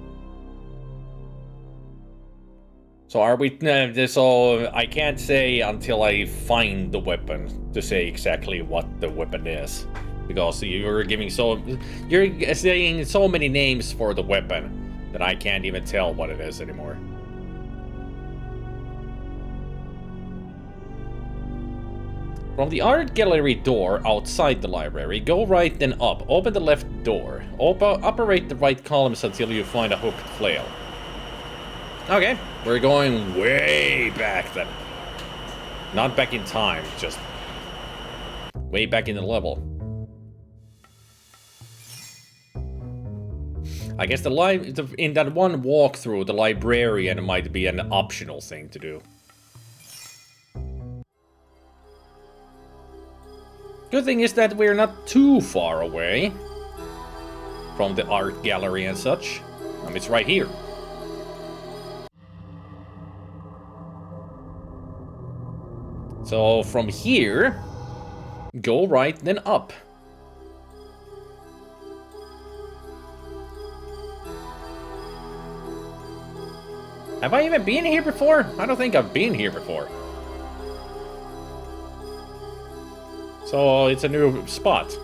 So are we? So I can't say until I find the weapon to say exactly what the weapon is, because you're saying so many names for the weapon that I can't even tell what it is anymore. From the art gallery door outside the library, go right then up. Open the left door. Operate the right columns until you find a hooked flail. Okay, we're going way back then. Not back in time, just way back in the level. I guess in that one walkthrough, the librarian might be an optional thing to do. Good thing is that we're not too far away from the art gallery and such. It's right here. So from here, go right then up. Have I even been here before? I don't think I've been here before. So it's a new spot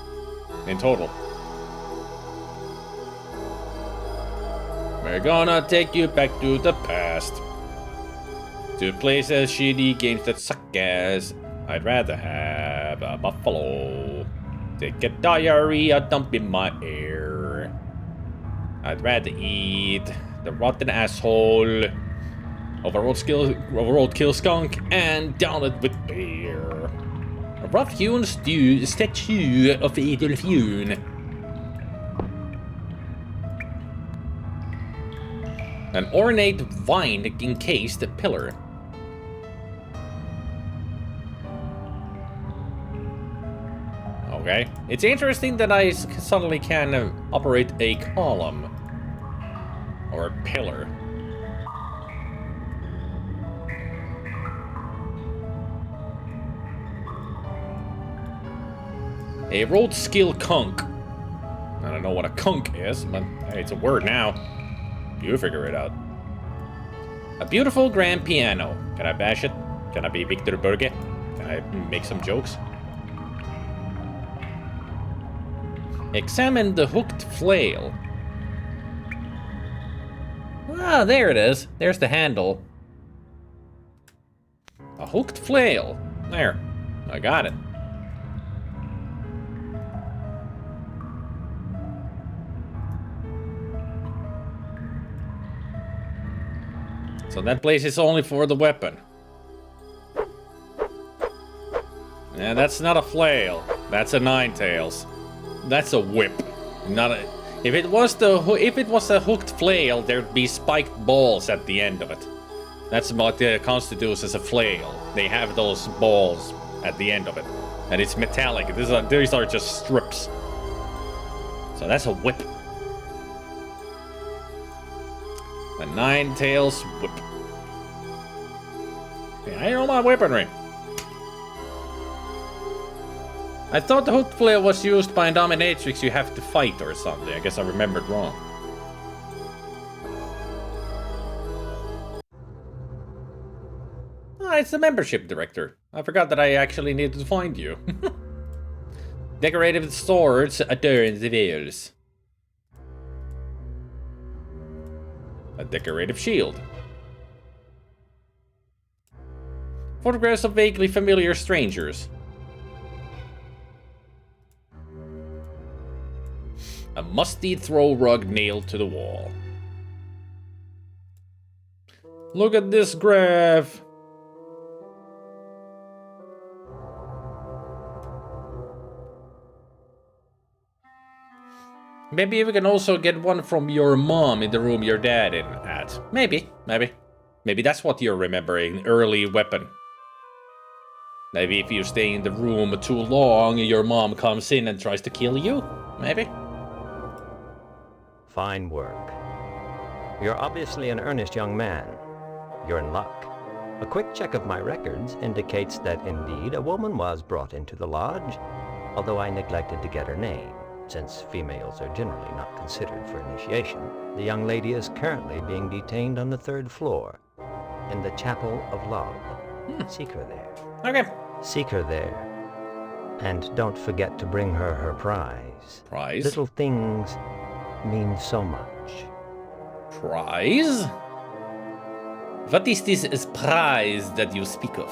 in total. We're gonna take you back to the past. To places shitty games that suck ass. I'd rather have a buffalo. Take a diarrhea dump in my ear. I'd rather eat the rotten asshole, overrolled kill skunk, and down it with beer. A rough-hewn statue of Adolf Hune. An ornate vine-encased pillar. Okay. It's interesting that I suddenly can operate a column. Or a pillar. A road skill conch. I don't know what a conch is, but hey, it's a word now. You figure it out. A beautiful grand piano. Can I bash it? Can I be Victor Berge? Can I make some jokes? Examine the hooked flail. Ah, there it is. There's the handle. A hooked flail. There. I got it. So that place is only for the weapon. Yeah, that's not a flail. That's a nine-tails. That's a whip. Not a. If it was a hooked flail, there'd be spiked balls at the end of it. That's what constitutes as a flail. They have those balls at the end of it, and it's metallic. These are just strips. So that's a whip. A nine-tails whip. Yeah, I know my weaponry. I thought the hooked flail was used by a dominatrix you have to fight or something. I guess I remembered wrong. Ah, it's the membership director. I forgot that I actually needed to find you. Decorative swords adorn the walls. A decorative shield. Photographs of vaguely familiar strangers. A musty throw rug nailed to the wall. Look at this graph. Maybe we can also get one from your mom in the room your dad in at. Maybe. Maybe that's what you're remembering. Early weapon. Maybe if you stay in the room too long, your mom comes in and tries to kill you. Maybe. Fine work. You're obviously an earnest young man. You're in luck. A quick check of my records indicates that indeed a woman was brought into the lodge, although I neglected to get her name, since females are generally not considered for initiation. The young lady is currently being detained on the 3rd floor, in the Chapel of Love. Seek her there. Okay. Seek her there. And don't forget to bring her her prize. Prize? Little things mean so much. Prize? What is this prize that you speak of?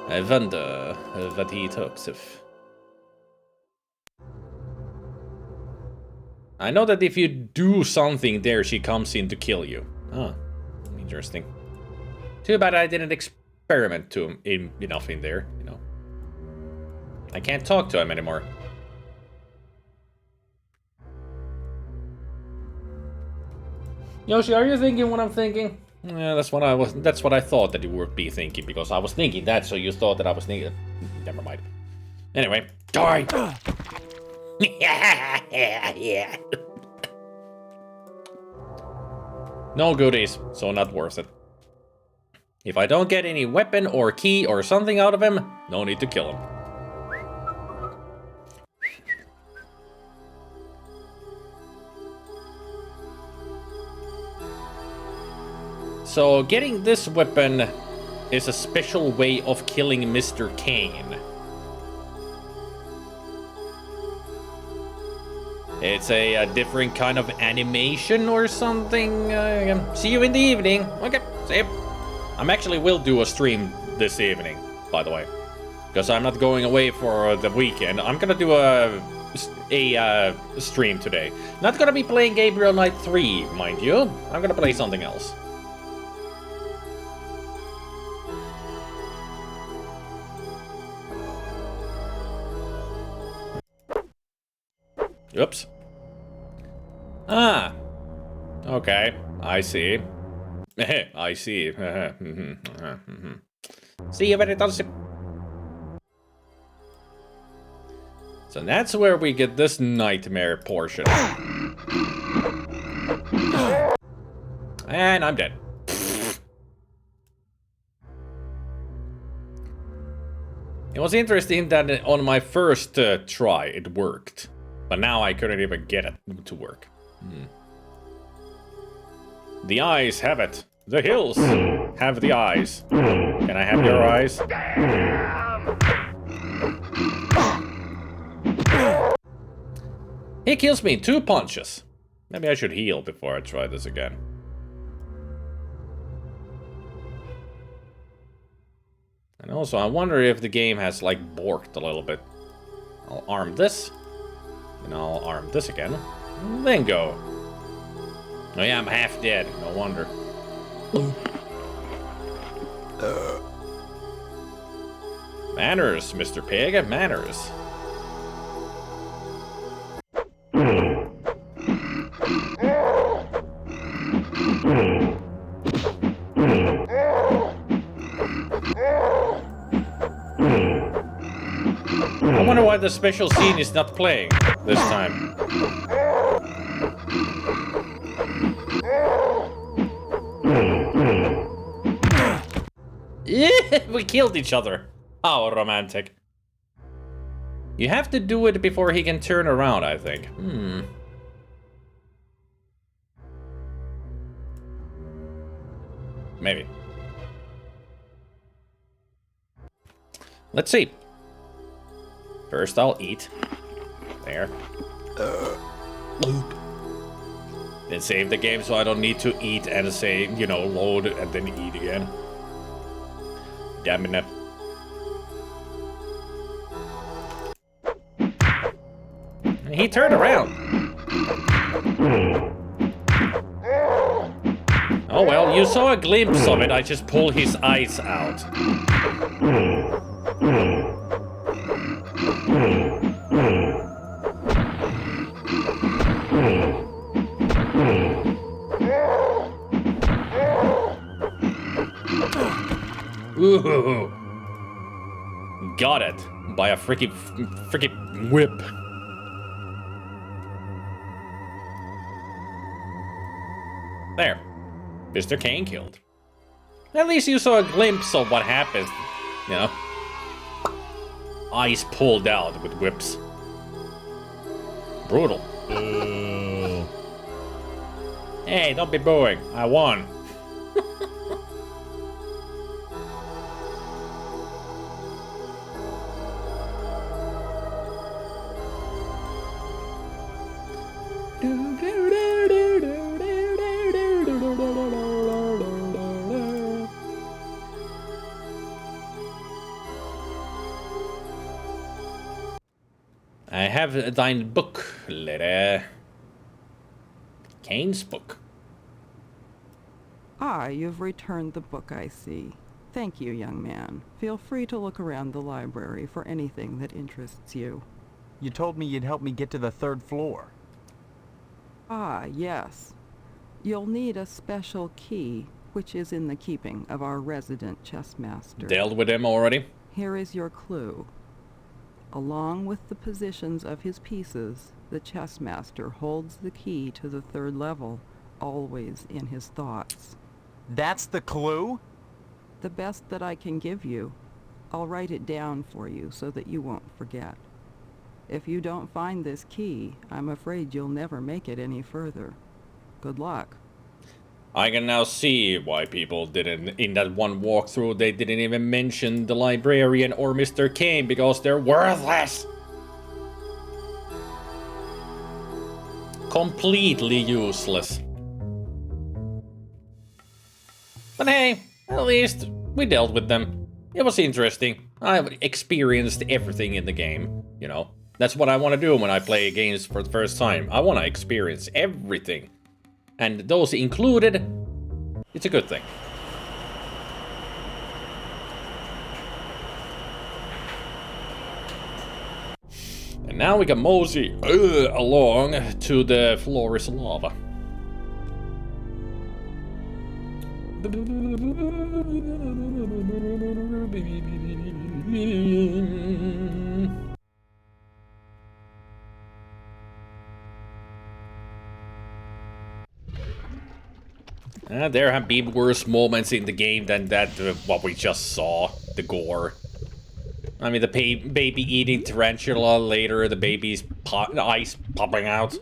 I wonder what he talks of. I know that if you do something there, she comes in to kill you. Oh, interesting. Too bad I didn't experiment enough in there, you know. I can't talk to him anymore. Yoshi, are you thinking what I'm thinking? Yeah, that's what I thought that you would be thinking, because I was thinking that, so you thought that I was thinking. Never mind. Anyway, die. Yeah. No goodies, so not worth it. If I don't get any weapon or key or something out of him, no need to kill him. So getting this weapon is a special way of killing Mr. Kane. It's a different kind of animation or something. See you in the evening. Okay, see you. I actually will do a stream this evening, by the way. Because I'm not going away for the weekend. I'm gonna do a stream today. Not gonna be playing Gabriel Knight 3, mind you. I'm gonna play something else. Oops. Ah. Okay, I see. I see. See you, very does. So that's where we get this nightmare portion. And I'm dead. It was interesting that on my first try it worked. But now I couldn't even get it to work. The eyes have it. The hills have the eyes. Can I have your eyes? He kills me in 2 punches. Maybe I should heal before I try this again. And also, I wonder if the game has, like, borked a little bit. I'll arm this. And I'll arm this again. Then go. Oh yeah, I'm half dead. No wonder. Manners, Mr. Pig. Manners. I wonder why the special scene is not playing this time. Yeah, we killed each other. How romantic. You have to do it before he can turn around, I think. Maybe. Let's see. First, I'll eat. There. Then save the game so I don't need to eat and say, you know, load and then eat again. Damn it. He turned around. Oh well, you saw a glimpse of it. I just pulled his eyes out. Ooh. Got it. By a freaking whip. There. Mr. Kane killed. At least you saw a glimpse of what happens, you know? Eyes pulled out with whips. Brutal. Hey, don't be booing. I won. I have thine book, lady. Kane's book. Ah, you've returned the book, I see. Thank you, young man. Feel free to look around the library for anything that interests you. You told me you'd help me get to the 3rd floor. Ah, yes. You'll need a special key, which is in the keeping of our resident chess master. Dealt with him already? Here is your clue. Along with the positions of his pieces, the chess master holds the key to the 3rd level, always in his thoughts. That's the clue? The best that I can give you. I'll write it down for you so that you won't forget. If you don't find this key, I'm afraid you'll never make it any further. Good luck. I can now see why people didn't, in that one walkthrough, they didn't even mention the librarian or Mr. Kane because they're worthless. Completely useless. But hey, at least we dealt with them. It was interesting. I've experienced everything in the game, you know. That's what I want to do when I play games for the first time. I want to experience everything. And those included, it's a good thing. And now we can mosey along to the floor is lava. There have been worse moments in the game than that, what we just saw, the gore. I mean, the baby eating tarantula later, the baby's eyes popping out.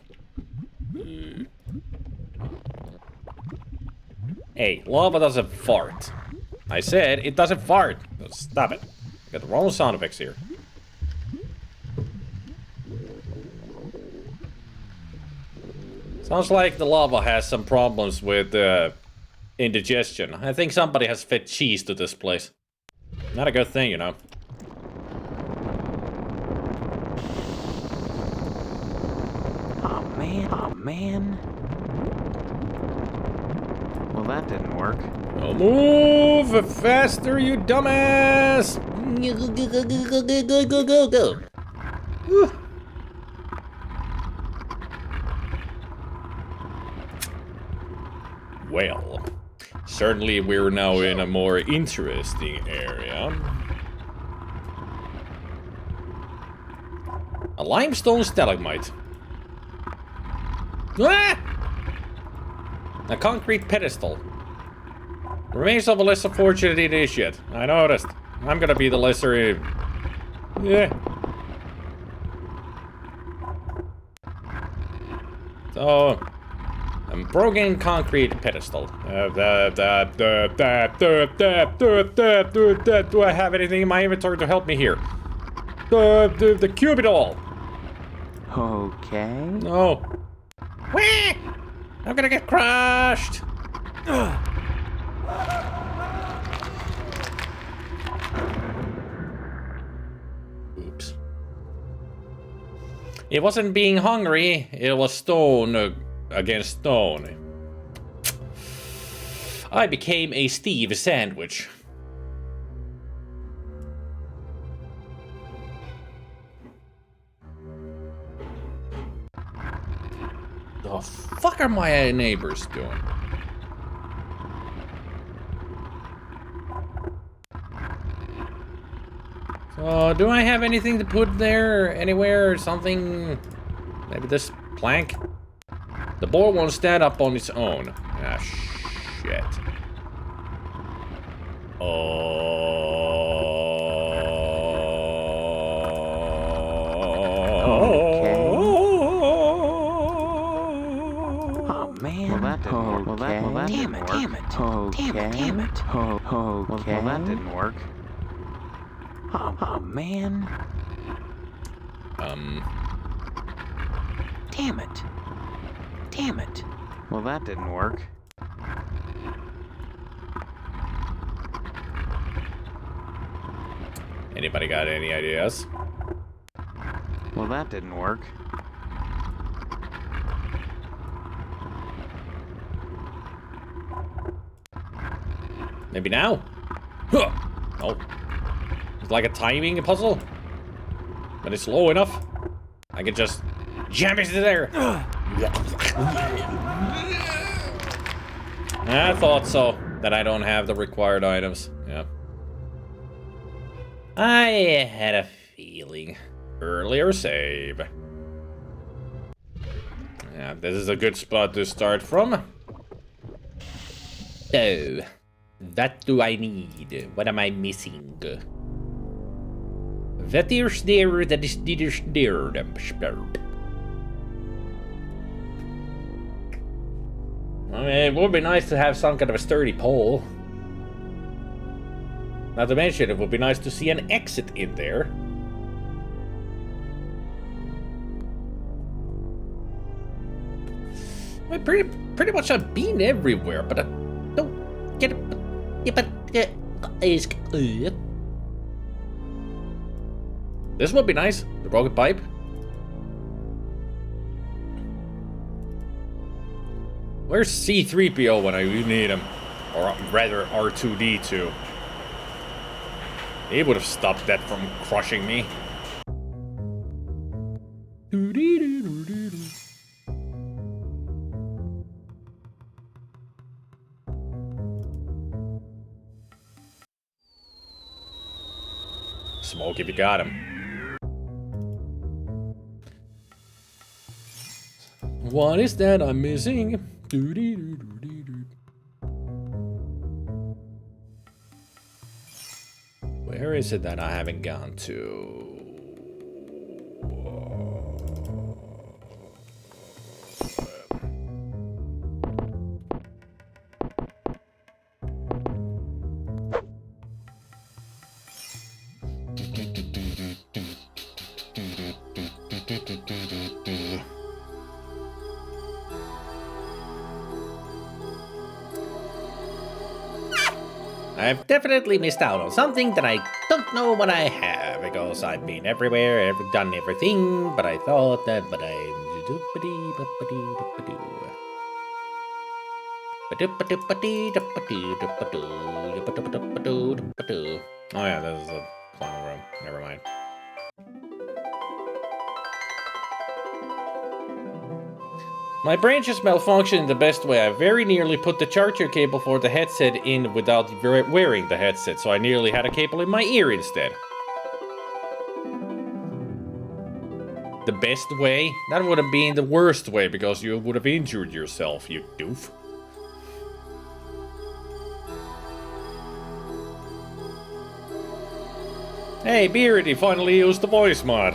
Hey, lava doesn't fart. I said it doesn't fart. Stop it. Got the wrong sound effects here. Sounds like the lava has some problems with indigestion. I think somebody has fed cheese to this place. Not a good thing, you know. Oh man. Well, that didn't work. Oh, move faster, you dumbass! Go. Well, certainly we're now in a more interesting area. A limestone stalagmite. Ah! A concrete pedestal. The remains of a less fortunate initiate. I noticed. I'm gonna be the lesser... Yeah. So... a broken concrete pedestal. Do I have anything in my inventory to help me here? The cubital. Okay. No. Wah! I'm gonna get crushed. Oops. It wasn't being hungry, it was stone against stone. I became a Steve sandwich. The fuck are my neighbors doing? So, do I have anything to put there, anywhere, or something? Maybe this plank? The board won't stand up on its own. Ah, shit. Damn it. Okay. Well, that didn't work. Oh, man. Damn it. Well, that didn't work. Anybody got any ideas? Well, that didn't work. Maybe now? Huh. Oh. It's like a timing puzzle. But it's low enough. I can just jam it there. I thought so. That I don't have the required items. Yeah. I had a feeling. Earlier save. Yeah, this is a good spot to start from. So, what do I need? What am I missing? What is there that is there? I mean, it would be nice to have some kind of a sturdy pole. Not to mention, it would be nice to see an exit in there. I pretty much I've been everywhere, but I don't get it. This would be nice. The broken pipe. Where's C-3PO when I need him? Or rather, R2-D2. He would have stopped that from crushing me. Smoke if you got him. What is that I'm missing? Where is it that I haven't gone to? I've definitely missed out on something that I don't know what I have, because I've been everywhere, I've done everything, but I thought that, but I... Oh yeah, this is a clown room, never mind. My brain just malfunctioned in the best way. I very nearly put the charger cable for the headset in without wearing the headset, so I nearly had a cable in my ear instead. The best way? That would have been the worst way, because you would have injured yourself, you doof. Hey, Beardy finally used the voice mod.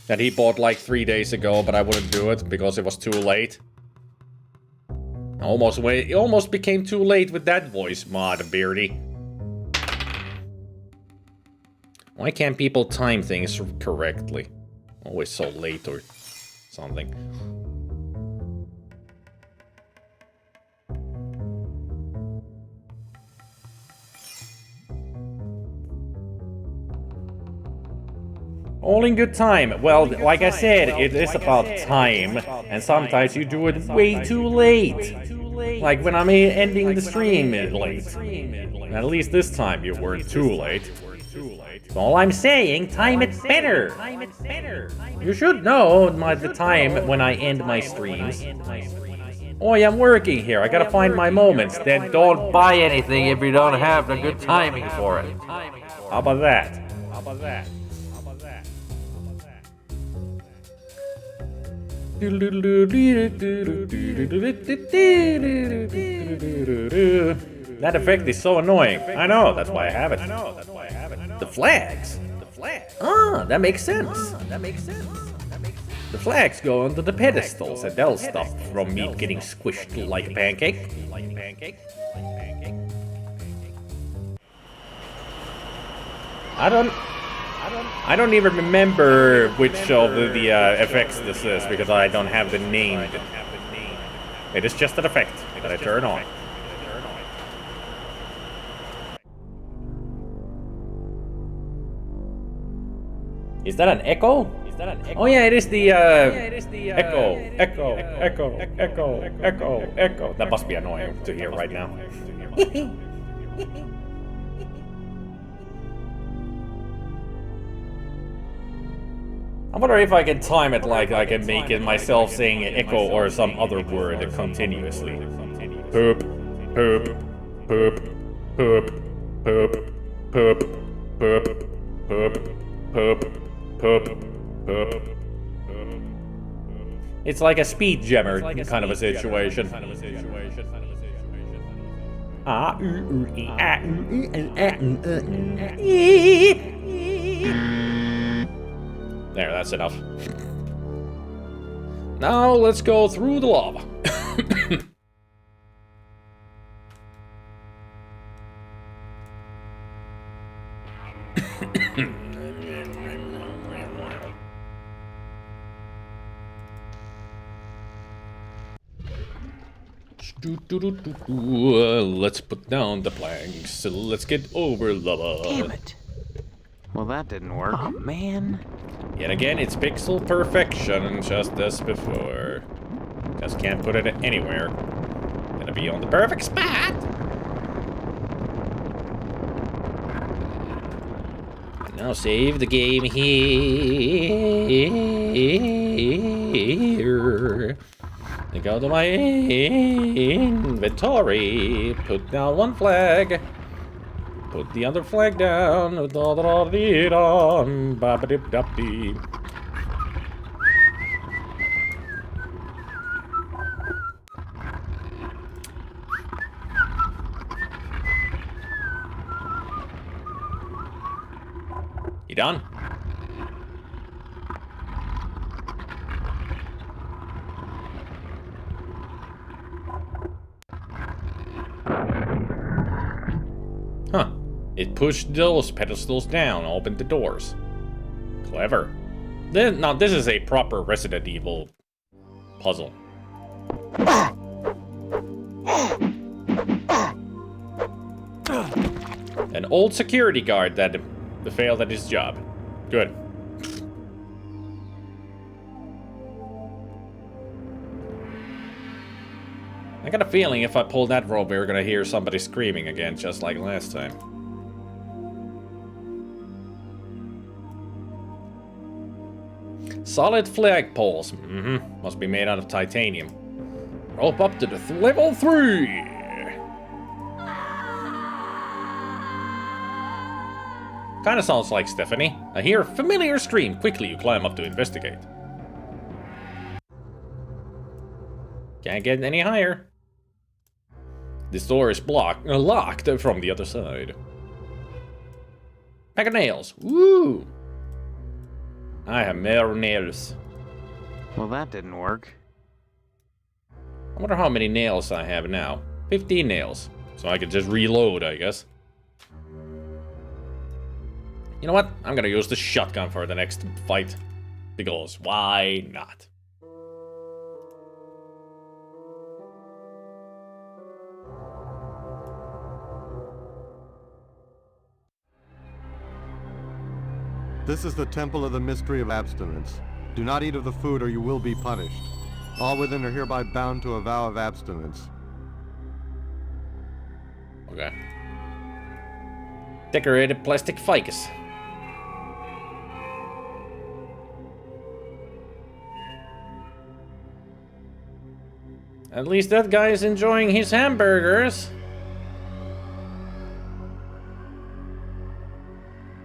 That he bought like 3 days ago, but I wouldn't do it because it was too late. It almost became too late with that voice mod, Beardy. Why can't people time things correctly? Always so late or something. All in good time. Well, like I said, it is about time, and sometimes you do it way too late. Like when I'm ending the stream late. At least this time you weren't too late. All I'm saying, time it better. You should know the time when I end my streams. Oh, I'm working here. I gotta find my moments. Then don't buy anything if you don't have the good timing for it. How about that? That effect is so annoying. I know, that's why I have it. The flags. Ah, that makes sense. The flags go onto the pedestals, and they'll stop from me getting squished like a pancake. I don't even remember which of the effects this is, because I don't have the name. It is just an effect that I turn on. Is that an echo? Oh yeah, it is the echo. That must be annoying to hear right now. I wonder if I can time it like I can make it myself saying echo or some other word continuously. Poop, poop, poop, poop, poop, poop, poop, poop, poop, poop, poop. It's like a speed jammer kind of a situation. There, that's enough. Now let's go through the lava. Let's put down the planks. Let's get over lava. Damn it. Well, that didn't work. Oh, man. Yet again, it's pixel perfection, just as before. Just can't put it anywhere. Gotta be on the perfect spot! Now save the game here. I go to my inventory. Put down one flag. Put the other flag down. Ba-ba-dip-dop-dee. You done? Huh. It pushed those pedestals down, opened the doors. Clever. Now, this is a proper Resident Evil puzzle. An old security guard that failed at his job. Good. I got a feeling if I pull that rope, we're gonna hear somebody screaming again, just like last time. Solid flagpoles. Must be made out of titanium. Rope up to the level 3. Kinda sounds like Stephanie. I hear a familiar scream. Quickly, you climb up to investigate. Can't get any higher. This door is locked from the other side. Pack of nails. Woo! I have more nails. Well, that didn't work. I wonder how many nails I have now. 15 nails. So I can just reload, I guess. You know what? I'm gonna use the shotgun for the next fight. Because why not? This is the Temple of the Mystery of Abstinence. Do not eat of the food or you will be punished. All within are hereby bound to a vow of abstinence. Okay. Decorated plastic ficus. At least that guy is enjoying his hamburgers.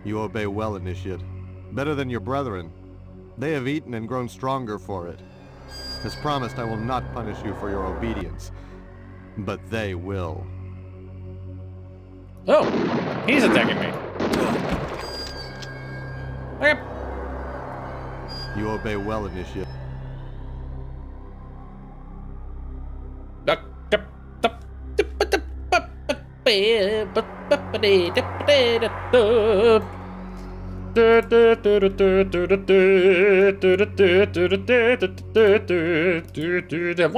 You obey well, Initiate. Better than your brethren. They have eaten and grown stronger for it. As promised, I will not punish you for your obedience. But they will. Oh! He's attacking me. Okay. You obey well, Initiate. What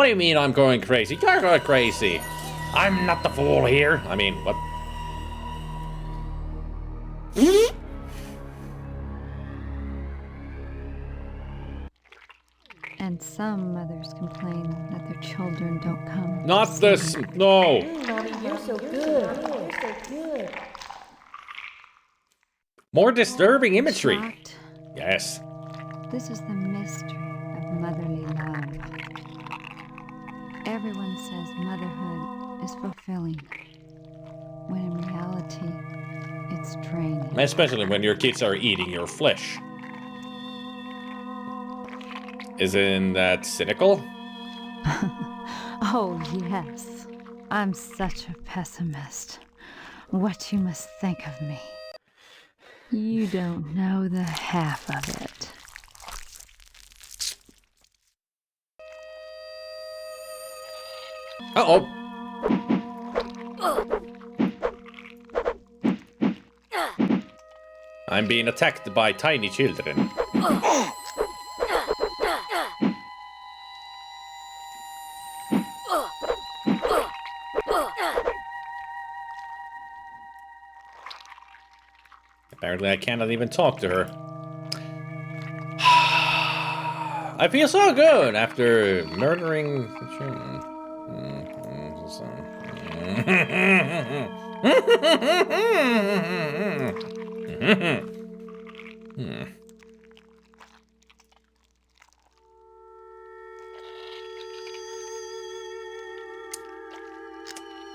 do you mean I'm going crazy? You're going crazy. I'm not the fool here. I mean, what? And some mothers complain that their children don't come. Not this. No. Mommy, you're so good. You're so good. More disturbing imagery. Shocked? Yes. This is the mystery of motherly love. Everyone says motherhood is fulfilling, when in reality, it's draining. Especially when your kids are eating your flesh. Isn't that cynical? Oh, yes. I'm such a pessimist. What you must think of me. You don't know the half of it. Uh-oh. I'm being attacked by tiny children. Apparently I cannot even talk to her. I feel so good after murdering children.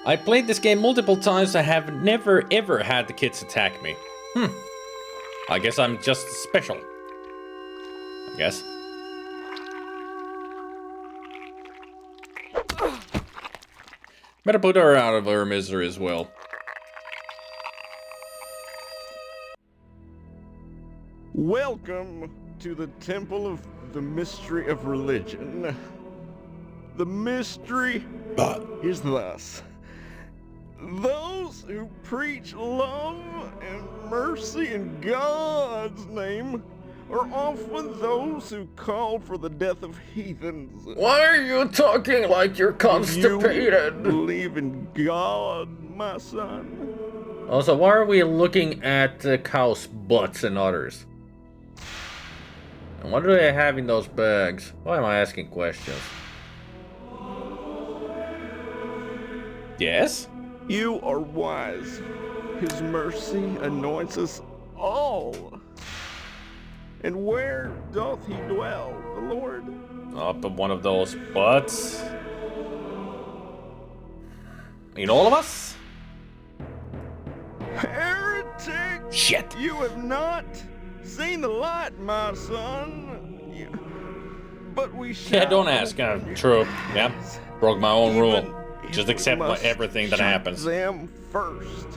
I played this game multiple times. I have never ever had the kids attack me. I guess I'm just special. I guess. Better put her out of her misery as well. Welcome to the Temple of the Mystery of Religion. The mystery is thus. Those who preach love and mercy in God's name are often those who call for the death of heathens. Why are you talking like you're constipated? You believe in God, my son? Also, why are we looking at cows' butts and others? And what do they have in those bags? Why am I asking questions? Yes? You are wise. His mercy anoints us all. And where doth he dwell, the Lord? Up in one of those butts. In all of us? Heretic! Shit! You have not seen the light, my son. But we shall. Yeah, don't ask. True. Yeah. Broke my own rule. Just accept everything that happens. Them first.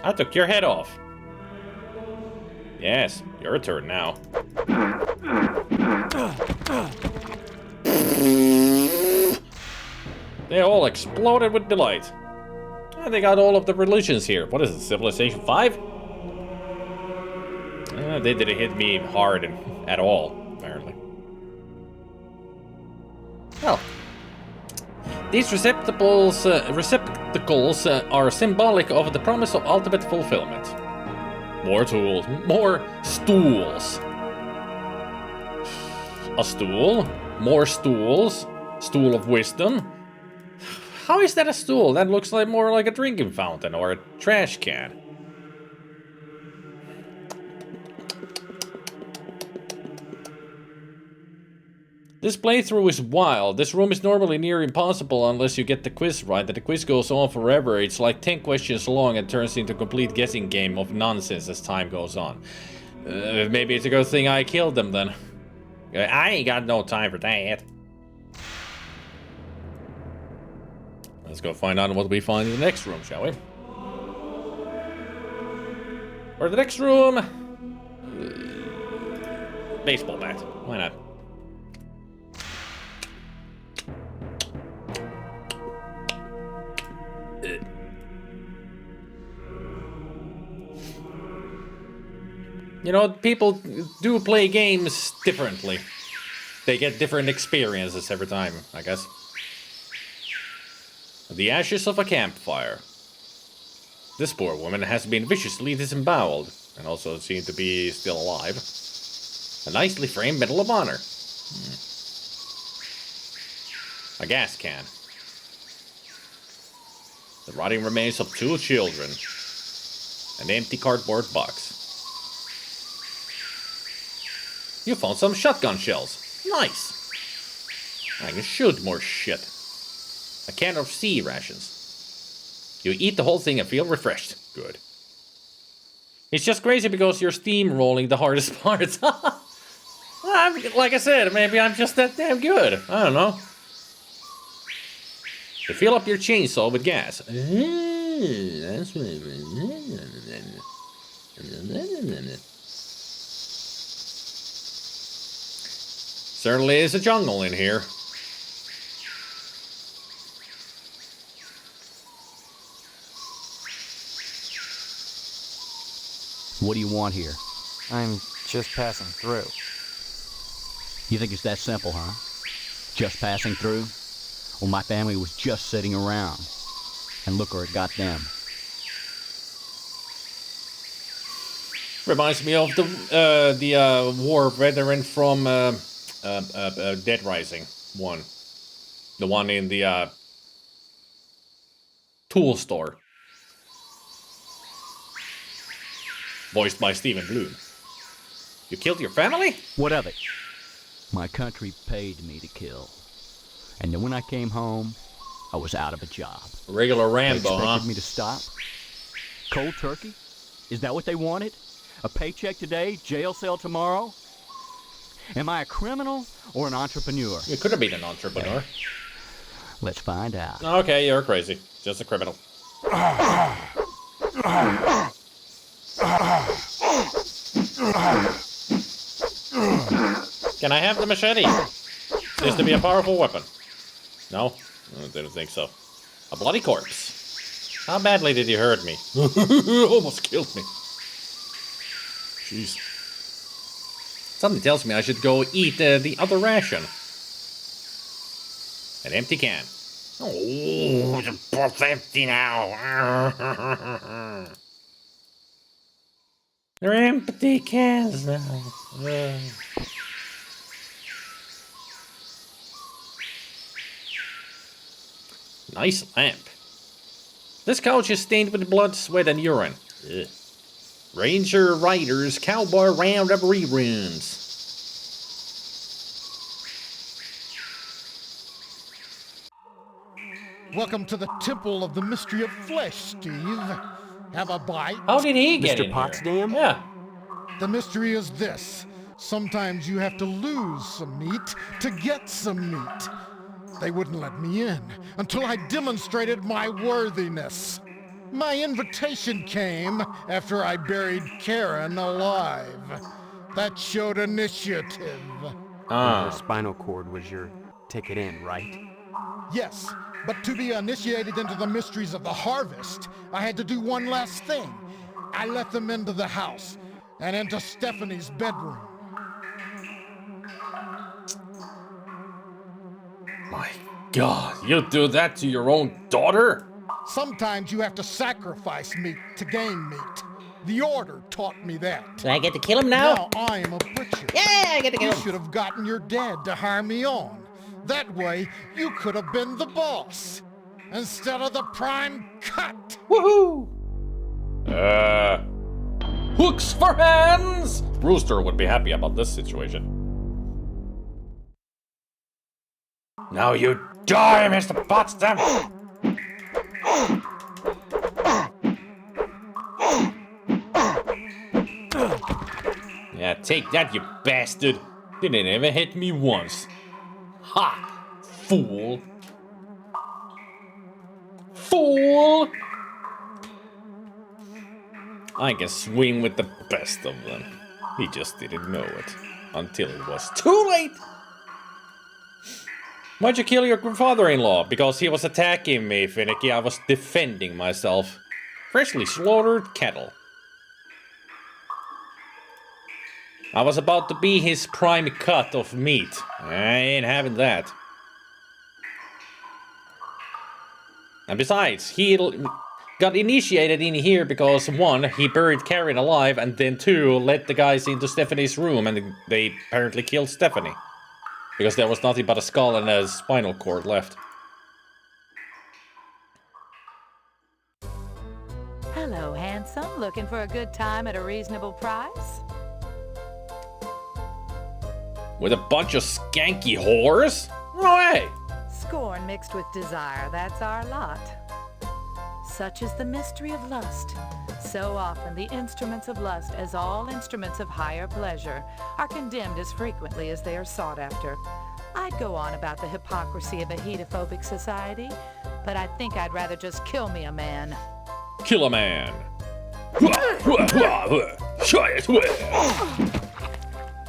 I took your head off. Yes, your turn now. They all exploded with delight. And they got all of the religions here. What is it, Civilization 5? They didn't hit me hard at all, apparently. Well, these receptacles are symbolic of the promise of ultimate fulfillment. More tools, more stools. A stool, more stools, stool of wisdom. How is that a stool? That looks like more like a drinking fountain or a trash can. This playthrough is wild. This room is normally near impossible unless you get the quiz right, and the quiz goes on forever. It's like 10 questions long and turns into a complete guessing game of nonsense as time goes on. Maybe it's a good thing I killed them then. I ain't got no time for that. Let's go find out what we find in the next room, shall we? Or the next room... baseball bat. Why not? You know, people do play games differently. They get different experiences every time, I guess. The ashes of a campfire. This poor woman has been viciously disemboweled, and also seemed to be still alive. A nicely framed Medal of Honor. A gas can. The rotting remains of 2 children. An empty cardboard box. You found some shotgun shells. Nice. I can shoot more shit. A can of sea rations. You eat the whole thing and feel refreshed. Good. It's just crazy because you're steamrolling the hardest parts. Like I said, maybe I'm just that damn good. I don't know. You fill up your chainsaw with gas. That's certainly is a jungle in here. What do you want here? I'm just passing through. You think it's that simple, huh? Just passing through? Well, my family was just sitting around. And look where it got them. Reminds me of the war veteran from Dead Rising 1. The one in the tool store. Voiced by Stephen Bloom. You killed your family? What of it? My country paid me to kill. And then when I came home, I was out of a job. Regular Rambo, they expected huh? me to stop? Cold turkey? Is that what they wanted? A paycheck today, jail cell tomorrow? Am I a criminal or an entrepreneur? You could have been an entrepreneur. Let's find out. Okay, you're crazy. Just a criminal. Can I have the machete? Seems to be a powerful weapon. No? I didn't think so. A bloody corpse. How badly did you hurt me? Almost killed me. Jeez. Something tells me I should go eat the other ration. An empty can. Oh, it's both empty now. They're empty cans now. Nice lamp. This couch is stained with blood, sweat, and urine. Ugh. Ranger Riders Cowboy Roundup reruns. Welcome to the Temple of the Mystery of Flesh, Steve. Have a bite? How did he get Mr. in Potsdam? here? Yeah. The mystery is this. Sometimes you have to lose some meat to get some meat. They wouldn't let me in until I demonstrated my worthiness. My invitation came after I buried Karen alive. That showed initiative. Her spinal cord was your ticket in, right? Yes, but to be initiated into the mysteries of the harvest, I had to do one last thing. I let them into the house and into Stephanie's bedroom. My God, you do that to your own daughter? Sometimes you have to sacrifice meat to gain meat. The Order taught me that. Do I get to kill him now? Now I am a butcher. Yeah, I get to kill You him. should have gotten your dad to hire me on. That way, you could have been the boss instead of the prime cut. Woohoo! Hooks for hands! Rooster would be happy about this situation. Now you die, Mr. Potsdam! Yeah, take that, you bastard! Didn't even hit me once. Ha! Fool! Fool! I can swing with the best of them. He just didn't know it. Until it was too late! Why'd you kill your father-in-law? Because he was attacking me, Finicky. I was defending myself. Freshly slaughtered cattle. I was about to be his prime cut of meat. I ain't having that. And besides, he got initiated in here because 1, he buried Karen alive, and then 2, let the guys into Stephanie's room and they apparently killed Stephanie. Because there was nothing but a skull and a spinal cord left. Hello, handsome. Looking for a good time at a reasonable price? With a bunch of skanky whores? No way! Scorn mixed with desire, that's our lot. Such is the mystery of lust. So often the instruments of lust, as all instruments of higher pleasure, are condemned as frequently as they are sought after. I'd go on about the hypocrisy of a hedophobic society, but I think I'd rather just kill me a man. Kill a man.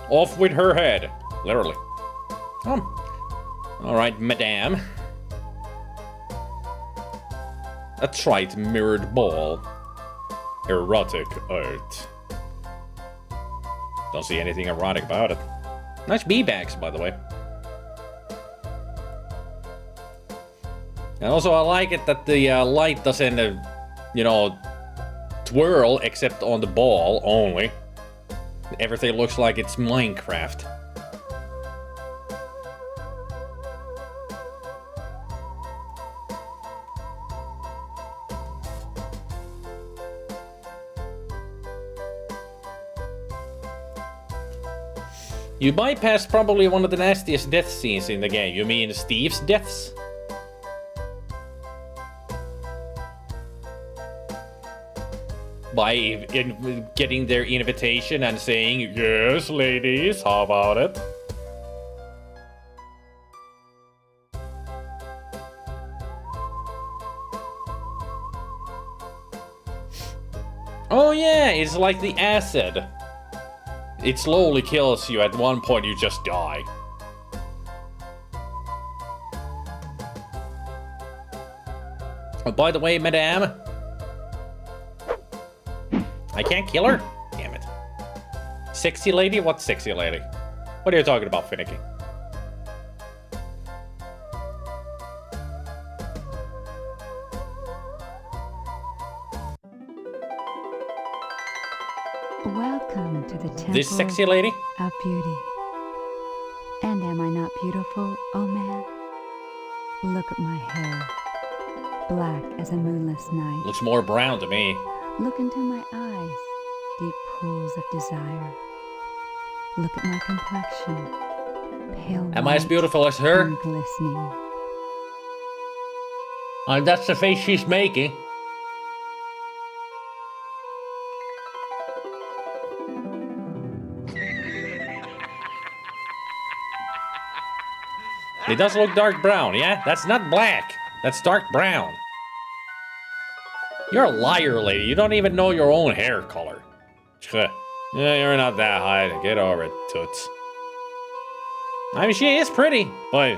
Off with her head. Literally. Alright, madame. A trite mirrored ball. Erotic art. Don't see anything erotic about it. Nice bee bags, by the way. And also I like it that the light doesn't, you know, twirl except on the ball only. Everything looks like it's Minecraft. You bypassed probably one of the nastiest death scenes in the game. You mean Steve's deaths? By getting their invitation and saying, yes, ladies, how about it? Oh yeah, it's like the acid. It slowly kills you. At one point you just die. Oh, by the way, madame, I can't kill her? Damn it. Sexy lady? What sexy lady? What are you talking about, Finicky? Welcome to the temple This sexy lady? of beauty. And am I not beautiful, oh man? Look at my hair, black as a moonless night. Looks more brown to me. Look into my eyes, deep pools of desire. Look at my complexion, pale Am I as white beautiful as her? and glistening. And that's the face she's making. It does look dark brown, yeah? That's not black. That's dark brown. You're a liar, lady. You don't even know your own hair color. Yeah, you're not that high. Get over it, toots. I mean, she is pretty, but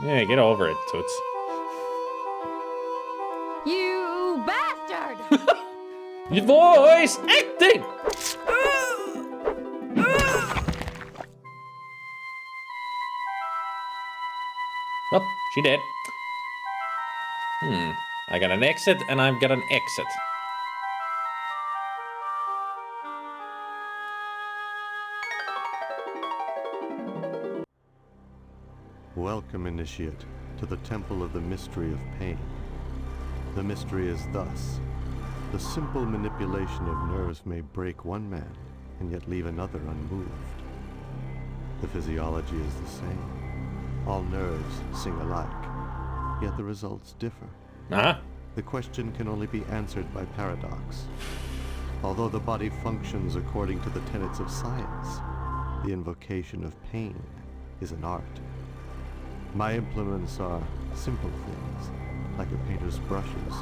yeah, get over it, toots. You bastard! Your voice acting! Oh, she did. I got an exit and I've got an exit. Welcome, Initiate, to the Temple of the Mystery of Pain. The mystery is thus. The simple manipulation of nerves may break one man and yet leave another unmoved. The physiology is the same. All nerves sing alike, yet the results differ. The question can only be answered by paradox. Although the body functions according to the tenets of science, the invocation of pain is an art. My implements are simple things, like a painter's brushes,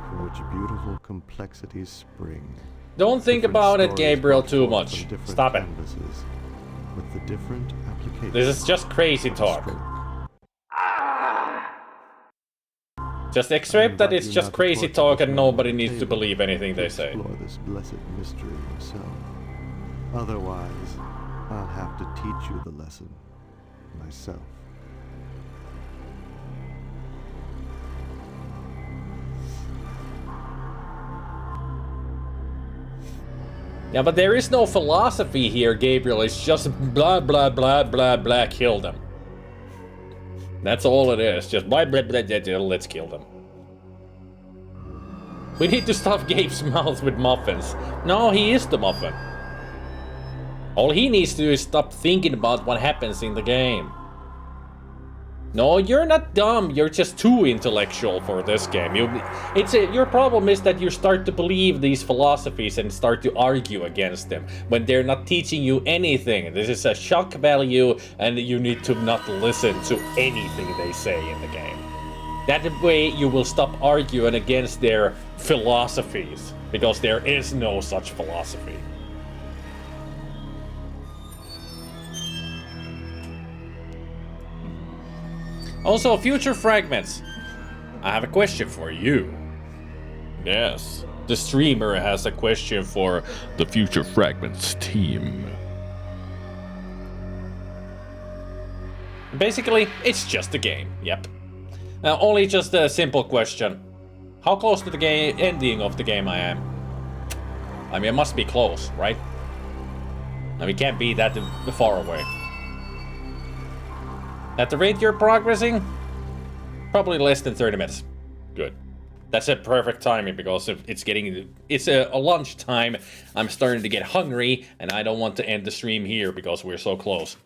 from which beautiful complexities spring. Don't think Different about it, stories Gabriel, brought too forth much. from different Stop it. canvases, with the different applications. This is just crazy talk. Just accept that it's just crazy talk and nobody needs to believe anything they say. Explore this blessed mystery yourself. Otherwise, I'll have to teach you the lesson myself. Yeah, but there is no philosophy here, Gabriel. It's just blah, blah, blah, blah, blah, kill them. That's all it is. Just blah, blah, blah, blah, blah, let's kill them. We need to stuff Gabe's mouth with muffins. No, he is the muffin. All he needs to do is stop thinking about what happens in the game. No, you're not dumb. You're just too intellectual for this game. Your problem is that you start to believe these philosophies and start to argue against them when they're not teaching you anything. This is a shock value, and you need to not listen to anything they say in the game. That way you will stop arguing against their philosophies, because there is no such philosophy. Also, future fragments. I have a question for you. Yes, the streamer has a question for the Future Fragments team. Basically, it's just a game, yep. Only just a simple question. How close to the ending of the game I am? I mean, it must be close, right? I mean, it can't be that far away. At the rate you're progressing, probably less than 30 minutes. Good. That's a perfect timing because it's a lunch time. I'm starting to get hungry and I don't want to end the stream here because we're so close.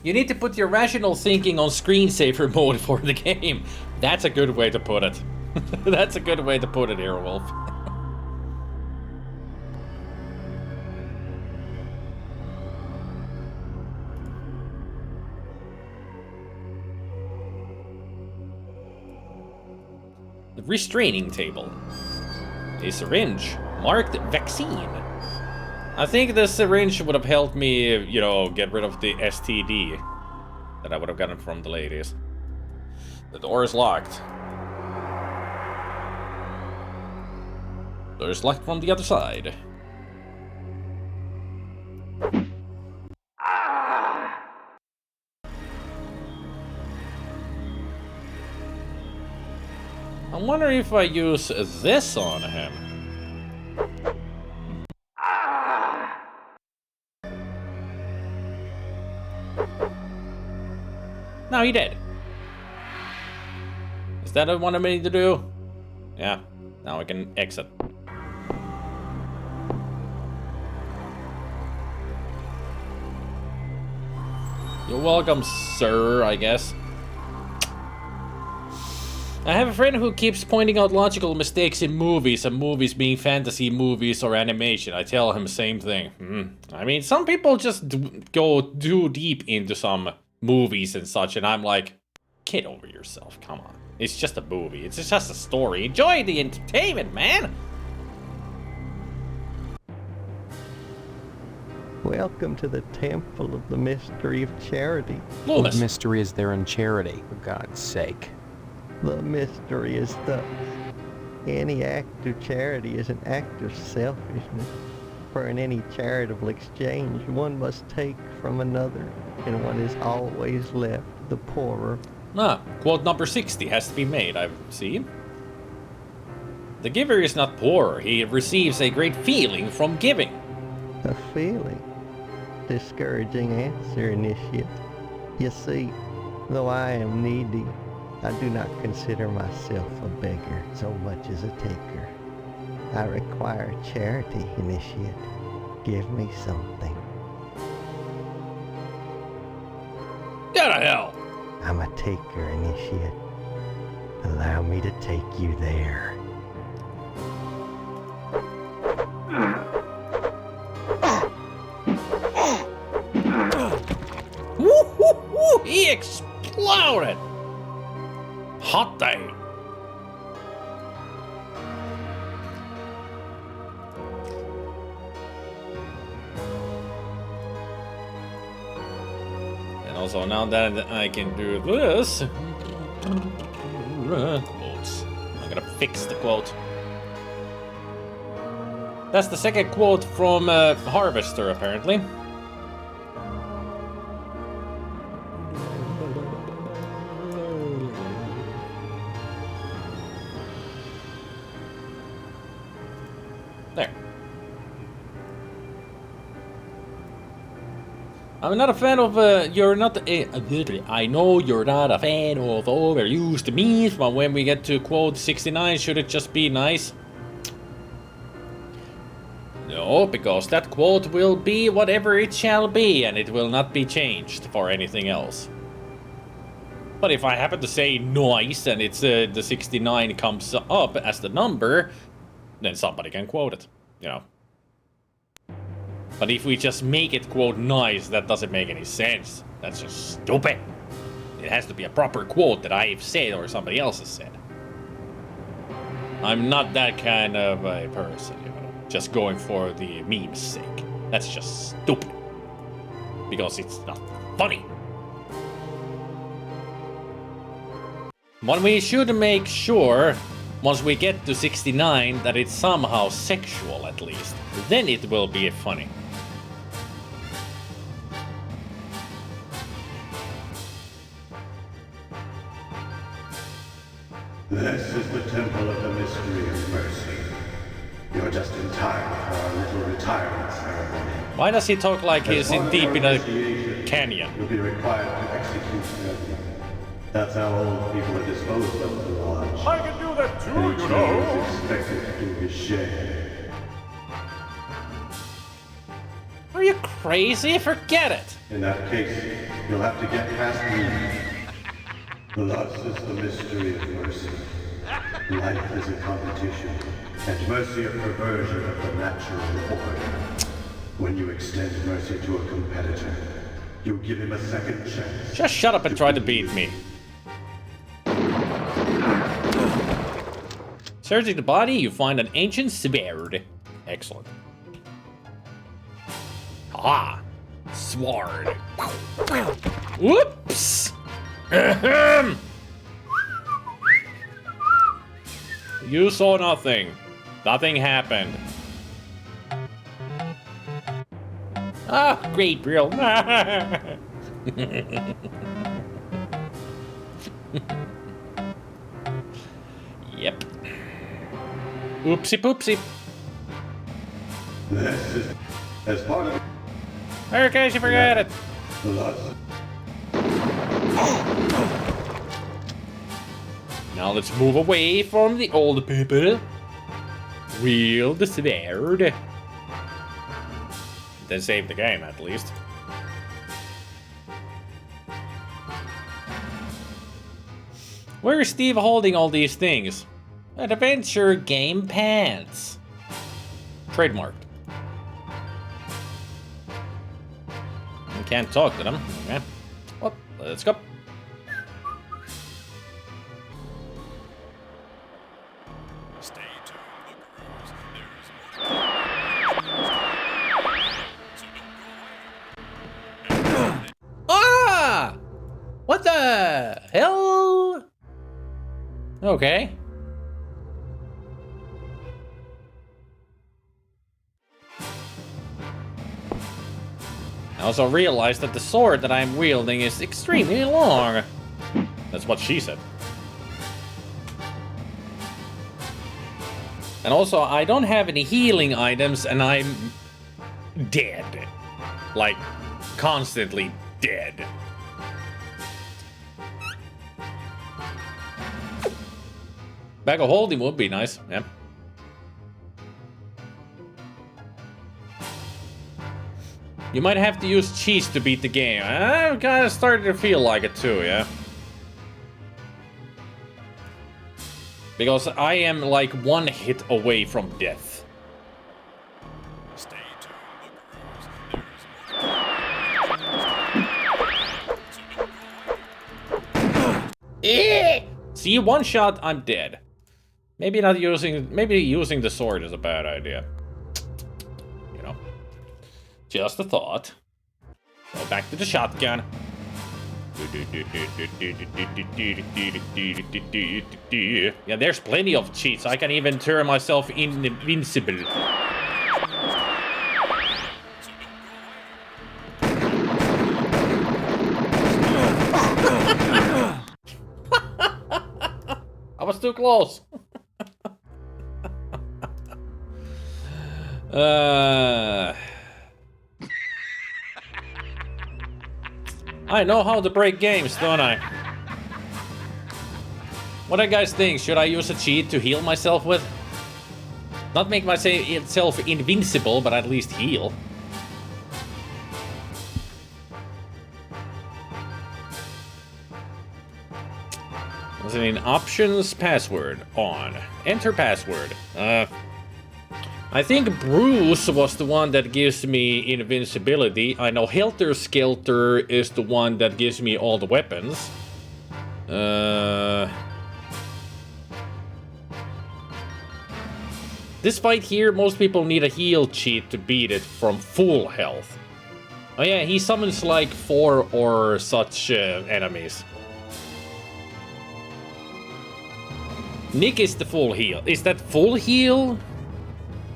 You need to put your rational thinking on screensaver mode for the game. That's a good way to put it. That's a good way to put it, Airwolf. The restraining table. A syringe marked vaccine. I think the syringe would have helped me, you know, get rid of the STD that I would have gotten from the ladies. The door is locked. Door is locked from the other side. I wonder if I use this on him. No, he did. Is that what I wanted me to do? Yeah, now I can exit. You're welcome, sir, I guess. I have a friend who keeps pointing out logical mistakes in movies, and movies being fantasy movies or animation. I tell him the same thing. I mean, some people just go too deep into some movies and such, and I'm like, get over yourself, come on. It's just a movie, it's just a story. Enjoy the entertainment, man! Welcome to the Temple of the Mystery of Charity. What mystery is there in charity, for God's sake? The mystery is thus. Any act of charity is an act of selfishness. For in any charitable exchange, one must take from another, and one is always left the poorer. Quote number 60 has to be made, I've seen. The giver is not poor, he receives a great feeling from giving. A feeling? Discouraging answer, initiate. You see, though I am needy, I do not consider myself a beggar so much as a taker. I require charity, initiate. Give me something. Get to hell! I'm a taker, initiate. Allow me to take you there. Woo, woo, woo! He exploded! Hot day! And also now that I can do this, quotes. I'm gonna fix the quote. That's the second quote from Harvester, apparently. There. I'm not a fan of, you're not I know you're not a fan of overused memes, but when we get to quote 69, should it just be nice? No, because that quote will be whatever it shall be, and it will not be changed for anything else. But if I happen to say nice, and it's the 69 comes up as the number, then somebody can quote it, you know. But if we just make it quote nice, that doesn't make any sense. That's just stupid. It has to be a proper quote that I've said or somebody else has said. I'm not that kind of a person, you know. Just going for the meme's sake. That's just stupid. Because it's not funny. But we should make sure, once we get to 69, that it's somehow sexual at least. Then it will be funny. This is the Temple of the Mystery of Mercy. You're just in time for our little retirement ceremony. Why does he talk like he's in deep in a canyon? You'll be required to execute them. That's how old people are disposed of the lodge. I can do that too, And each you man know. is expected to do his share. Are you crazy? Forget it! In that case, you'll have to get past me. Lust is the mystery of mercy. Life is a competition, and mercy a perversion of the natural order. When you extend mercy to a competitor, you give him a second chance. Just shut up and try to beat me. Searching the body, you find an ancient sword. Excellent. Ah, sword. Whoops! Ahem. You saw nothing. Nothing happened. Ah, great, Brill. Yep. Oopsie poopsie. This is as part of Okay, you forgot it. Lust. Now let's move away from the old people. Wield the sword. Then save the game, at least. Where is Steve holding all these things? Adventure game pants. Trademarked. You can't talk to them. Okay. Well, let's go. Ah! What the hell? Okay. I also realized that the sword that I'm wielding is extremely long. That's what she said. And also, I don't have any healing items and I'm dead. Like, constantly dead. Bag of holding would be nice, yeah. You might have to use cheese to beat the game. I'm kinda starting to feel like it too, yeah. Because I am like one hit away from death. See, one shot, I'm dead. Maybe using the sword is a bad idea. You know. Just a thought. Go back to the shotgun. Yeah, there's plenty of cheats. I can even turn myself invincible. I was too close. I know how to break games, don't I? What do you guys think? Should I use a cheat to heal myself with? Not make myself invincible, but at least heal. What's it in options? Password on. Enter password. I think Bruce was the one that gives me invincibility. I know Helter Skelter is the one that gives me all the weapons. This fight here, most people need a heal cheat to beat it from full health. Oh yeah, he summons like 4 or such enemies. Nick is the full heal. Is that full heal?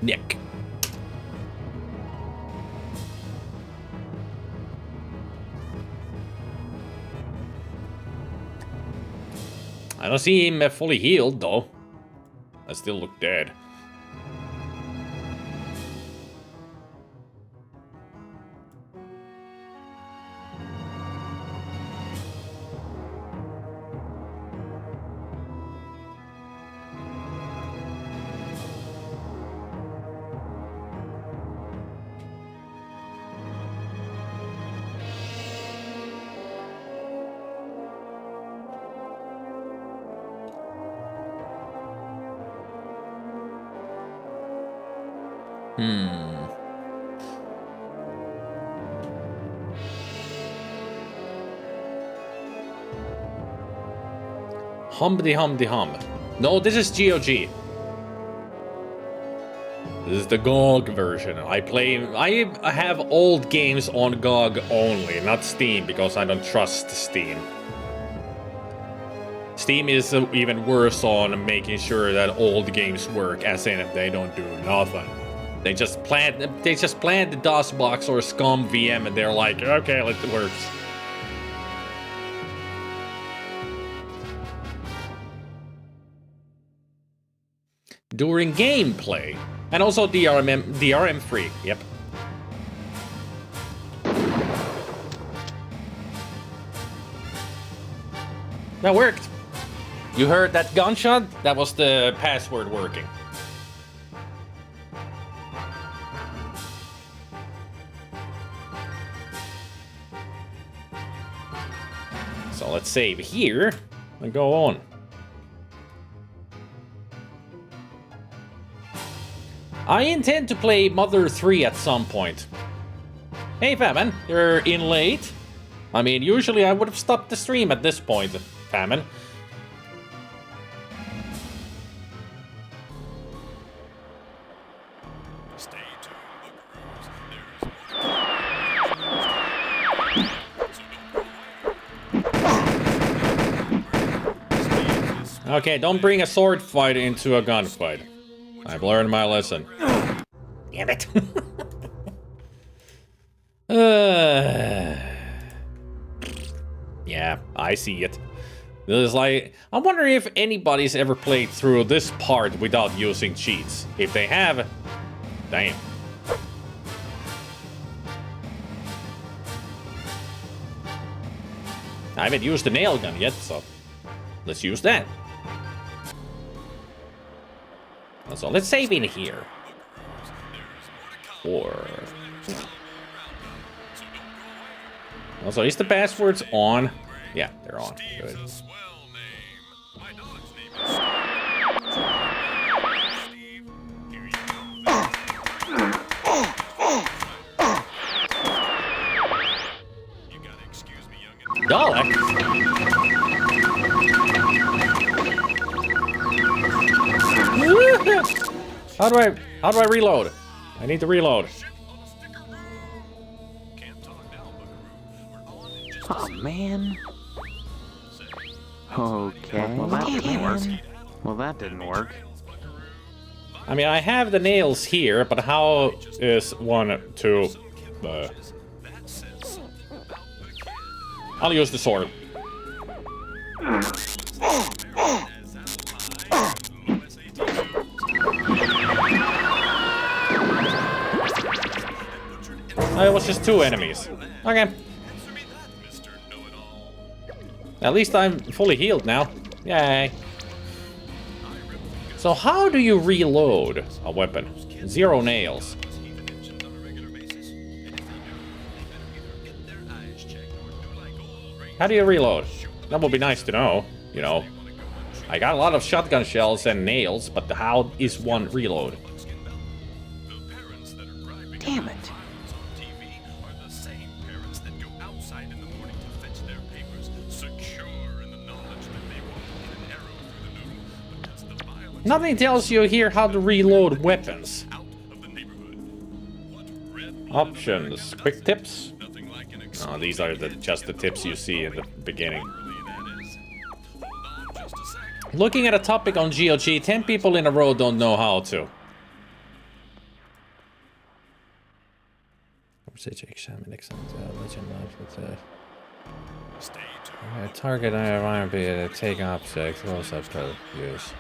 Nick. I don't see him fully healed, though. I still look dead. Humpty Humpty Hum. No, this is GOG. This is the GOG version. I have old games on GOG only, not Steam, because I don't trust Steam. Steam is even worse on making sure that old games work, as in they don't do nothing. They just plant the DOSBox or Scum VM and they're like, okay, it works. During gameplay. And also DRM free, yep. That worked. You heard that gunshot? That was the password working. So let's save here and go on. I intend to play Mother 3 at some point. Hey Famine, you're in late. I mean, usually I would have stopped the stream at this point, Famine. Okay, don't bring a sword fight into a gunfight. I've learned my lesson. Damn it. Yeah, I see it. This is like, I'm wondering if anybody's ever played through this part without using cheats. If they have, damn. I haven't used the nail gun yet, so let's use that. So let's save in here. Or... Also, is the passwords on? Yeah, they're on. Good. Dalek? How do I reload? I need to reload. Oh man. Okay. Well, that didn't work. Well, that didn't work. I mean, I have the nails here, but how is one to... I'll use the sword. It was just 2 enemies. Okay. At least I'm fully healed now. Yay. So how do you reload a weapon? 0 nails. How do you reload? That would be nice to know, you know. I got a lot of shotgun shells and nails, but how is one reload? Damn it. Nothing tells you here how to reload weapons. Options. Quick tips. Oh, these are just the tips you see in the beginning. Looking at a topic on GOG, 10 people in a row don't know how to. Target might be to take objects, close up to use.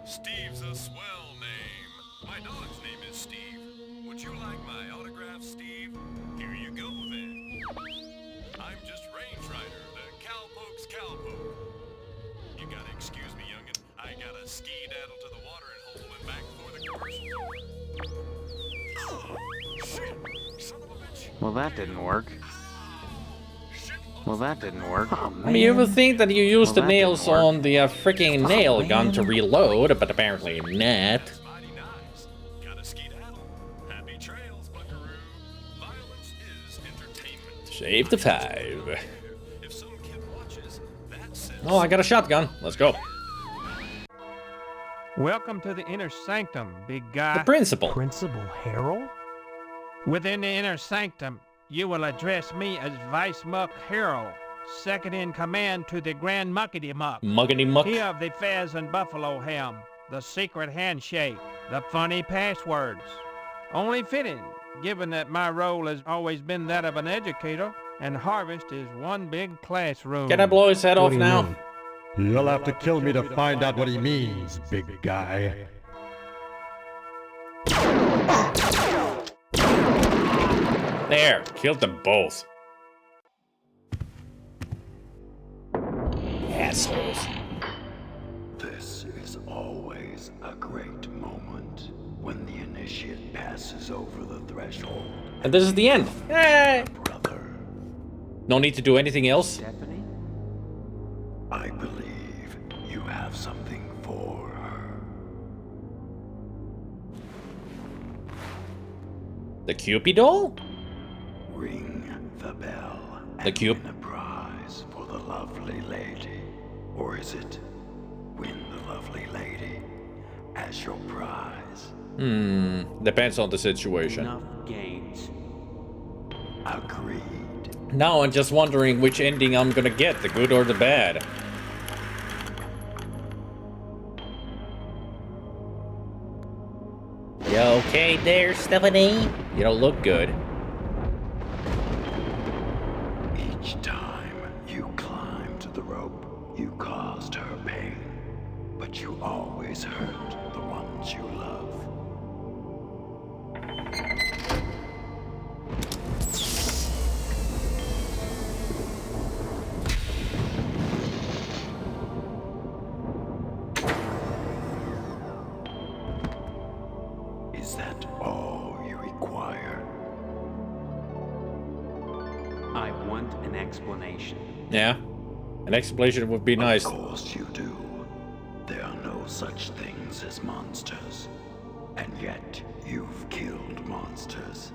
Steve's a swell name. My dog's name is Steve. Would you like my autograph, Steve? Here you go, then. I'm just Range Rider, the cowpoke's cowpoke. You gotta excuse me, youngin'. I gotta ski-daddle to the watering hole and back before the commercials. Oh, shit! Son of a bitch! Well, that didn't work. Well, that didn't work. Oh, I mean, you would think that you use the that nails didn't work. on the freaking nail gun to reload, but apparently not. Save the 5. Oh, I got a shotgun. Let's go. Welcome to the inner sanctum, big guy. The principal. Principal Harold? Within the inner sanctum, you will address me as Vice Muck Harold, second in command to the Grand Muckety Muck. Muckety Muck. He of the Fez and Buffalo Helm, the secret handshake, the funny passwords. Only fitting, given that my role has always been that of an educator, and Harvest is one big classroom. Can I blow his head off now? Mean? You'll have to kill me to find out what he means, big guy. There, killed them both. Assholes. This is always a great moment when the initiate passes over the threshold. And this is the end. Hey! Brother. No need to do anything else. Stephanie? I believe you have something for her. The Cupid doll? Ring the bell The Cube. win a prize for the lovely lady. Or is it win the lovely lady as your prize? Depends on the situation. Enough games. Agreed. Now I'm just wondering which ending I'm gonna get, the good or the bad. You okay there, Stephanie? You don't look good. Each time you climbed the rope, you caused her pain. But you always hurt the ones you love. Is that all you require? I want an explanation. Yeah, an explanation would be nice. Of course you do. There are no such things as monsters. And yet, you've killed monsters.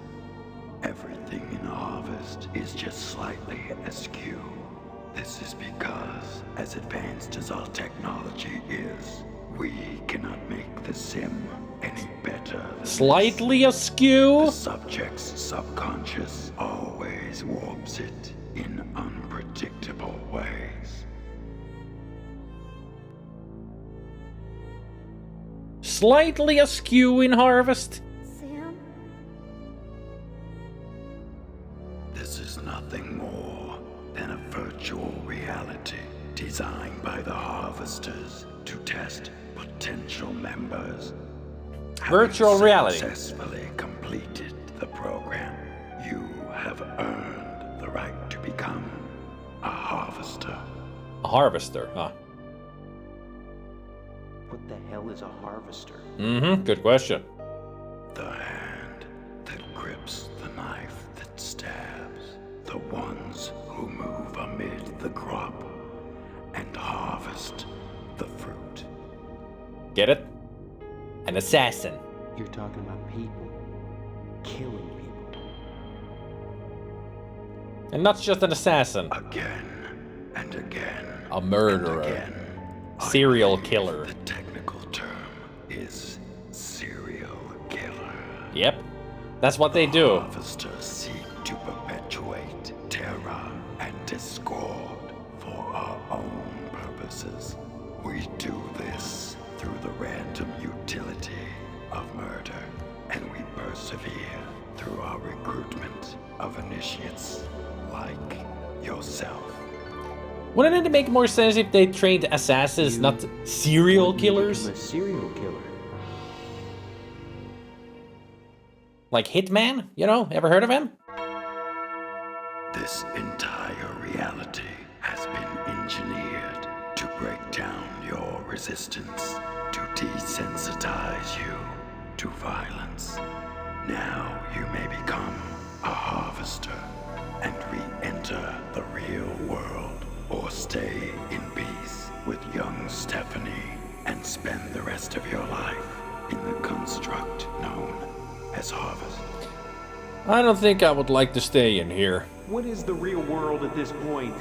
Everything in Harvest is just slightly askew. This is because, as advanced as our technology is, we cannot make the sim any better than Slightly askew? The subject's subconscious always warps it in unpredictable ways. Slightly askew in Harvest? Sam? This is nothing more than a virtual reality designed by the Harvesters to test potential members. Virtual reality. Successfully completed the program. You have earned the right to become a Harvester. A Harvester, huh? What the hell is a harvester? Good question. The hand that grips the knife that stabs. The ones who move amid the crop and harvest the fruit. Get it? An assassin. You're talking about people. Killing people. And not just an assassin. Again and again. A murderer. Serial killer. The technical term is serial killer. Yep. That's what they do. Harvesters seek to perpetuate terror and discord for our own purposes. We do this through the random utility of murder, and we persevere through our recruitment of initiates like yourself. Wouldn't it make more sense if they trained assassins, not serial killers? A serial killer. Like Hitman? You know, ever heard of him? This entire reality has been engineered to break down your resistance, to desensitize you to violence. Now you may become a harvester and re-enter the real world, or stay in peace with young Stephanie and spend the rest of your life in the construct known as Harvest. I don't think I would like to stay in here. What is the real world at this point?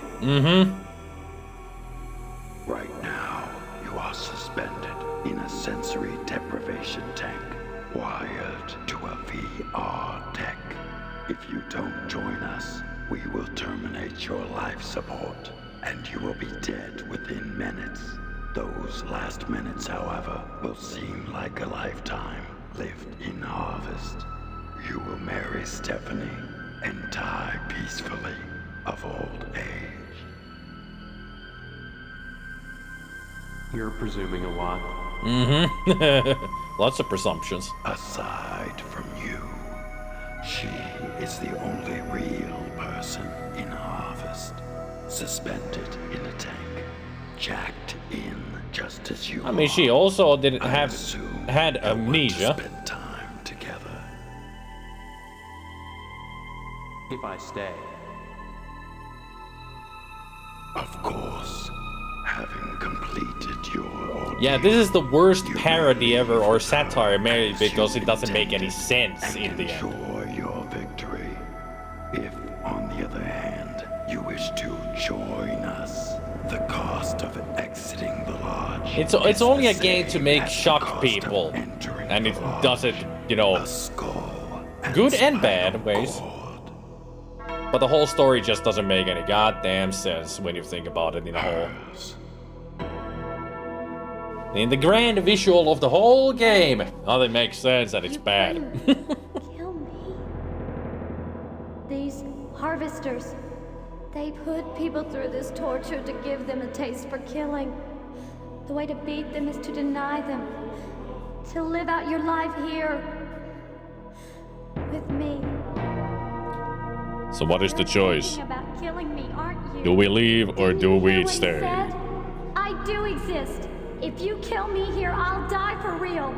Right now, you are suspended in a sensory deprivation tank, wired to a VR tech. If you don't join us, we will terminate your life support, and you will be dead within minutes. Those last minutes, however, will seem like a lifetime lived in Harvest. You will marry Stephanie and die peacefully of old age. You're presuming a lot. Lots of presumptions. Aside from you, she is the only real person in Harvest, suspended in a tank, jacked in just as you I mean, she also didn't I have assume had you'll want to amnesia. spend time together. If I stay. Of course, having completed your ordeal, Yeah, this is the worst parody ever or satire made because it doesn't make any sense in the end. enjoy your victory. If, on the other hand, you wish to join us, the cost of exiting the lodge. It's only a game to make shock people, and it does it, you know, good and bad ways. But the whole story just doesn't make any goddamn sense when you think about it in a whole. In the grand visual of the whole game, nothing makes sense and it's bad. Kill me. These harvesters, they put people through this torture to give them a taste for killing. The way to beat them is to deny them. To live out your life here. With me. So what is the choice? Thinking about killing me, aren't you? Do we leave or do we Hear what he stay? said? I do exist. If you kill me here, I'll die for real.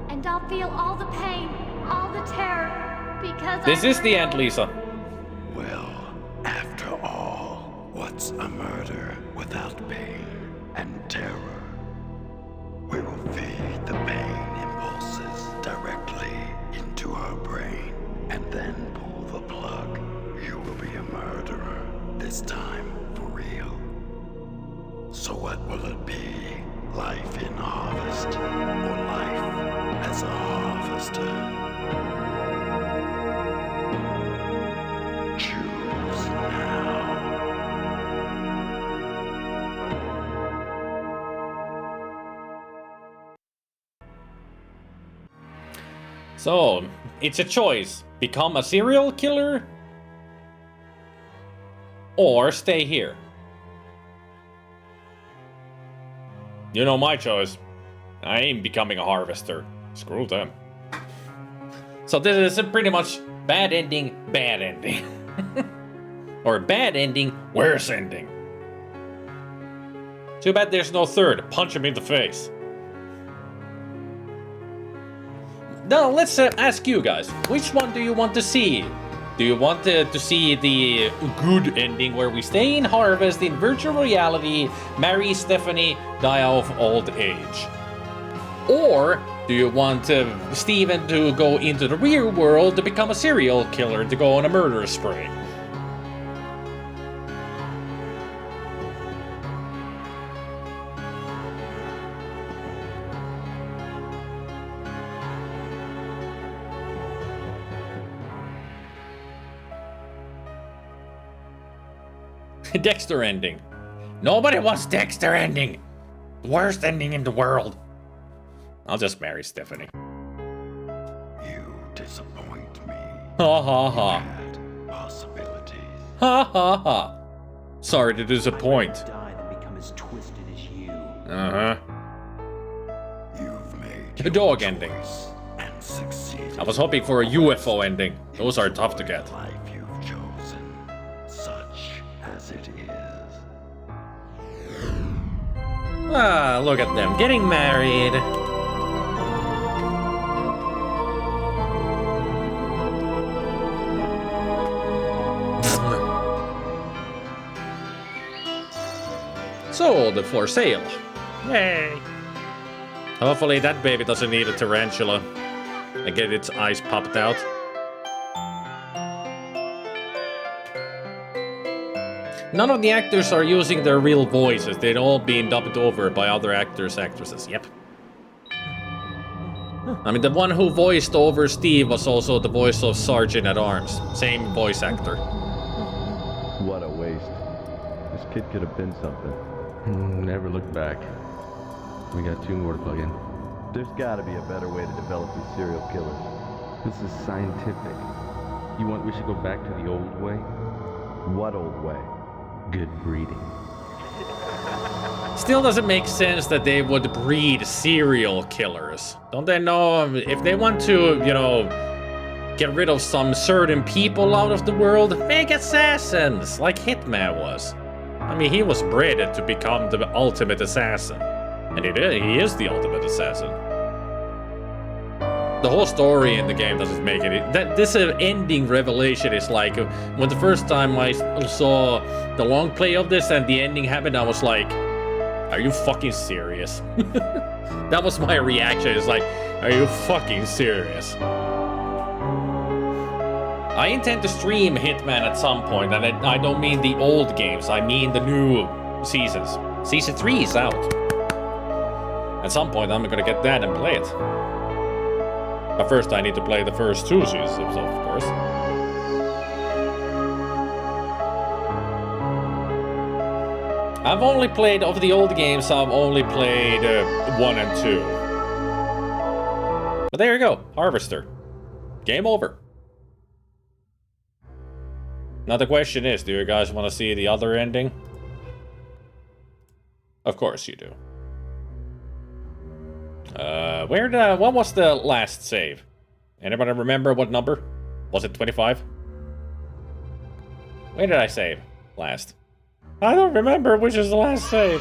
And I'll feel all the pain, all the terror, because This is the end, Lisa. Well, after all, what's a murder without pain and terror? We will feed the pain impulses directly into her brain and then pull the plug. You will be a murderer, this time for real. So what will it be? Life in Harvest, or life as a harvester? Choose now. So, it's a choice. Become a serial killer? Or stay here. You know my choice. I ain't becoming a harvester. Screw them. So this is pretty much bad ending, bad ending. Or bad ending, worse ending. Too bad there's no third. Punch him in the face. Now let's ask you guys. Which one do you want to see? Do you want to see the good ending where we stay in Harvest in virtual reality, marry Stephanie, die of old age? Or do you want Steven to go into the real world to become a serial killer to go on a murder spree? Dexter ending. Nobody wants Dexter ending. Worst ending in the world. I'll just marry Stephanie. You disappoint me. Ha ha ha. Possibilities. Ha ha ha. Sorry to disappoint. Die than become as twisted as you. Uh-huh. You've made The dog ending. and succeeded. I was hoping for a UFO ending. Those are tough to get. Life you've chosen, such as it is. Ah, look at them getting married. Sold for sale. Yay. Hopefully that baby doesn't need a tarantula and get its eyes popped out. None of the actors are using their real voices. They're all being dubbed over by other actors, actresses. Yep. I mean, the one who voiced over Steve was also the voice of Sergeant at Arms. Same voice actor. What a waste. This kid could have been something. Never looked back. We got 2 more to plug in. There's gotta be a better way to develop these serial killers. This is scientific. You want we should go back to the old way? What old way? Good breeding. Still doesn't make sense that they would breed serial killers. Don't they know if they want to, you know, get rid of some certain people out of the world, make assassins like Hitman was. I mean, he was bred to become the ultimate assassin. And he is the ultimate assassin. The whole story in the game doesn't make it. This ending revelation is like, when the first time I saw the long play of this and the ending happened, I was like, are you fucking serious? That was my reaction. It's like, are you fucking serious? I intend to stream Hitman at some point, and I don't mean the old games, I mean the new seasons. Season 3 is out. At some point I'm gonna get that and play it. But first I need to play the first 2 seasons, of course. I've only played, of the old games, I've only played 1 and 2. But there you go, Harvester. Game over. Now the question is, do you guys want to see the other ending? Of course you do. What was the last save? Anybody remember what number? Was it 25? Where did I save last? I don't remember which is the last save.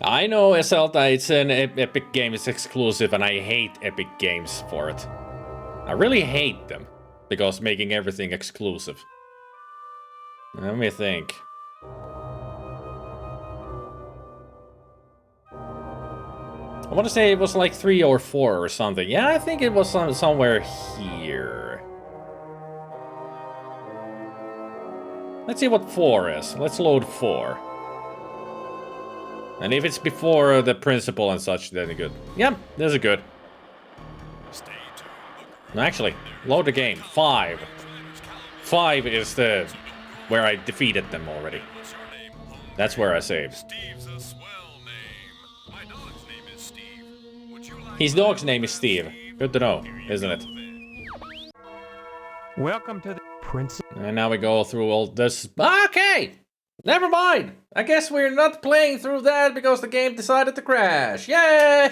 I know Zelda, it's an Epic Games exclusive, and I hate Epic Games for it. I really hate them, because making everything exclusive. Let me think. I want to say it was like 3 or 4 or something. Yeah, I think it was somewhere here. Let's see what 4 is. Let's load 4. And if it's before the principal and such, then good. Yep, this is good. No, actually, load the game. 5. 5 is the where I defeated them already. That's where I saved. His dog's name is Steve. Good to know, isn't it? Welcome to the Prince. And now we go through all this. Okay! Never mind! I guess we're not playing through that because the game decided to crash. Yay!